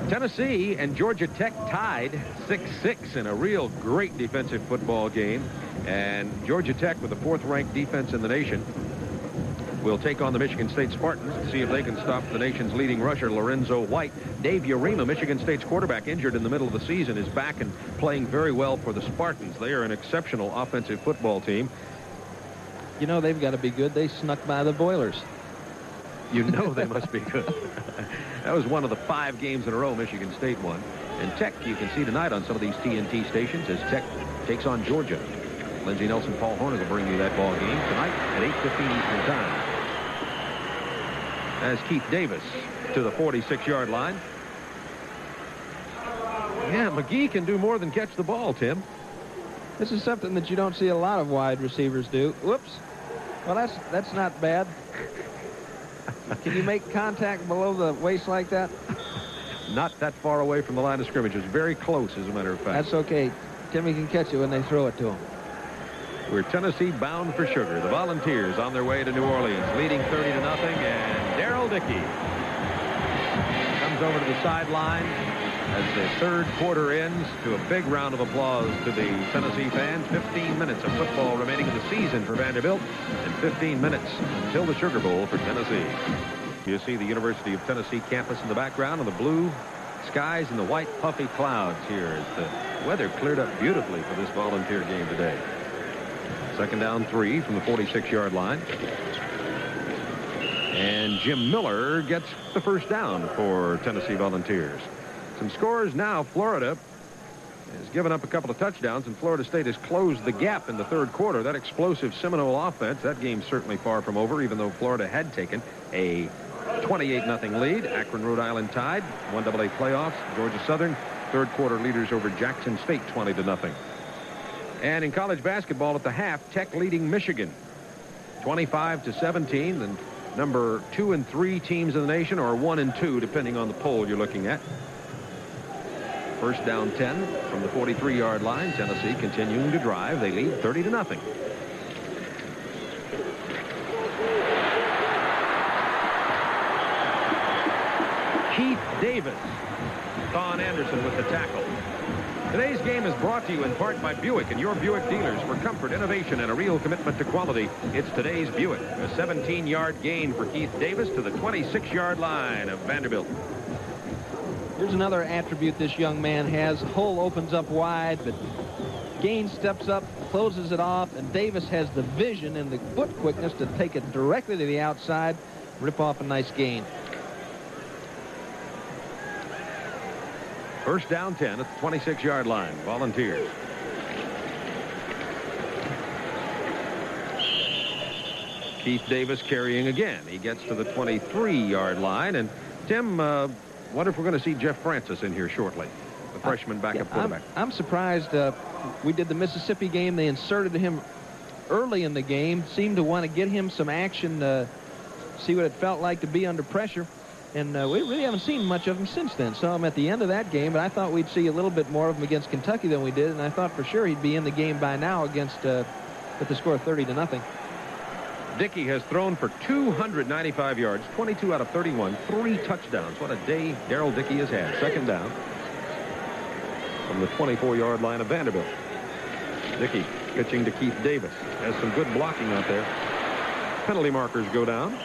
Tennessee and Georgia Tech tied 6-6 in a real great defensive football game. And Georgia Tech, with the 4th-ranked defense in the nation, will take on the Michigan State Spartans to see if they can stop the nation's leading rusher, Lorenzo White. Dave Urema, Michigan State's quarterback, injured in the middle of the season, is back and playing very well for the Spartans. They are an exceptional offensive football team. You know they've got to be good. They snuck by the Boilers. You know they must be good. That was one of the 5 games in a row Michigan State won. And Tech, you can see tonight on some of these TNT stations, as Tech takes on Georgia. Lindsey Nelson, Paul Horner will bring you that ball game tonight at 8:15 Eastern Time. As Keith Davis to the 46-yard line. Yeah, McGee can do more than catch the ball, Tim. This is something that you don't see a lot of wide receivers do. Whoops. Well, that's not bad. Can you make contact below the waist like that? Not that far away from the line of scrimmage. It's very close, as a matter of fact. That's okay. Timmy can catch it when they throw it to him. We're Tennessee bound for sugar. The Volunteers on their way to New Orleans, leading 30-0, and Darrell Dickey comes over to the sideline as the third quarter ends. To a big round of applause to the Tennessee fans. 15 minutes of football remaining in the season for Vanderbilt, and 15 minutes until the Sugar Bowl for Tennessee. You see the University of Tennessee campus in the background, and the blue skies and the white puffy clouds here as the weather cleared up beautifully for this Volunteer game today. 2nd down 3 from the 46-yard line. And Jim Miller gets the first down for Tennessee Volunteers. Some scores now. Florida has given up a couple of touchdowns, and Florida State has closed the gap in the third quarter. That explosive Seminole offense, that game's certainly far from over, even though Florida had taken a 28-0 lead. Akron, Rhode Island tied. 1AA playoffs. Georgia Southern, third quarter leaders over Jackson State, 20-0. And in college basketball at the half, Tech leading Michigan 25-17. And number 2 and 3 teams in the nation, or 1 and 2, depending on the poll you're looking at. First down 10 from the 43-yard line. Tennessee continuing to drive. They lead 30-0. Keith Davis. Don Anderson with the tackle. Today's game is brought to you in part by Buick and your Buick dealers. For comfort, innovation, and a real commitment to quality, it's today's Buick. A 17-yard gain for Keith Davis to the 26-yard line of Vanderbilt. Here's another attribute this young man has. Hole opens up wide, but Gaines steps up, closes it off, and Davis has the vision and the foot quickness to take it directly to the outside, rip off a nice gain. First down 10 at the 26-yard line. Volunteers. Keith Davis carrying again. He gets to the 23-yard line. And Tim, wonder if we're going to see Jeff Francis in here shortly, the freshman backup quarterback. I'm surprised. We did the Mississippi game. They inserted him early in the game. Seemed to want to get him some action, see what it felt like to be under pressure. And we really haven't seen much of him since then. Saw him at the end of that game, but I thought we'd see a little bit more of him against Kentucky than we did. And I thought for sure he'd be in the game by now against with the score 30-0. Dickey has thrown for 295 yards, 22 out of 31, 3 touchdowns. What a day Darrell Dickey has had. Second down from the 24-yard line of Vanderbilt. Dickey pitching to Keith Davis. Has some good blocking out there. Penalty markers go down.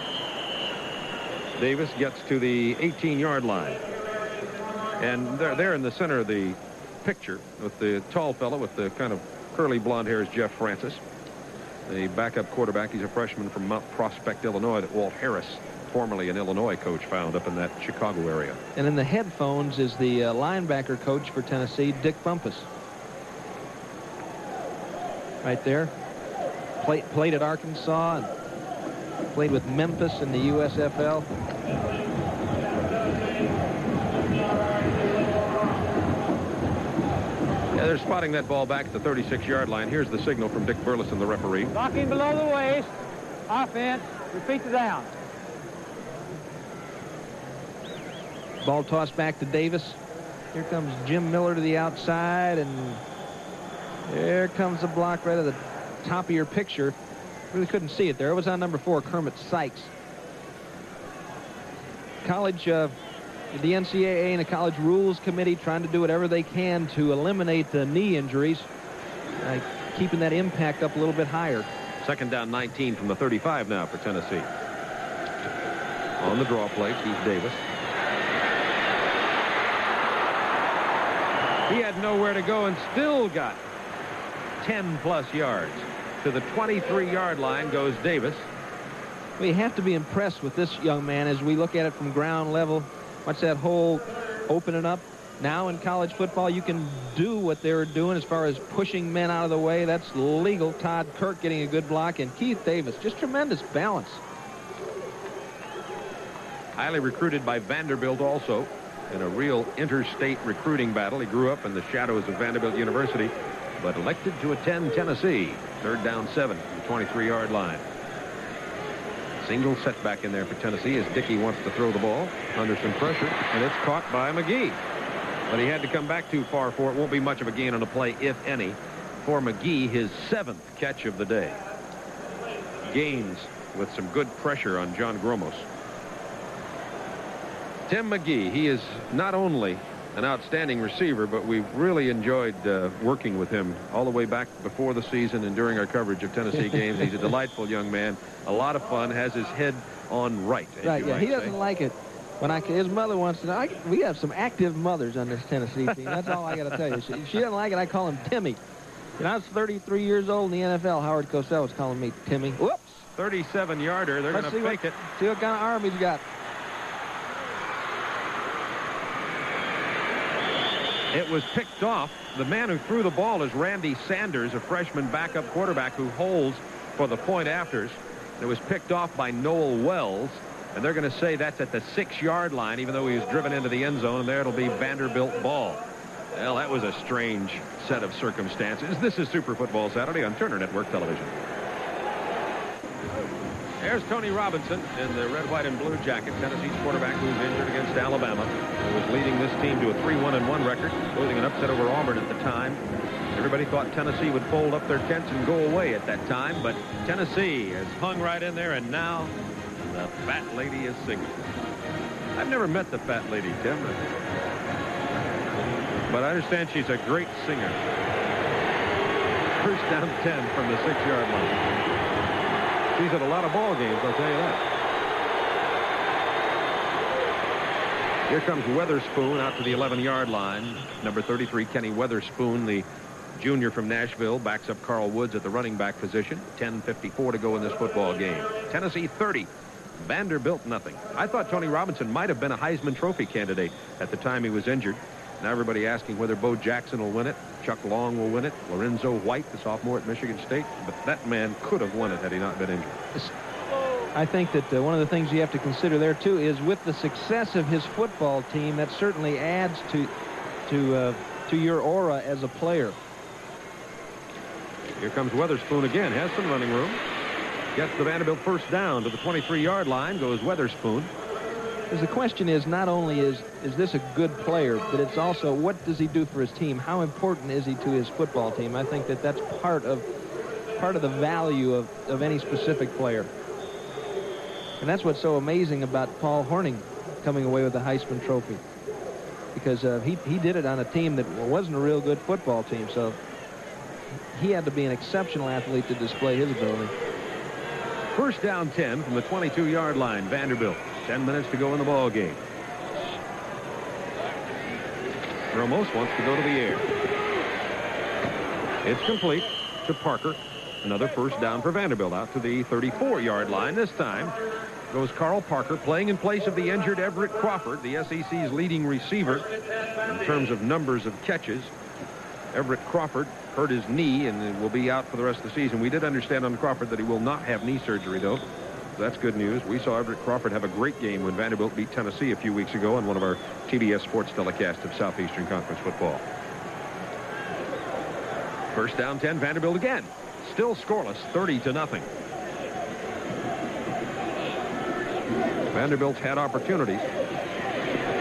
Davis gets to the 18-yard line. And there in the center of the picture with the tall fellow with the kind of curly blonde hair is Jeff Francis, the backup quarterback. He's a freshman from Mount Prospect, Illinois, that Walt Harris, formerly an Illinois coach, found up in that Chicago area. And in the headphones is the linebacker coach for Tennessee, Dick Bumpus. Right there. Played at Arkansas and played with Memphis in the USFL. Yeah, they're spotting that ball back at the 36-yard line. Here's the signal from Dick Burleson, the referee. Blocking below the waist. Offense. Repeat the down. Ball tossed back to Davis. Here comes Jim Miller to the outside, and there comes the block right at the top of your picture. Really couldn't see it there. It was on number 4, Kermit Sykes. College, the NCAA and the College Rules Committee trying to do whatever they can to eliminate the knee injuries, keeping that impact up a little bit higher. Second down 19 from the 35 now for Tennessee. On the draw play, Keith Davis. He had nowhere to go and still got 10+ yards. To the 23-yard line goes Davis. We have to be impressed with this young man as we look at it from ground level. Watch that hole opening up. Now in college football, you can do what they were doing as far as pushing men out of the way. That's legal. Todd Kirk getting a good block, and Keith Davis, just tremendous balance. Highly recruited by Vanderbilt also in a real interstate recruiting battle. He grew up in the shadows of Vanderbilt University, but elected to attend Tennessee. Third down 7 from the 23-yard line. Single setback in there for Tennessee as Dickey wants to throw the ball under some pressure, and it's caught by McGee. But he had to come back too far for it. Won't be much of a gain on the play, if any, for McGee, his 7th catch of the day. Gaines with some good pressure on John Gromos. Tim McGee, he is not only an outstanding receiver, but we've really enjoyed working with him all the way back before the season and during our coverage of Tennessee games. He's a delightful young man, a lot of fun, has his head on right. Right, yeah, he doesn't like it. When his mother wants to know, we have some active mothers on this Tennessee team. That's all I got to tell you. She doesn't like it. I call him Timmy. When I was 33 years old in the NFL, Howard Cosell was calling me Timmy. Whoops. 37-yarder. They're going to fake it. See what kind of arm he's got. It was picked off. The man who threw the ball is Randy Sanders, a freshman backup quarterback who holds for the point afters. It was picked off by Noel Wells, and they're going to say that's at the 6-yard line, even though he was driven into the end zone, and there it'll be Vanderbilt ball. Well, that was a strange set of circumstances. This is Super Football Saturday on Turner Network Television. There's Tony Robinson in the red, white, and blue jacket, Tennessee's quarterback who's injured against Alabama, who was leading this team to a 3-1-1 record, losing an upset over Auburn at the time. Everybody thought Tennessee would fold up their tents and go away at that time, but Tennessee has hung right in there, and now the fat lady is singing. I've never met the fat lady, Tim, but I understand she's a great singer. First down 10 from the 6-yard line. She's at a lot of ball games, I'll tell you that. Here comes Weatherspoon out to the 11-yard line. Number 33, Kenny Weatherspoon, the junior from Nashville, backs up Carl Woods at the running back position. 10:54 to go in this football game. Tennessee 30. Vanderbilt nothing. I thought Tony Robinson might have been a Heisman Trophy candidate at the time he was injured. Now everybody asking whether Bo Jackson will win it. Chuck Long will win it. Lorenzo White, the sophomore at Michigan State. But that man could have won it had he not been injured. I think that one of the things you have to consider there, too, is with the success of his football team, that certainly adds to your aura as a player. Here comes Weatherspoon again. Has some running room. Gets the Vanderbilt first down to the 23-yard line. Goes Weatherspoon. Because the question is not only is this a good player, but it's also what does he do for his team? How important is he to his football team? I think that that's part of the value of any specific player. And that's what's so amazing about Paul Hornung coming away with the Heisman Trophy. Because he did it on a team that wasn't a real good football team. So he had to be an exceptional athlete to display his ability. First down 10 from the 22-yard line. Vanderbilt. 10 minutes to go in the ball game. Ramos wants to go to the air. It's complete to Parker. Another first down for Vanderbilt out to the 34-yard line. This time goes Carl Parker, playing in place of the injured Everett Crawford, the SEC's leading receiver in terms of numbers of catches. Everett Crawford hurt his knee and will be out for the rest of the season. We did understand on Crawford that he will not have knee surgery, though. So that's good news. We saw Everett Crawford have a great game when Vanderbilt beat Tennessee a few weeks ago on one of our TBS Sports telecasts of Southeastern Conference football. First down 10, Vanderbilt again. Still scoreless, 30-0. Vanderbilt's had opportunities,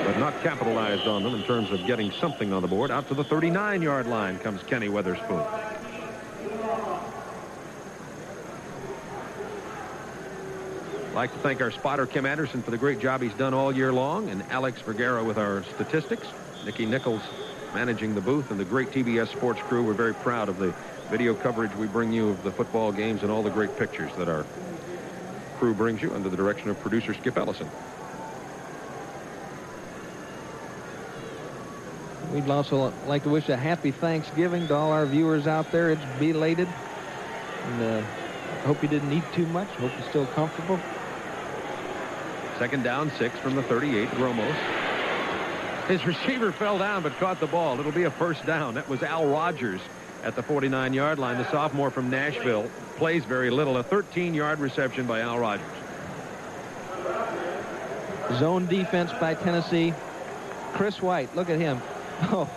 but not capitalized on them in terms of getting something on the board. Out to the 39-yard line comes Kenny Weatherspoon. I'd like to thank our spotter, Kim Anderson, for the great job he's done all year long, and Alex Vergara with our statistics. Nikki Nichols managing the booth, and the great TBS Sports crew. We're very proud of the video coverage we bring you of the football games and all the great pictures that our crew brings you under the direction of producer Skip Ellison. We'd also like to wish a happy Thanksgiving to all our viewers out there. It's belated. And I hope you didn't eat too much. Hope you're still comfortable. Second down 6 from the 38, Gromos. His receiver fell down but caught the ball. It'll be a first down. That was Al Rogers at the 49-yard line, the sophomore from Nashville. Plays very little. A 13-yard reception by Al Rogers. Zone defense by Tennessee. Chris White, look at him. Oh,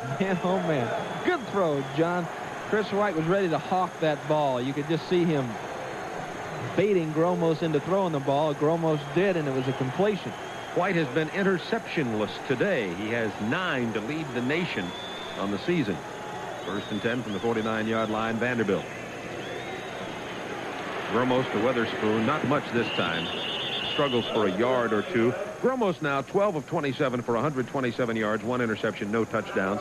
man. Good throw, John. Chris White was ready to hawk that ball. You could just see him baiting Gromos into throwing the ball. Gromos did, and it was a completion. White has been interceptionless today. He has 9 to lead the nation on the season. First and 10 from the 49-yard line, Vanderbilt. Gromos to Weatherspoon. Not much this time. Struggles for a yard or two. Gromos now 12 of 27 for 127 yards, 1 interception, no touchdowns.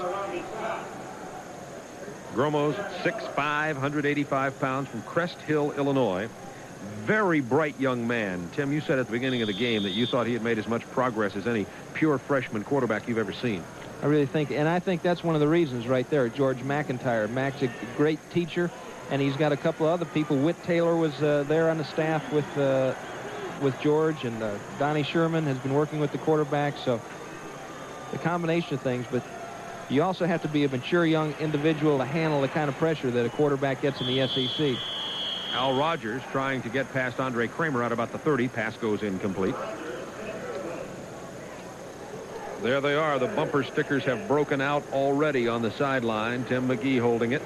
Gromos, 6'5", 185 pounds, from Crest Hill, Illinois. Very bright young man. Tim, you said at the beginning of the game that you thought he had made as much progress as any pure freshman quarterback you've ever seen. I really think, and I think that's one of the reasons right there. George McIntyre. Mac's a great teacher, and he's got a couple of other people. Whit Taylor was there on the staff with George, and Donnie Sherman has been working with the quarterback. So the combination of things, but you also have to be a mature young individual to handle the kind of pressure that a quarterback gets in the SEC. Al Rogers trying to get past Andre Kramer out about the 30. Pass goes incomplete. There they are. The bumper stickers have broken out already on the sideline. Tim McGee holding it.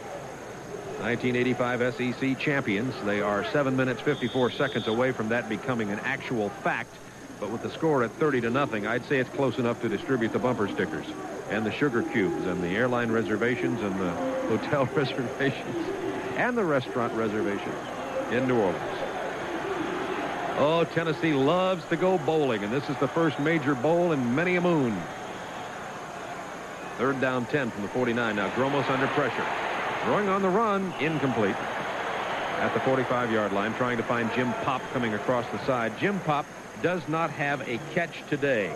1985 SEC champions. They are 7 minutes 54 seconds away from that becoming an actual fact. But with the score at 30-0, I'd say it's close enough to distribute the bumper stickers and the sugar cubes and the airline reservations and the hotel reservations and the restaurant reservations in New Orleans. Oh, Tennessee loves to go bowling, and this is the first major bowl in many a moon. Third down 10 from the 49. Now Gromos under pressure. Throwing on the run, incomplete. At the 45-yard line, trying to find Jim Pop coming across the side. Jim Pop does not have a catch today.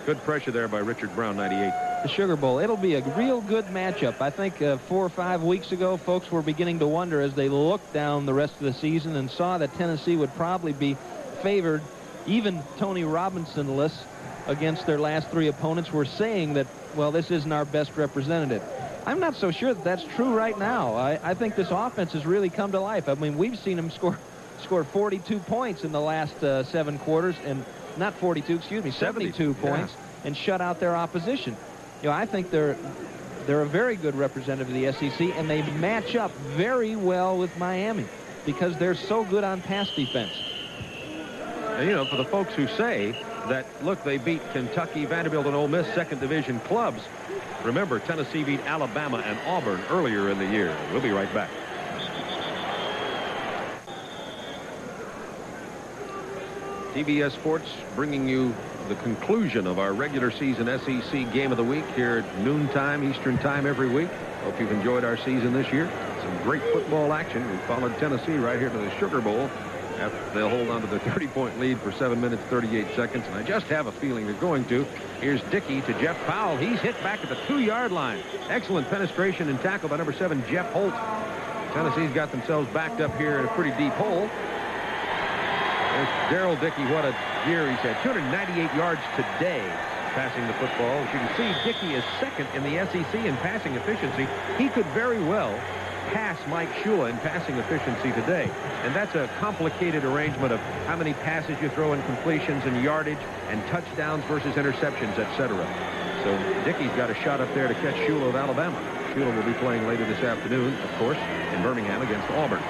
Good pressure there by Richard Brown, 98. the Sugar Bowl. It'll be a real good matchup. I think 4 or 5 weeks ago, folks were beginning to wonder as they looked down the rest of the season and saw that Tennessee would probably be favored, even Tony Robinson-less, against their last 3 opponents, were saying that, well, this isn't our best representative. I'm not so sure that that's true right now. I think this offense has really come to life. I mean, we've seen them score 42 points in the last 7 quarters, and not 42, excuse me, 72 points, and shut out their opposition. You know, I think they're a very good representative of the SEC, and they match up very well with Miami because they're so good on pass defense. And, you know, for the folks who say that, look, they beat Kentucky, Vanderbilt, and Ole Miss second division clubs, remember, Tennessee beat Alabama and Auburn earlier in the year. We'll be right back. TBS Sports bringing you the conclusion of our regular season SEC Game of the Week here at noontime Eastern Time every week. Hope you've enjoyed our season this year. Some great football action. We followed Tennessee right here to the Sugar Bowl. They'll hold on to the 30-point lead for 7 minutes, 38 seconds. And I just have a feeling they're going to. Here's Dickey to Jeff Powell. He's hit back at the 2-yard line. Excellent penetration and tackle by number 7, Jeff Holt. Tennessee's got themselves backed up here in a pretty deep hole. There's Darrell Dickey. What a year he's had. 298 yards today passing the football. As you can see, Dickey is second in the SEC in passing efficiency. He could very well pass Mike Shula in passing efficiency today. And that's a complicated arrangement of how many passes you throw in, completions and yardage and touchdowns versus interceptions, etc. So Dickey's got a shot up there to catch Shula of Alabama. Shula will be playing later this afternoon, of course, in Birmingham against Auburn.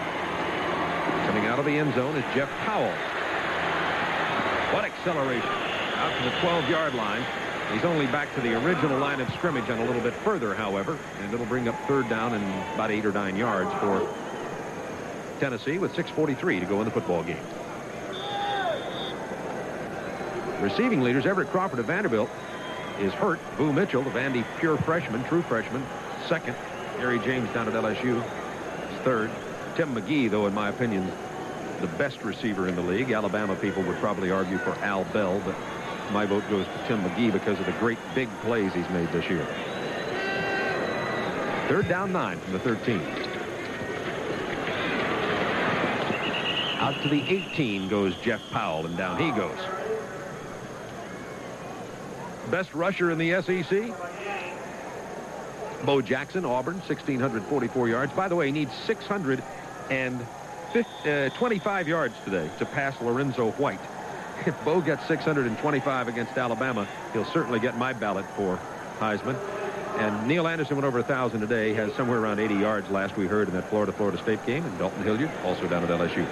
Coming out of the end zone is Jeff Powell. What acceleration. Out to the 12-yard line. He's only back to the original line of scrimmage and a little bit further, however, and it'll bring up 3rd down and about 8 or 9 yards for Tennessee with 6:43 to go in the football game. Receiving leaders, Everett Crawford of Vanderbilt is hurt. Boo Mitchell, the Vandy pure freshman, true freshman, 2nd. Gary James down at LSU is 3rd. Tim McGee, though, in my opinion, the best receiver in the league. Alabama people would probably argue for Al Bell, but my vote goes to Tim McGee because of the great big plays he's made this year. 3rd down 9 from the 13. Out to the 18 goes Jeff Powell, and down he goes. Best rusher in the SEC? Bo Jackson, Auburn, 1,644 yards. By the way, he needs 625 yards today to pass Lorenzo White. If Bo gets 625 against Alabama, he'll certainly get my ballot for Heisman. And Neil Anderson went over 1,000 today, has somewhere around 80 yards last we heard in that Florida State game. And Dalton Hilliard, also down at LSU.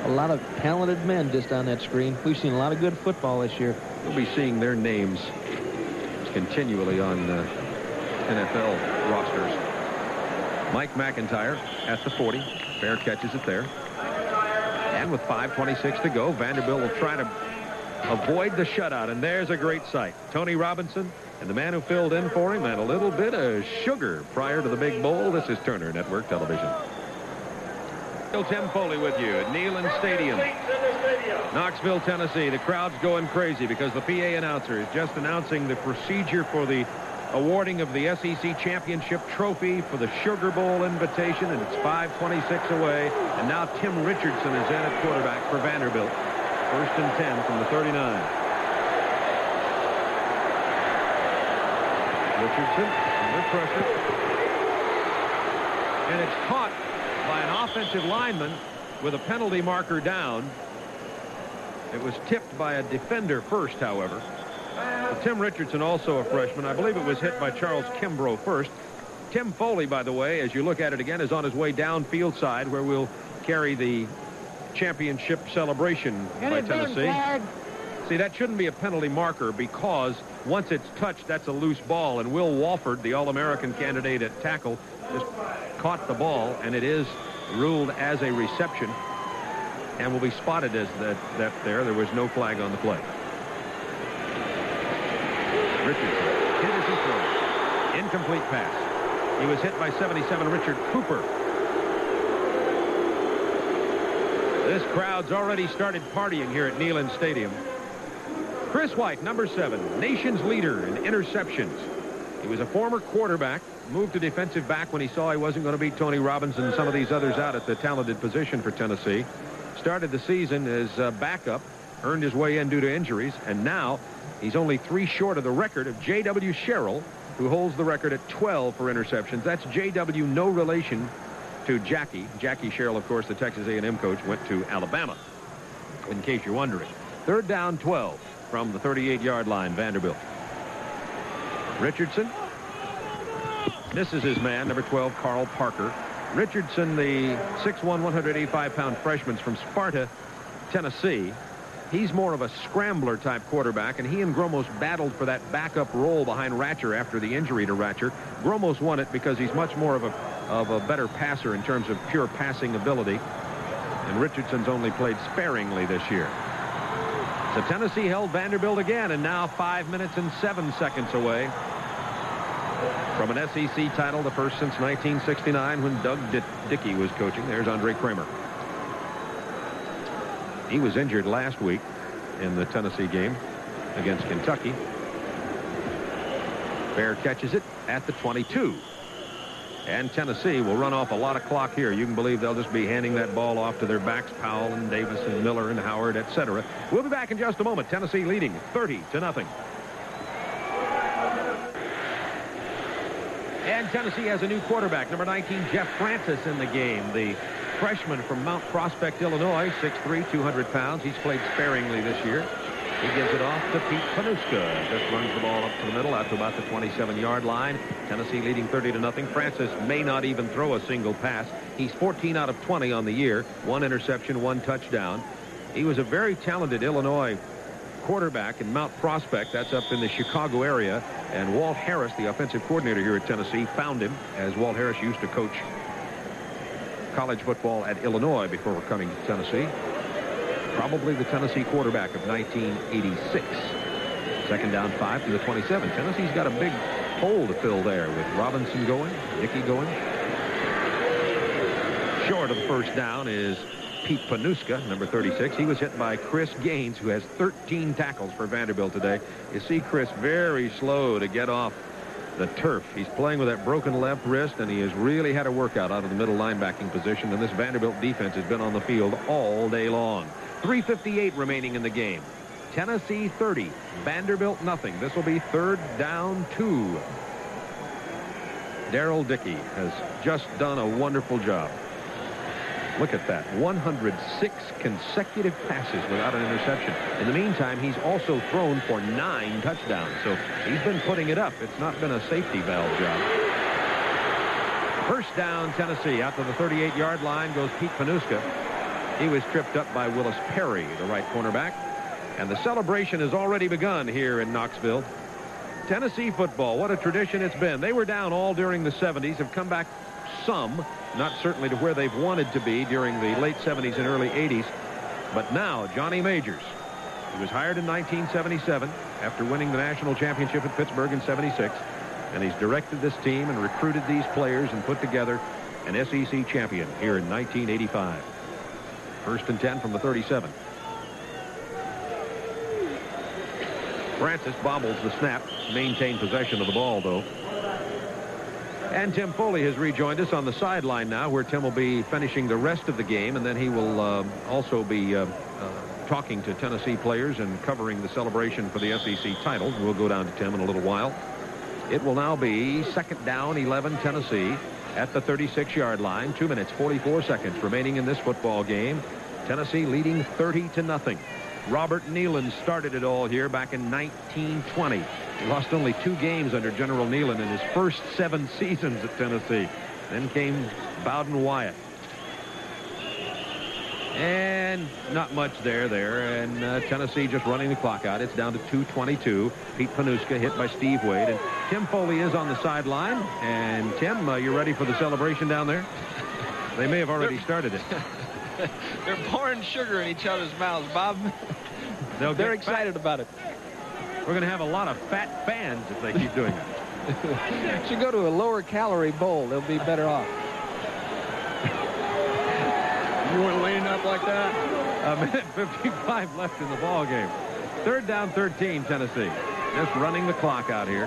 A lot of talented men just on that screen. We've seen a lot of good football this year. We'll be seeing their names continually on NFL rosters. Mike McIntyre at the 40. Fair catches it there. And with 5:26 to go, Vanderbilt will try to avoid the shutout. And there's a great sight. Tony Robinson and the man who filled in for him and a little bit of sugar prior to the big bowl. This is Turner Network Television. Tim Foley with you at Neyland Stadium, Knoxville, Tennessee. The crowd's going crazy because the PA announcer is just announcing the procedure for the awarding of the SEC Championship trophy for the Sugar Bowl invitation, and it's 5:26 away. And now Tim Richardson is in at quarterback for Vanderbilt. 1st and 10 from the 39. Richardson under pressure. And it's caught by an offensive lineman with a penalty marker down. It was tipped by a defender first, however. Tim Richardson, also a freshman. I believe it was hit by Charles Kimbrough first. Tim Foley, by the way, as you look at it again, is on his way downfield side where we'll carry the championship celebration by Tennessee. See, that shouldn't be a penalty marker because once it's touched, that's a loose ball. And Will Walford, the All-American candidate at tackle, just caught the ball, and it is ruled as a reception and will be spotted as that there. There was no flag on the play. Richardson hit as he threw. Incomplete pass. He was hit by 77 Richard Cooper. This crowd's already started partying here at Neyland Stadium. Chris White, number 7, nation's leader in interceptions. He was a former quarterback, moved to defensive back when he saw he wasn't going to beat Tony Robinson and some of these others out at the talented position for Tennessee. Started the season as a backup, earned his way in due to injuries, and now he's only 3 short of the record of J.W. Sherrill, who holds the record at 12 for interceptions. That's J.W. no relation to Jackie. Jackie Sherrill, of course, the Texas A&M coach, went to Alabama, in case you're wondering. 3rd down, 12 from the 38-yard line, Vanderbilt. Richardson. This is his man, number 12, Carl Parker. Richardson, the 6'1", 185-pound freshman from Sparta, Tennessee. He's more of a scrambler-type quarterback, and he and Gromos battled for that backup role behind Ratcher after the injury to Ratcher. Gromos won it because he's much more of a better passer in terms of pure passing ability, and Richardson's only played sparingly this year. So Tennessee held Vanderbilt again, and now 5 minutes and 7 seconds away from an SEC title, the first since 1969 when Doug Dickey was coaching. There's Andre Kramer. He was injured last week in the Tennessee game against Kentucky. Bear catches it at the 22. And Tennessee will run off a lot of clock here. You can believe they'll just be handing that ball off to their backs, Powell and Davis and Miller and Howard, etc. We'll be back in just a moment. Tennessee leading 30-0. And Tennessee has a new quarterback, number 19, Jeff Francis, in the game. The freshman from Mount Prospect, Illinois, 6'3", 200 pounds. He's played sparingly this year. He gives it off to Pete Panuska. Just runs the ball up to the middle out to about the 27-yard line. Tennessee leading 30-0. Francis may not even throw a single pass. He's 14 out of 20 on the year. 1 interception, 1 touchdown. He was a very talented Illinois quarterback in Mount Prospect. That's up in the Chicago area. And Walt Harris, the offensive coordinator here at Tennessee, found him, as Walt Harris used to coach college football at Illinois before coming to Tennessee. Probably the Tennessee quarterback of 1986. 2nd down, 5 to the 27. Tennessee's got a big hole to fill there with Robinson going, Dickey going. Short of the first down is Pete Panuska, number 36. He was hit by Chris Gaines, who has 13 tackles for Vanderbilt today. You see Chris very slow to get off the turf. He's playing with that broken left wrist, and he has really had a workout out of the middle linebacking position, and this Vanderbilt defense has been on the field all day long. 3:58 remaining in the game. Tennessee 30, Vanderbilt nothing. This will be 3rd down 2. Daryl Dickey has just done a wonderful job. Look at that. 106 consecutive passes without an interception. In the meantime, he's also thrown for 9 touchdowns. So he's been putting it up. It's not been a safety valve job. 1st down, Tennessee. Out to the 38-yard line goes Pete Panuska. He was tripped up by Willis Perry, the right cornerback. And the celebration has already begun here in Knoxville. Tennessee football, what a tradition it's been. They were down all during the 70s, have come back some, not certainly to where they've wanted to be during the late 70s and early 80s. But now, Johnny Majors, who was hired in 1977 after winning the national championship at Pittsburgh in 76, and he's directed this team and recruited these players and put together an SEC champion here in 1985. 1st and 10 from the 37. Francis bobbles the snap, maintained possession of the ball, though. And Tim Foley has rejoined us on the sideline now, where Tim will be finishing the rest of the game, and then he will also be talking to Tennessee players and covering the celebration for the SEC title. We'll go down to Tim in a little while. It will now be 2nd down, 11, Tennessee at the 36-yard line. 2 minutes, 44 seconds remaining in this football game. Tennessee leading 30-0. Robert Nealon started it all here back in 1920. He lost only 2 games under General Nealon in his first 7 seasons at Tennessee. Then came Bowden Wyatt. And not much there. And Tennessee just running the clock out. It's down to 2:22. Pete Panuska hit by Steve Wade. And Tim Foley is on the sideline. And Tim, you ready for the celebration down there? They may have already started it. They're pouring sugar in each other's mouths, Bob. They're excited about it. We're going to have a lot of fat fans if they keep doing it. Should go to a lower calorie bowl. They'll be better off. You want to lean up like that? A minute 55 left in the ball game. Third down, 13, Tennessee. Just running the clock out here.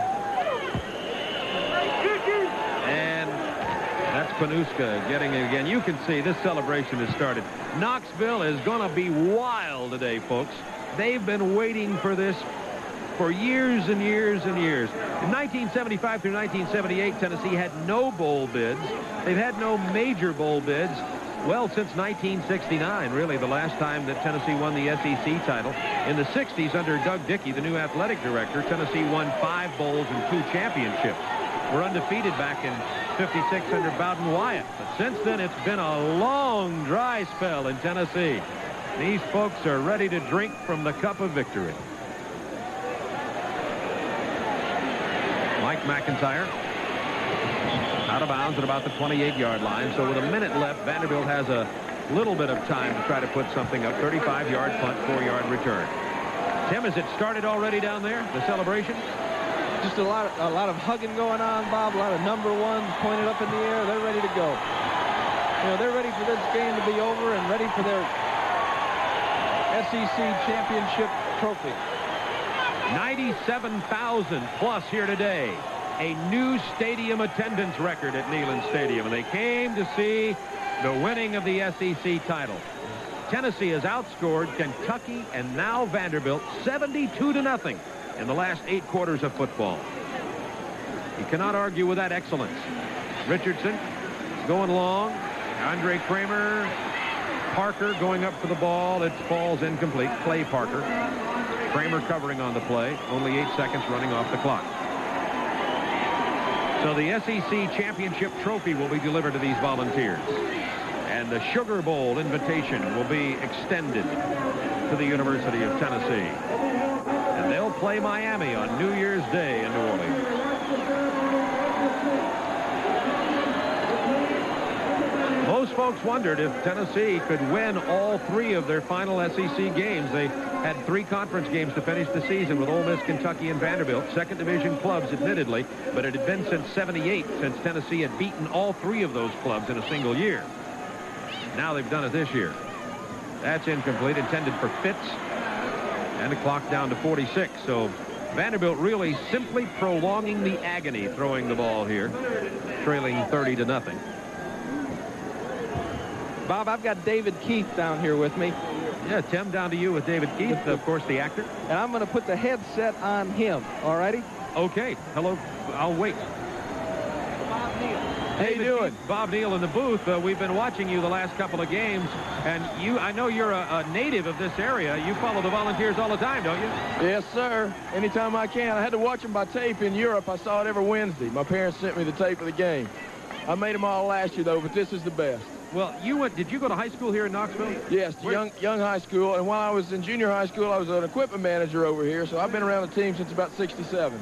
And that's Panuska getting it again. You can see this celebration has started. Knoxville is going to be wild today, folks. They've been waiting for this for years and years and years. In 1975 through 1978, Tennessee had no bowl bids. They've had no major bowl bids. Well, since 1969, really, the last time that Tennessee won the SEC title. In the 60s, under Doug Dickey, the new athletic director, Tennessee won 5 bowls and 2 championships. We're undefeated back in 56 under Bowden Wyatt. But since then, it's been a long, dry spell in Tennessee. These folks are ready to drink from the cup of victory. Mike McIntyre out of bounds at about the 28-yard line. So with a minute left, Vanderbilt has a little bit of time to try to put something up. 35-yard punt, 4-yard return. Tim, has it started already down there, the celebration? Just a lot of hugging going on, Bob. A lot of number ones pointed up in the air. They're ready to go. You know, they're ready for this game to be over and ready for their SEC championship trophy. 97,000 plus here today. A new stadium attendance record at Neyland Stadium, and they came to see the winning of the SEC title. Tennessee has outscored Kentucky and now Vanderbilt 72-0 in the last 8 quarters of football. You cannot argue with that excellence. Richardson is going long. Andre Kramer. Parker going up for the ball. It falls incomplete. Clay Parker. Kramer covering on the play. Only 8 seconds running off the clock. So the SEC championship trophy will be delivered to these Volunteers. And the Sugar Bowl invitation will be extended to the University of Tennessee. And they'll play Miami on New Year's Day in New Orleans. Most folks wondered if Tennessee could win all 3 of their final SEC games. They had 3 conference games to finish the season with Ole Miss, Kentucky, and Vanderbilt. Second division clubs, admittedly, but it had been since '78 since Tennessee had beaten all 3 of those clubs in a single year. Now they've done it this year. That's incomplete, intended for Fitz. And the clock down to 46. So Vanderbilt really simply prolonging the agony throwing the ball here, trailing 30-0. Bob, I've got David Keith down here with me. Yeah, Tim, down to you with David Keith, of course, the actor. And I'm going to put the headset on him, all righty? Okay. Hello. I'll wait. Bob Neal. How you doing? Bob Neal in the booth. We've been watching you the last couple of games, and I know you're a native of this area. You follow the Volunteers all the time, don't you? Yes, sir. Anytime I can. I had to watch them by tape in Europe. I saw it every Wednesday. My parents sent me the tape of the game. I made them all last year, though, but this is the best. Well, did you go to high school here in Knoxville? Yes, young high school. And while I was in junior high school, I was an equipment manager over here, so I've been around the team since about '67.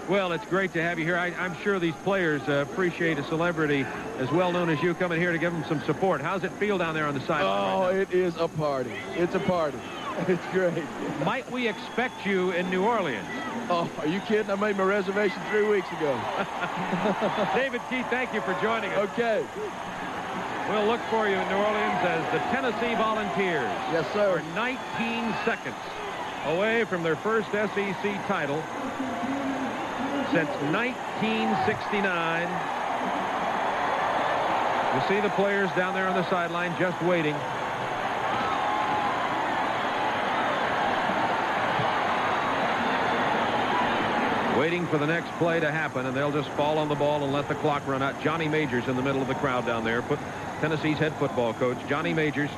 Well, it's great to have you here. I'm sure these players appreciate a celebrity as well known as you coming here to give them some support. How's it feel down there on the sideline? Oh, right now? It is a party. It's a party. It's great. Might we expect you in New Orleans? Oh, are you kidding? I made my reservation 3 weeks ago. David Keith, thank you for joining us. Okay. We'll look for you in New Orleans as the Tennessee Volunteers. Yes, sir. Are 19 seconds away from their first SEC title since 1969. You see the players down there on the sideline just waiting. Waiting for the next play to happen, and they'll just fall on the ball and let the clock run out. Johnny Majors in the middle of the crowd down there, Tennessee's head football coach. Johnny Majors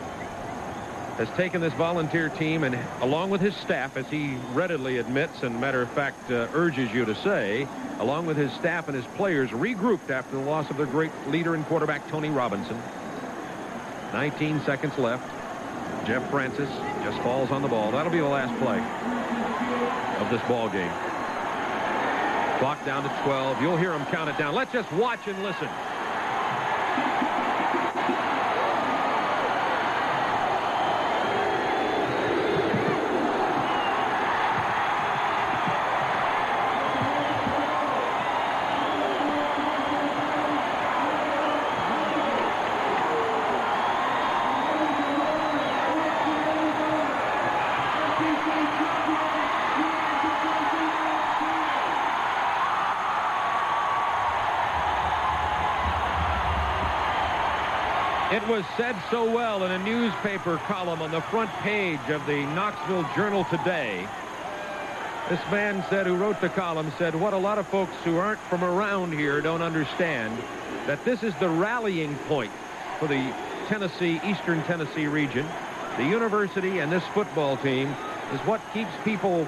has taken this Volunteer team, and along with his staff, as he readily admits and matter of fact urges you to say, along with his staff and his players, regrouped after the loss of their great leader and quarterback Tony Robinson. 19 seconds left. Jeff Francis just falls on the ball. That'll be the last play of this ball game. Clock down to 12. You'll hear him count it down. Let's just watch and listen. It was said so well in a newspaper column on the front page of the Knoxville Journal today. This man said, who wrote the column, said, what a lot of folks who aren't from around here don't understand, that this is the rallying point for the Tennessee, Eastern Tennessee region. The university and this football team is what keeps people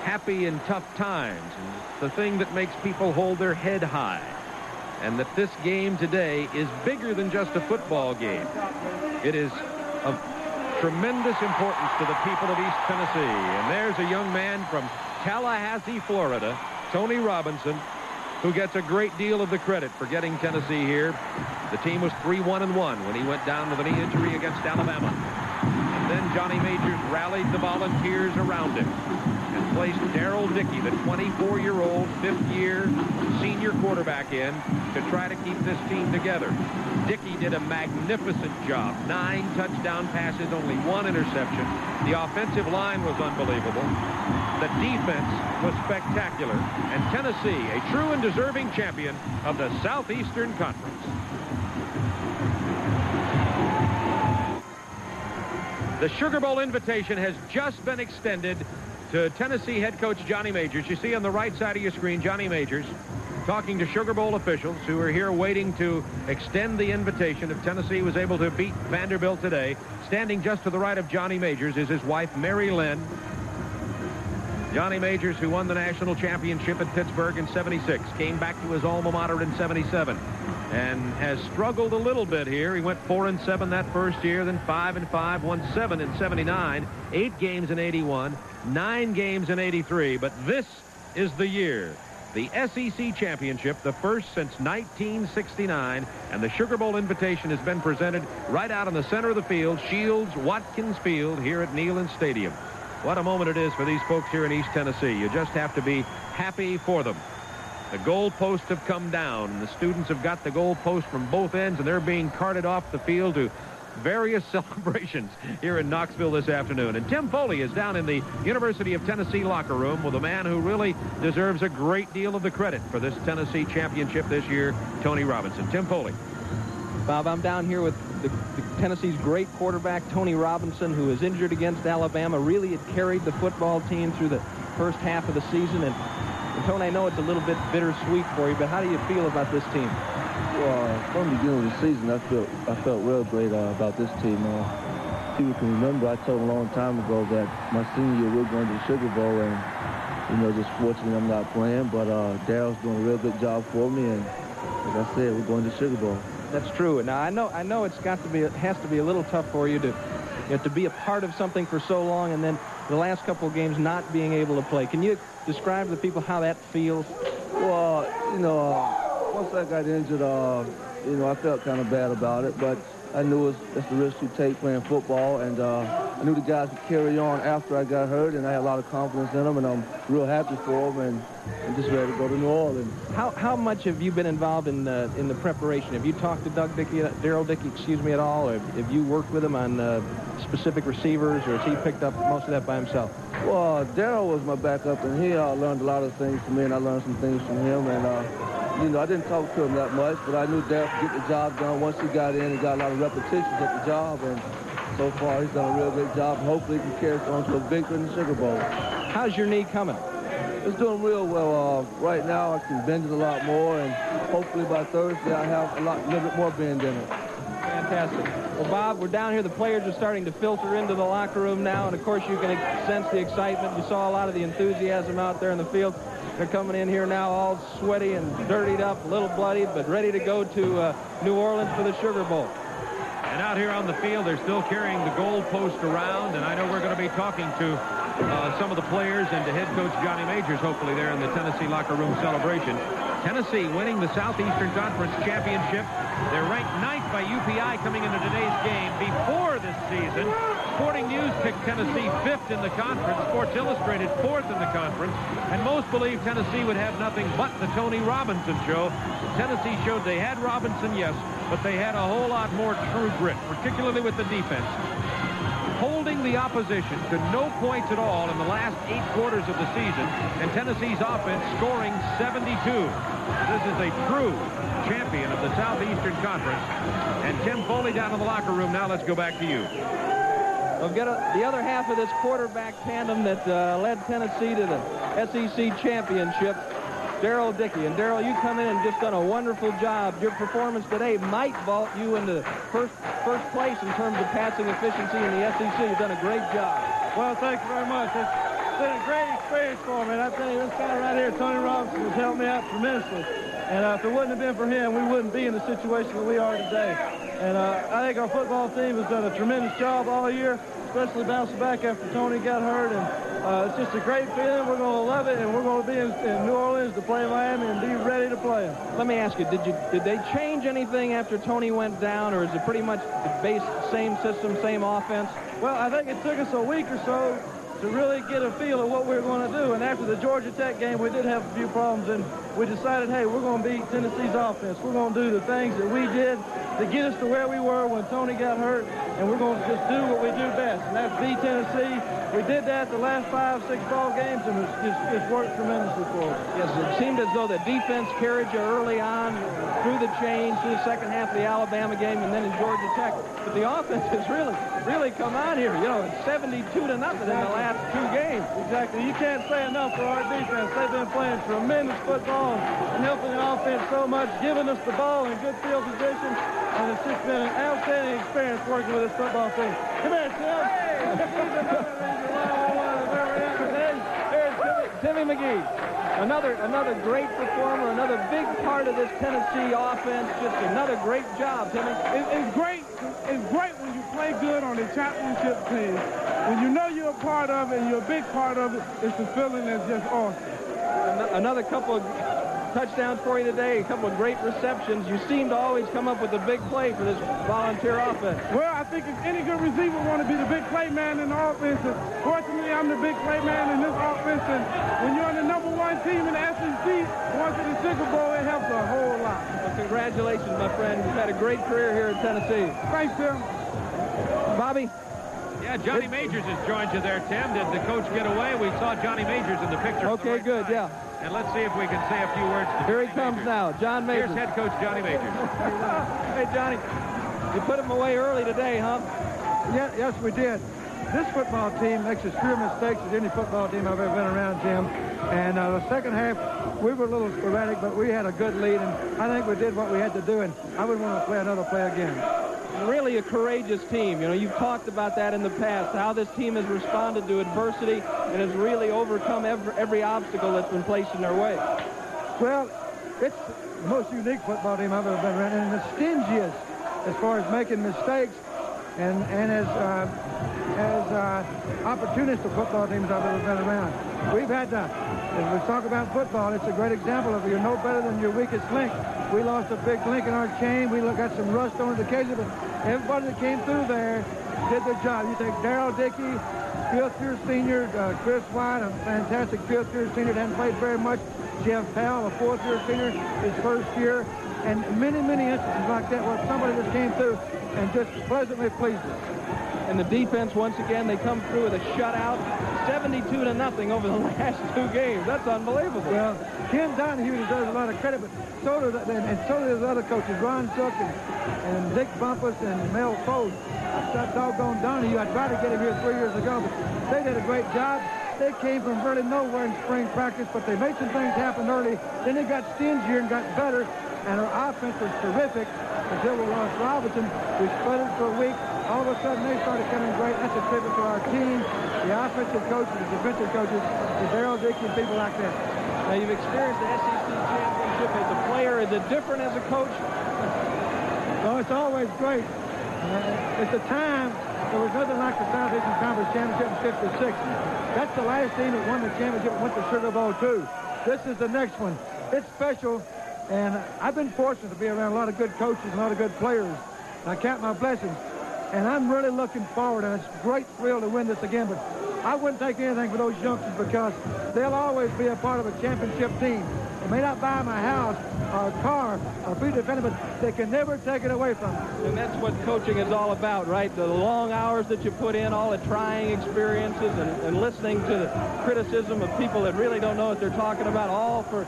happy in tough times, and the thing that makes people hold their head high. And that this game today is bigger than just a football game. It is of tremendous importance to the people of East Tennessee. And there's a young man from Tallahassee, Florida, Tony Robinson, who gets a great deal of the credit for getting Tennessee here. The team was 3-1-1 when he went down with a knee injury against Alabama. And then Johnny Majors rallied the volunteers around him and placed Darrell Dickey, the 24-year-old, fifth-year senior quarterback, in to try to keep this team together. Dickey did a magnificent job. 9 touchdown passes, only 1 interception. The offensive line was unbelievable. The defense was spectacular. And Tennessee, a true and deserving champion of the Southeastern Conference. The Sugar Bowl invitation has just been extended to Tennessee head coach Johnny Majors. You see on the right side of your screen, Johnny Majors talking to Sugar Bowl officials who are here waiting to extend the invitation if Tennessee was able to beat Vanderbilt today. Standing just to the right of Johnny Majors is his wife, Mary Lynn. Johnny Majors, who won the national championship at Pittsburgh in '76, came back to his alma mater in '77 and has struggled a little bit here. He went 4-7 that first year, then 5-5, won 7 in '79, 8 games in '81, 9 games in '83. But this is the year. The SEC championship, the first since 1969, and the Sugar Bowl invitation has been presented right out in the center of the field, Shields Watkins Field here at Neyland Stadium. What a moment it is for these folks here in East Tennessee. You just have to be happy for them. The goalposts have come down, and the students have got the goalposts from both ends, and they're being carted off the field to various celebrations here in Knoxville this afternoon. And Tim Foley is down in the University of Tennessee locker room with a man who really deserves a great deal of the credit for this Tennessee championship this year, Tony Robinson. Tim Foley. Bob, I'm down here with Tennessee's great quarterback, Tony Robinson, who is injured against Alabama. Really had carried the football team through the first half of the season. And Tony, I know it's a little bit bittersweet for you, but how do you feel about this team? Well, from the beginning of the season, I felt real great about this team. People can remember I told them a long time ago that my senior year we were going to the Sugar Bowl, and just fortunately I'm not playing. But Darrell's doing a real good job for me, and like I said, we're going to the Sugar Bowl. That's true. Now I know it has to be a little tough for you to be a part of something for so long, and then the last couple of games not being able to play. Can you describe to the people how that feels? Well, once I got injured, I felt kind of bad about it, but I knew it's the risk you take playing football, and I knew the guys could carry on after I got hurt, and I had a lot of confidence in them, and I'm real happy for them, and I'm just ready to go to New Orleans. How much have you been involved in the preparation? Have you talked to Darrell Dickey, at all, or have you worked with him on specific receivers, or has he picked up most of that by himself? Well, Darrell was my backup, and he learned a lot of things from me, and I learned some things from him, and I didn't talk to him that much, but I knew Darrell could get the job done. Once he got in, he got a lot of repetitions at the job, and so far he's done a real good job, and hopefully he can carry us on to a victory in the Sugar Bowl. How's your knee coming? It's doing real well. Right now I can bend it a lot more, and hopefully by Thursday I have a little bit more bend in it. Fantastic. Well, Bob, we're down here. The players are starting to filter into the locker room now, and of course you can sense the excitement. You saw a lot of the enthusiasm out there in the field. They're coming in here now all sweaty and dirtied up, a little bloodied, but ready to go to New Orleans for the Sugar Bowl. And out here on the field, they're still carrying the goalpost around, and I know we're going to be talking to some of the players and to head coach Johnny Majors, hopefully there in the Tennessee locker room celebration. Tennessee winning the Southeastern Conference Championship. They're ranked 9th by UPI coming into today's game. Before this season, Sporting News picked Tennessee 5th in the conference, Sports Illustrated 4th in the conference, and most believe Tennessee would have nothing but the Tony Robinson show. Tennessee showed they had Robinson, yes, but they had a whole lot more true grit, particularly with the defense. holding the opposition to no points at all in the last 8 quarters of the season, and Tennessee's offense scoring 72. This is a true champion of the Southeastern Conference. And Tim Foley down in the locker room. Now let's go back to you. We've got the other half of this quarterback tandem that led Tennessee to the SEC championship, Darrell Dickey. And Darrell, you come in and just done a wonderful job. Your performance today might vault you into first place in terms of passing efficiency in the SEC. You've done a great job. Well, thank you very much. It's been a great experience for me. And I tell you, this guy right here, Tony Robinson, has helped me out tremendously. And if it wouldn't have been for him, we wouldn't be in the situation that we are today. And I think our football team has done a tremendous job all year, especially bouncing back after Tony got hurt. And it's just a great feeling. We're going to love it, and we're going to be in New Orleans to play Miami and be ready to play them. Let me ask you, did they change anything after Tony went down, or is it pretty much the base, same system, same offense? Well, I think it took us a week or so to really get a feel of what we were going to do. And after the Georgia Tech game, we did have a few problems, and we decided, hey, we're going to beat Tennessee's offense. We're going to do the things that we did to get us to where we were when Tony got hurt, and we're going to just do what we do best, and that's beat Tennessee. We did that the last 5, 6 ball games, and it's worked tremendously for us. Yes, it seemed as though the defense carried you early on through the change, through the second half of the Alabama game, and then in Georgia Tech. But the offense has really come on here. You know, it's 72-0 in the last 2 games. Exactly. You can't say enough for our defense. They've been playing tremendous football and helping the offense so much, giving us the ball in good field position, and it's just been an outstanding experience working with this football team. Come here, Tim. Timmy McGee, another great performer, another big part of this Tennessee offense. Just another great job, Timmy. It's great. It's great when you play good on a championship team. When you know you're a part of it and you're a big part of it, it's a feeling that's just awesome. Another couple of touchdowns for you today, a couple of great receptions. You seem to always come up with a big play for this volunteer offense. Well, I think if any good receiver want to be the big play man in the offense, fortunately I'm the big play man in this offense, and when you're on the #1 team in the SEC, going to the Sugar Bowl, it helps a whole lot. Well, congratulations, my friend. You've had a great career here in Tennessee. Thanks, Tim. Bobby? Yeah, Johnny Majors has joined you there, Tim. Did the coach get away? We saw Johnny Majors in the picture. Okay, good, yeah. And let's see if we can say a few words to Here he Johnny comes Majors. now, John Majors. Here's head coach Johnny Majors. Hey, Johnny, you put him away early today, huh? Yeah, yes, we did. This football team makes as few mistakes as any football team I've ever been around, Jim. And the second half, we were a little sporadic, but we had a good lead, and I think we did what we had to do, and I wouldn't want to play another play again. Really a courageous team. You know, you've talked about that in the past, how this team has responded to adversity and has really overcome every obstacle that's been placed in their way. Well, it's the most unique football team I've ever been around, and the stingiest as far as making mistakes and as opportunistic football teams I've ever been around. We've had to, as we talk about football, it's a great example of you're no better than your weakest link. We lost a big link in our chain. We got some rust on it occasionally, but everybody that came through there did their job. You take Darrell Dickey, fifth-year senior, Chris White, a fantastic fifth-year senior that hadn't played very much, Jeff Powell, a fourth-year senior, his first year, and many, many instances like that where somebody just came through and just pleasantly pleased us. And the defense, once again, they come through with a shutout, 72-0 over the last 2 games. That's unbelievable. Well, Ken Donahue deserves a lot of credit, but so do those other coaches, Ron Zook and Dick Bumpus and Mel Fold. That doggone Donahue, I tried to get him here 3 years ago, but they did a great job. They came from really nowhere in spring practice, but they made some things happen early. Then they got stingier and got better, and our offense was terrific until we lost Robinson. We sputtered for a week. All of a sudden, they started coming great. That's a tribute to our team, the offensive coaches, the defensive coaches, the Darrell Dickey, and people like that. Now, you've experienced the SEC championship as a player. Is it different as a coach? Well, it's always great. At the time, there was nothing like the Southeastern Conference Championship in '56. That's the last team that won the championship and went to Sugar Bowl, too. This is the next one. It's special, and I've been fortunate to be around a lot of good coaches and a lot of good players. I count my blessings, and I'm really looking forward, and it's a great thrill to win this again, but I wouldn't take anything for those youngsters because they'll always be a part of a championship team. They may not buy my house or a car or food to defend it, but they can never take it away from me. And that's what coaching is all about, right? The long hours that you put in, all the trying experiences, and listening to the criticism of people that really don't know what they're talking about, all for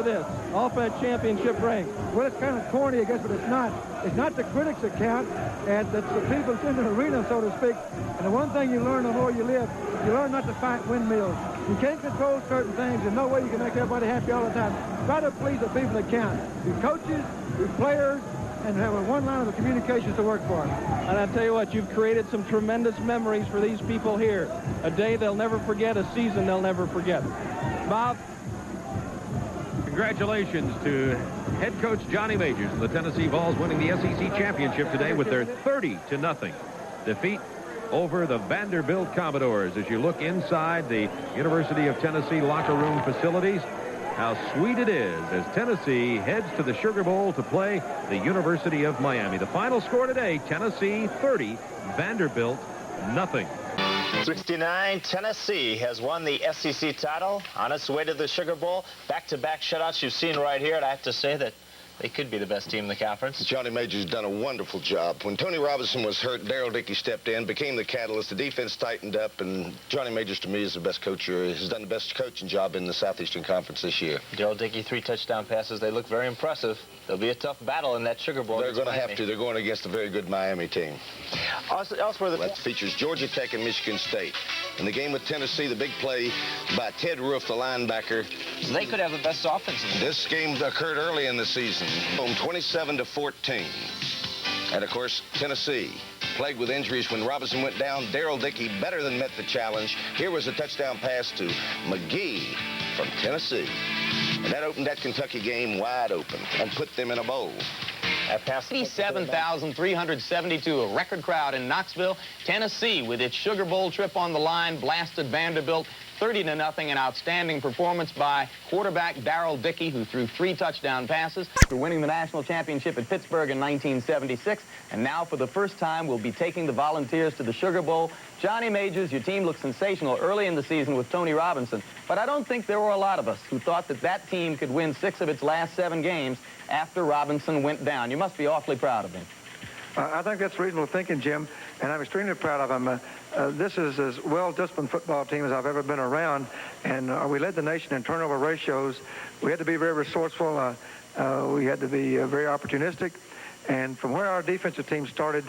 this, all for that championship ring. Well, it's kind of corny, I guess, but it's not. It's not the critics that count, and it's the people in the arena, so to speak. And the one thing you learn the more you live, you learn not to fight windmills. You can't control certain things. There's no way you can make everybody happy all the time. Try to please the people that count. Your coaches, your players, and have a one line of communications to work for. And I tell you what, you've created some tremendous memories for these people here. A day they'll never forget, a season they'll never forget. Bob? Congratulations to head coach Johnny Majors and the Tennessee Vols winning the SEC championship today with their 30-0 defeat over the Vanderbilt Commodores. As you look inside the University of Tennessee locker room facilities, how sweet it is as Tennessee heads to the Sugar Bowl to play the University of Miami. The final score today, Tennessee 30, Vanderbilt nothing. 69, Tennessee has won the SEC title on its way to the Sugar Bowl. Back-to-back shutouts you've seen right here, and I have to say that they could be the best team in the conference. Johnny Majors done a wonderful job. When Tony Robinson was hurt, Daryl Dickey stepped in, became the catalyst. The defense tightened up, and Johnny Majors, to me, is the best coach here. Has done the best coaching job in the Southeastern Conference this year. Daryl Dickey, 3 touchdown passes. They look very impressive. There'll be a tough battle in that Sugar Bowl. They're going to have to. They're going against a very good Miami team. Elsewhere, that features Georgia Tech and Michigan State. In the game with Tennessee, the big play by Ted Roof, the linebacker. They could have the best offense in the This game occurred early in the season. 27-14. And, of course, Tennessee, plagued with injuries when Robinson went down. Daryl Dickey better than met the challenge. Here was a touchdown pass to McGee from Tennessee. And that opened that Kentucky game wide open and put them in a bowl. At past 87,372, a record crowd in Knoxville, Tennessee, with its Sugar Bowl trip on the line, blasted Vanderbilt 30-0. An outstanding performance by quarterback Daryl Dickey, who threw 3 touchdown passes for winning the national championship at Pittsburgh in 1976. And now, for the first time, we'll be taking the Volunteers to the Sugar Bowl. Johnny Majors, your team looked sensational early in the season with Tony Robinson, but I don't think there were a lot of us who thought that that team could win 6 of its last 7 games after Robinson went down. You must be awfully proud of him. I think that's reasonable thinking, Jim, and I'm extremely proud of him. This is as well-disciplined football team as I've ever been around, and we led the nation in turnover ratios. We had to be very resourceful. We had to be very opportunistic, and from where our defensive team started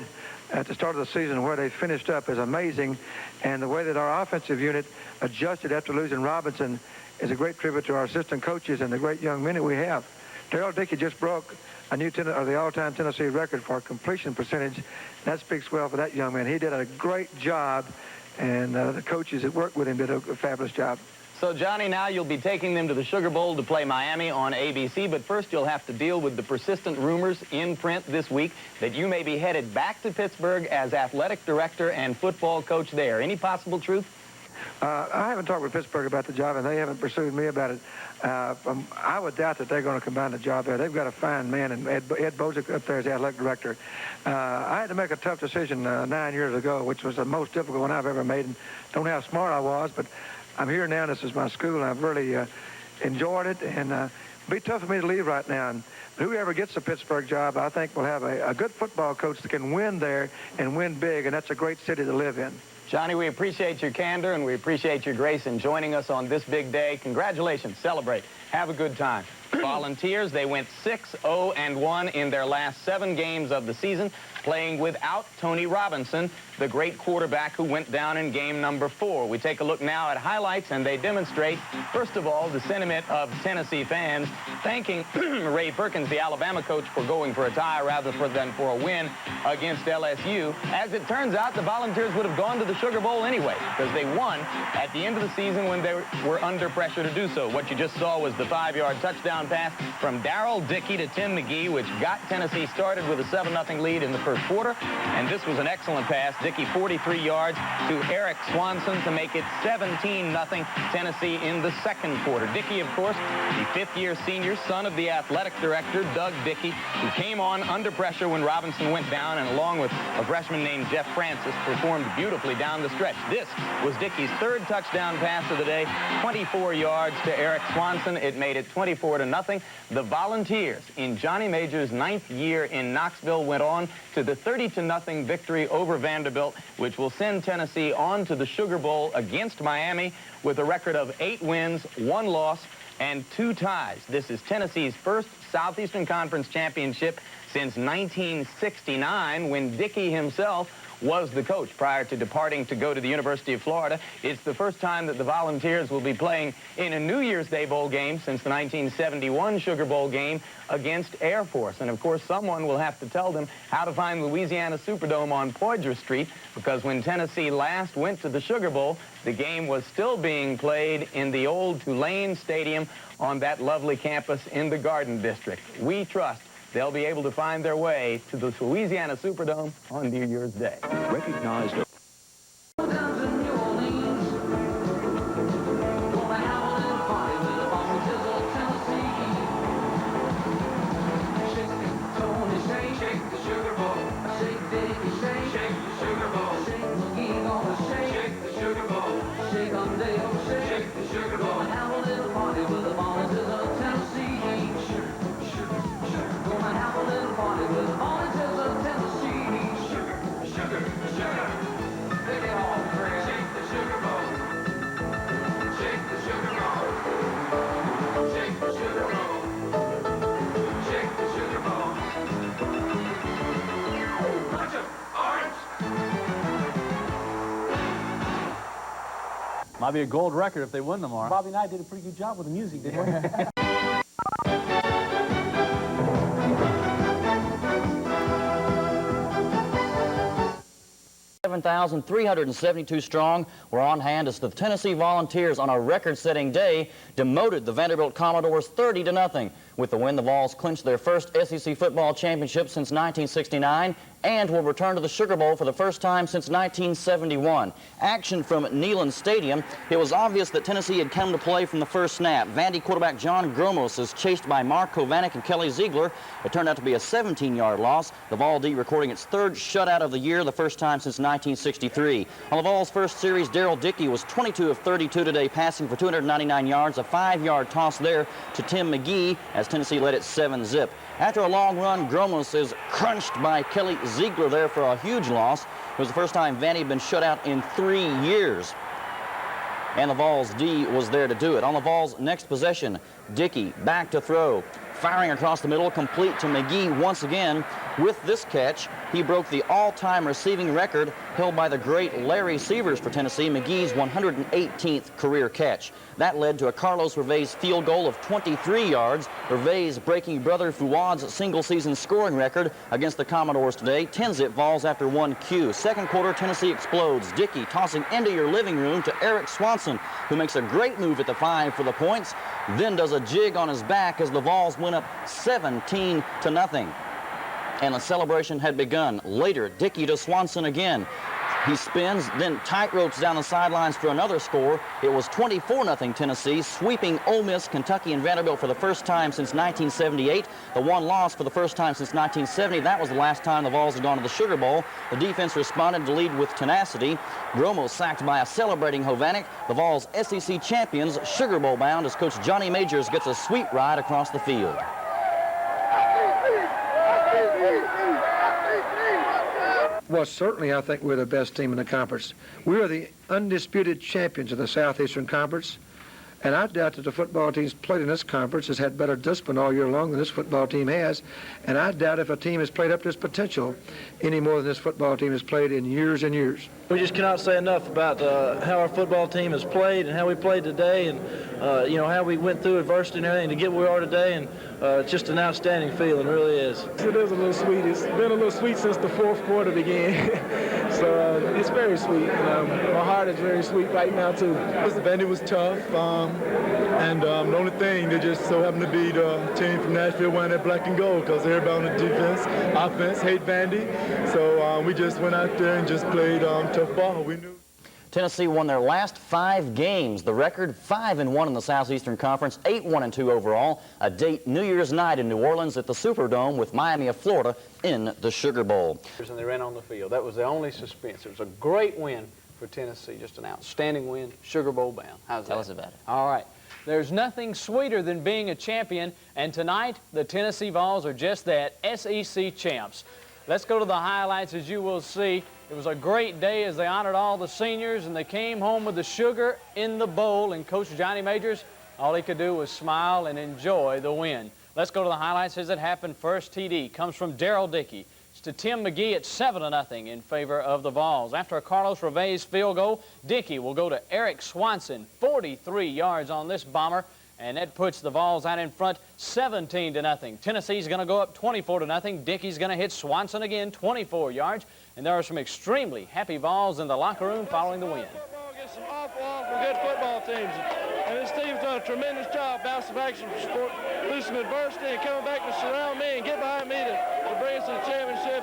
at the start of the season, where they finished up, is amazing, and the way that our offensive unit adjusted after losing Robinson is a great tribute to our assistant coaches and the great young men that we have. Daryl Dickey just broke the all-time Tennessee record for completion percentage. That speaks well for that young man. He did a great job, and the coaches that worked with him did a fabulous job. So, Johnny, now you'll be taking them to the Sugar Bowl to play Miami on ABC, but first you'll have to deal with the persistent rumors in print this week that you may be headed back to Pittsburgh as athletic director and football coach there. Any possible truth? I haven't talked with Pittsburgh about the job, and they haven't pursued me about it. I would doubt that they're going to combine the job there. They've got a fine man, and Ed Bozick up there as the athletic director. I had to make a tough decision 9 years ago, which was the most difficult one I've ever made. And don't know how smart I was, but I'm here now. This is my school, and I've really enjoyed it. And it'd be tough for me to leave right now. And whoever gets the Pittsburgh job, I think, will have a good football coach that can win there and win big, and that's a great city to live in. Johnny, we appreciate your candor, and we appreciate your grace in joining us on this big day. Congratulations. Celebrate. Have a good time. Volunteers, they went 6-0-1 in their last 7 games of the season, playing without Tony Robinson, the great quarterback who went down in game number 4. We take a look now at highlights, and they demonstrate, first of all, the sentiment of Tennessee fans thanking Ray Perkins, the Alabama coach, for going for a tie rather than for a win against LSU. As it turns out, the Volunteers would have gone to the Sugar Bowl anyway, because they won at the end of the season when they were under pressure to do so. What you just saw was the 5-yard touchdown touchdown pass from Darrell Dickey to Tim McGee, which got Tennessee started with a 7-0 lead in the first quarter. And this was an excellent pass. Dickey 43 yards to Eric Swanson to make it 17-0 Tennessee in the second quarter. Dickey, of course, the fifth-year senior, son of the athletic director, Doug Dickey, who came on under pressure when Robinson went down, and along with a freshman named Jeff Francis, performed beautifully down the stretch. This was Dickey's third touchdown pass of the day, 24 yards to Eric Swanson. It made it 24-0. The Volunteers, in Johnny Major's 9th year in Knoxville, went on to the 30-0 victory over Vanderbilt, which will send Tennessee on to the Sugar Bowl against Miami with a record of 8 wins, 1 loss, and 2 ties. This is Tennessee's first Southeastern Conference championship since 1969, when Dickey himself was the coach prior to departing to go to the University of Florida. It's the first time that the Volunteers will be playing in a New Year's Day bowl game since the 1971 Sugar Bowl game against Air Force. And of course, someone will have to tell them how to find Louisiana Superdome on Poydras Street, because when Tennessee last went to the Sugar Bowl, the game was still being played in the old Tulane Stadium on that lovely campus in the Garden District. We trust they'll be able to find their way to the Louisiana Superdome on New Year's Day. Recognized. Might be a gold record if they win tomorrow. Bobby and I did a pretty good job with the music, didn't we? 7,372 strong were on hand as the Tennessee Volunteers, on a record-setting day, demoted the Vanderbilt Commodores 30-0. With the win, the Vols clinched their first SEC football championship since 1969 and will return to the Sugar Bowl for the first time since 1971. Action from Neyland Stadium. It was obvious that Tennessee had come to play from the first snap. Vandy quarterback John Gromos is chased by Mark Kovanek and Kelly Ziegler. It turned out to be a 17-yard loss. The Vol D recording its third shutout of the year, the first time since 1963. On the Vols' first series, Darrell Dickey was 22 of 32 today, passing for 299 yards, a 5-yard toss there to Tim McGee as Tennessee led it 7-zip. After a long run, Gromos is crunched by Kelly Ziegler there for a huge loss. It was the first time Vandy had been shut out in 3 years. And the Vols D was there to do it. On the Vols' next possession, Dickey back to throw. Firing across the middle, complete to McGee once again. With this catch, he broke the all-time receiving record held by the great Larry Severs for Tennessee, McGee's 118th career catch. That led to a Carlos Reveiz field goal of 23 yards. Reveiz breaking brother Fuad's single-season scoring record against the Commodores today. 10-zip Vols after 1 Q. Second quarter, Tennessee explodes. Dickey tossing into your living room to Eric Swanson, who makes a great move at the 5 for the points, then does a jig on his back as the Vols went up 17-0. And the celebration had begun. Later, Dickey to Swanson again. He spins, then tight ropes down the sidelines for another score. It was 24-0 Tennessee, sweeping Ole Miss, Kentucky, and Vanderbilt for the first time since 1978. The one loss for the first time since 1970. That was the last time the Vols had gone to the Sugar Bowl. The defense responded to lead with tenacity. Gromos sacked by a celebrating Hovanek. The Vols SEC champions, Sugar Bowl bound, as Coach Johnny Majors gets a sweet ride across the field. Well, certainly I think we're the best team in the conference. We are the undisputed champions of the Southeastern Conference, and I doubt that the football teams played in this conference has had better discipline all year long than this football team has, and I doubt if a team has played up to its potential any more than this football team has played in years and years. We just cannot say enough about how our football team has played and how we played today, and how we went through adversity and everything to get where we are today, and it's just an outstanding feeling, it really is. It is a little sweet. It's been a little sweet since the fourth quarter began. So it's very sweet. My heart is very sweet right now, too. Vandy was tough. And the only thing, they just so happen to be the team from Nashville wearing that black and gold because everybody on the defense, offense, hate Vandy. So we just went out there and just played tough ball. We knew. Tennessee won their last 5 games. The record 5-1 in the Southeastern Conference, 8-1-2 overall. A date New Year's night in New Orleans at the Superdome with Miami of Florida in the Sugar Bowl. And they ran on the field. That was the only suspense. It was a great win for Tennessee, just an outstanding win, Sugar Bowl bound. How's that? Tell us about it. All right. There's nothing sweeter than being a champion, and tonight the Tennessee Vols are just that, SEC champs. Let's go to the highlights. As you will see, it was a great day as they honored all the seniors, and they came home with the sugar in the bowl, and Coach Johnny Majors, all he could do was smile and enjoy the win. Let's go to the highlights as it happened. First TD comes from Daryl Dickey. It's to Tim McGee at 7-0 in favor of the Vols. After a Carlos Revez field goal, Dickey will go to Eric Swanson, 43 yards on this bomber, and that puts the Vols out in front 17-0. Tennessee's going to go up 24-0. Dickey's going to hit Swanson again, 24 yards, and there are some extremely happy Vols in the locker room following the win. Football gets some awful good football teams, and this team's done a tremendous job bouncing back through some adversity and coming back to surround me and get behind me to bring us to the championship.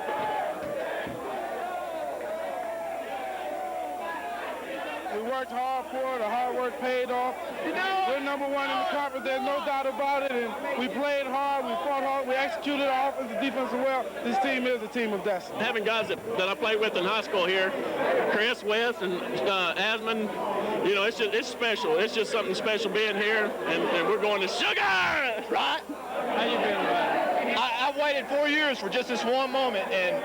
We worked hard for it. The hard work paid off. We're number 1 in the conference. There's no doubt about it. And we played hard. We fought hard. We executed our offense and defense well. This team is a team of destiny. Having guys that I played with in high school here, Chris West and Asman, you know, it's special. It's just something special being here, and we're going to sugar, right? How you feeling about it? I've waited 4 years for just this one moment, and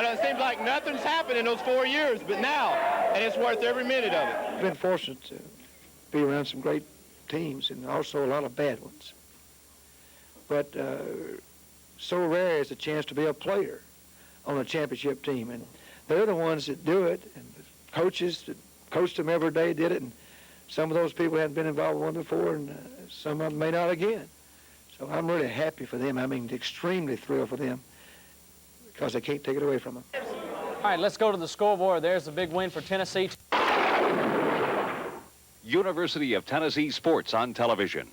it seems like nothing's happened in those 4 years, but now, and it's worth every minute of it. I've been fortunate to be around some great teams and also a lot of bad ones. But so rare is a chance to be a player on a championship team, and they're the ones that do it, and the coaches that coached them every day did it, and some of those people hadn't been involved with one before, and some of them may not again. So I'm really happy for them. I mean, extremely thrilled for them because they can't take it away from them. All right, let's go to the scoreboard. There's the big win for Tennessee. University of Tennessee Sports on television.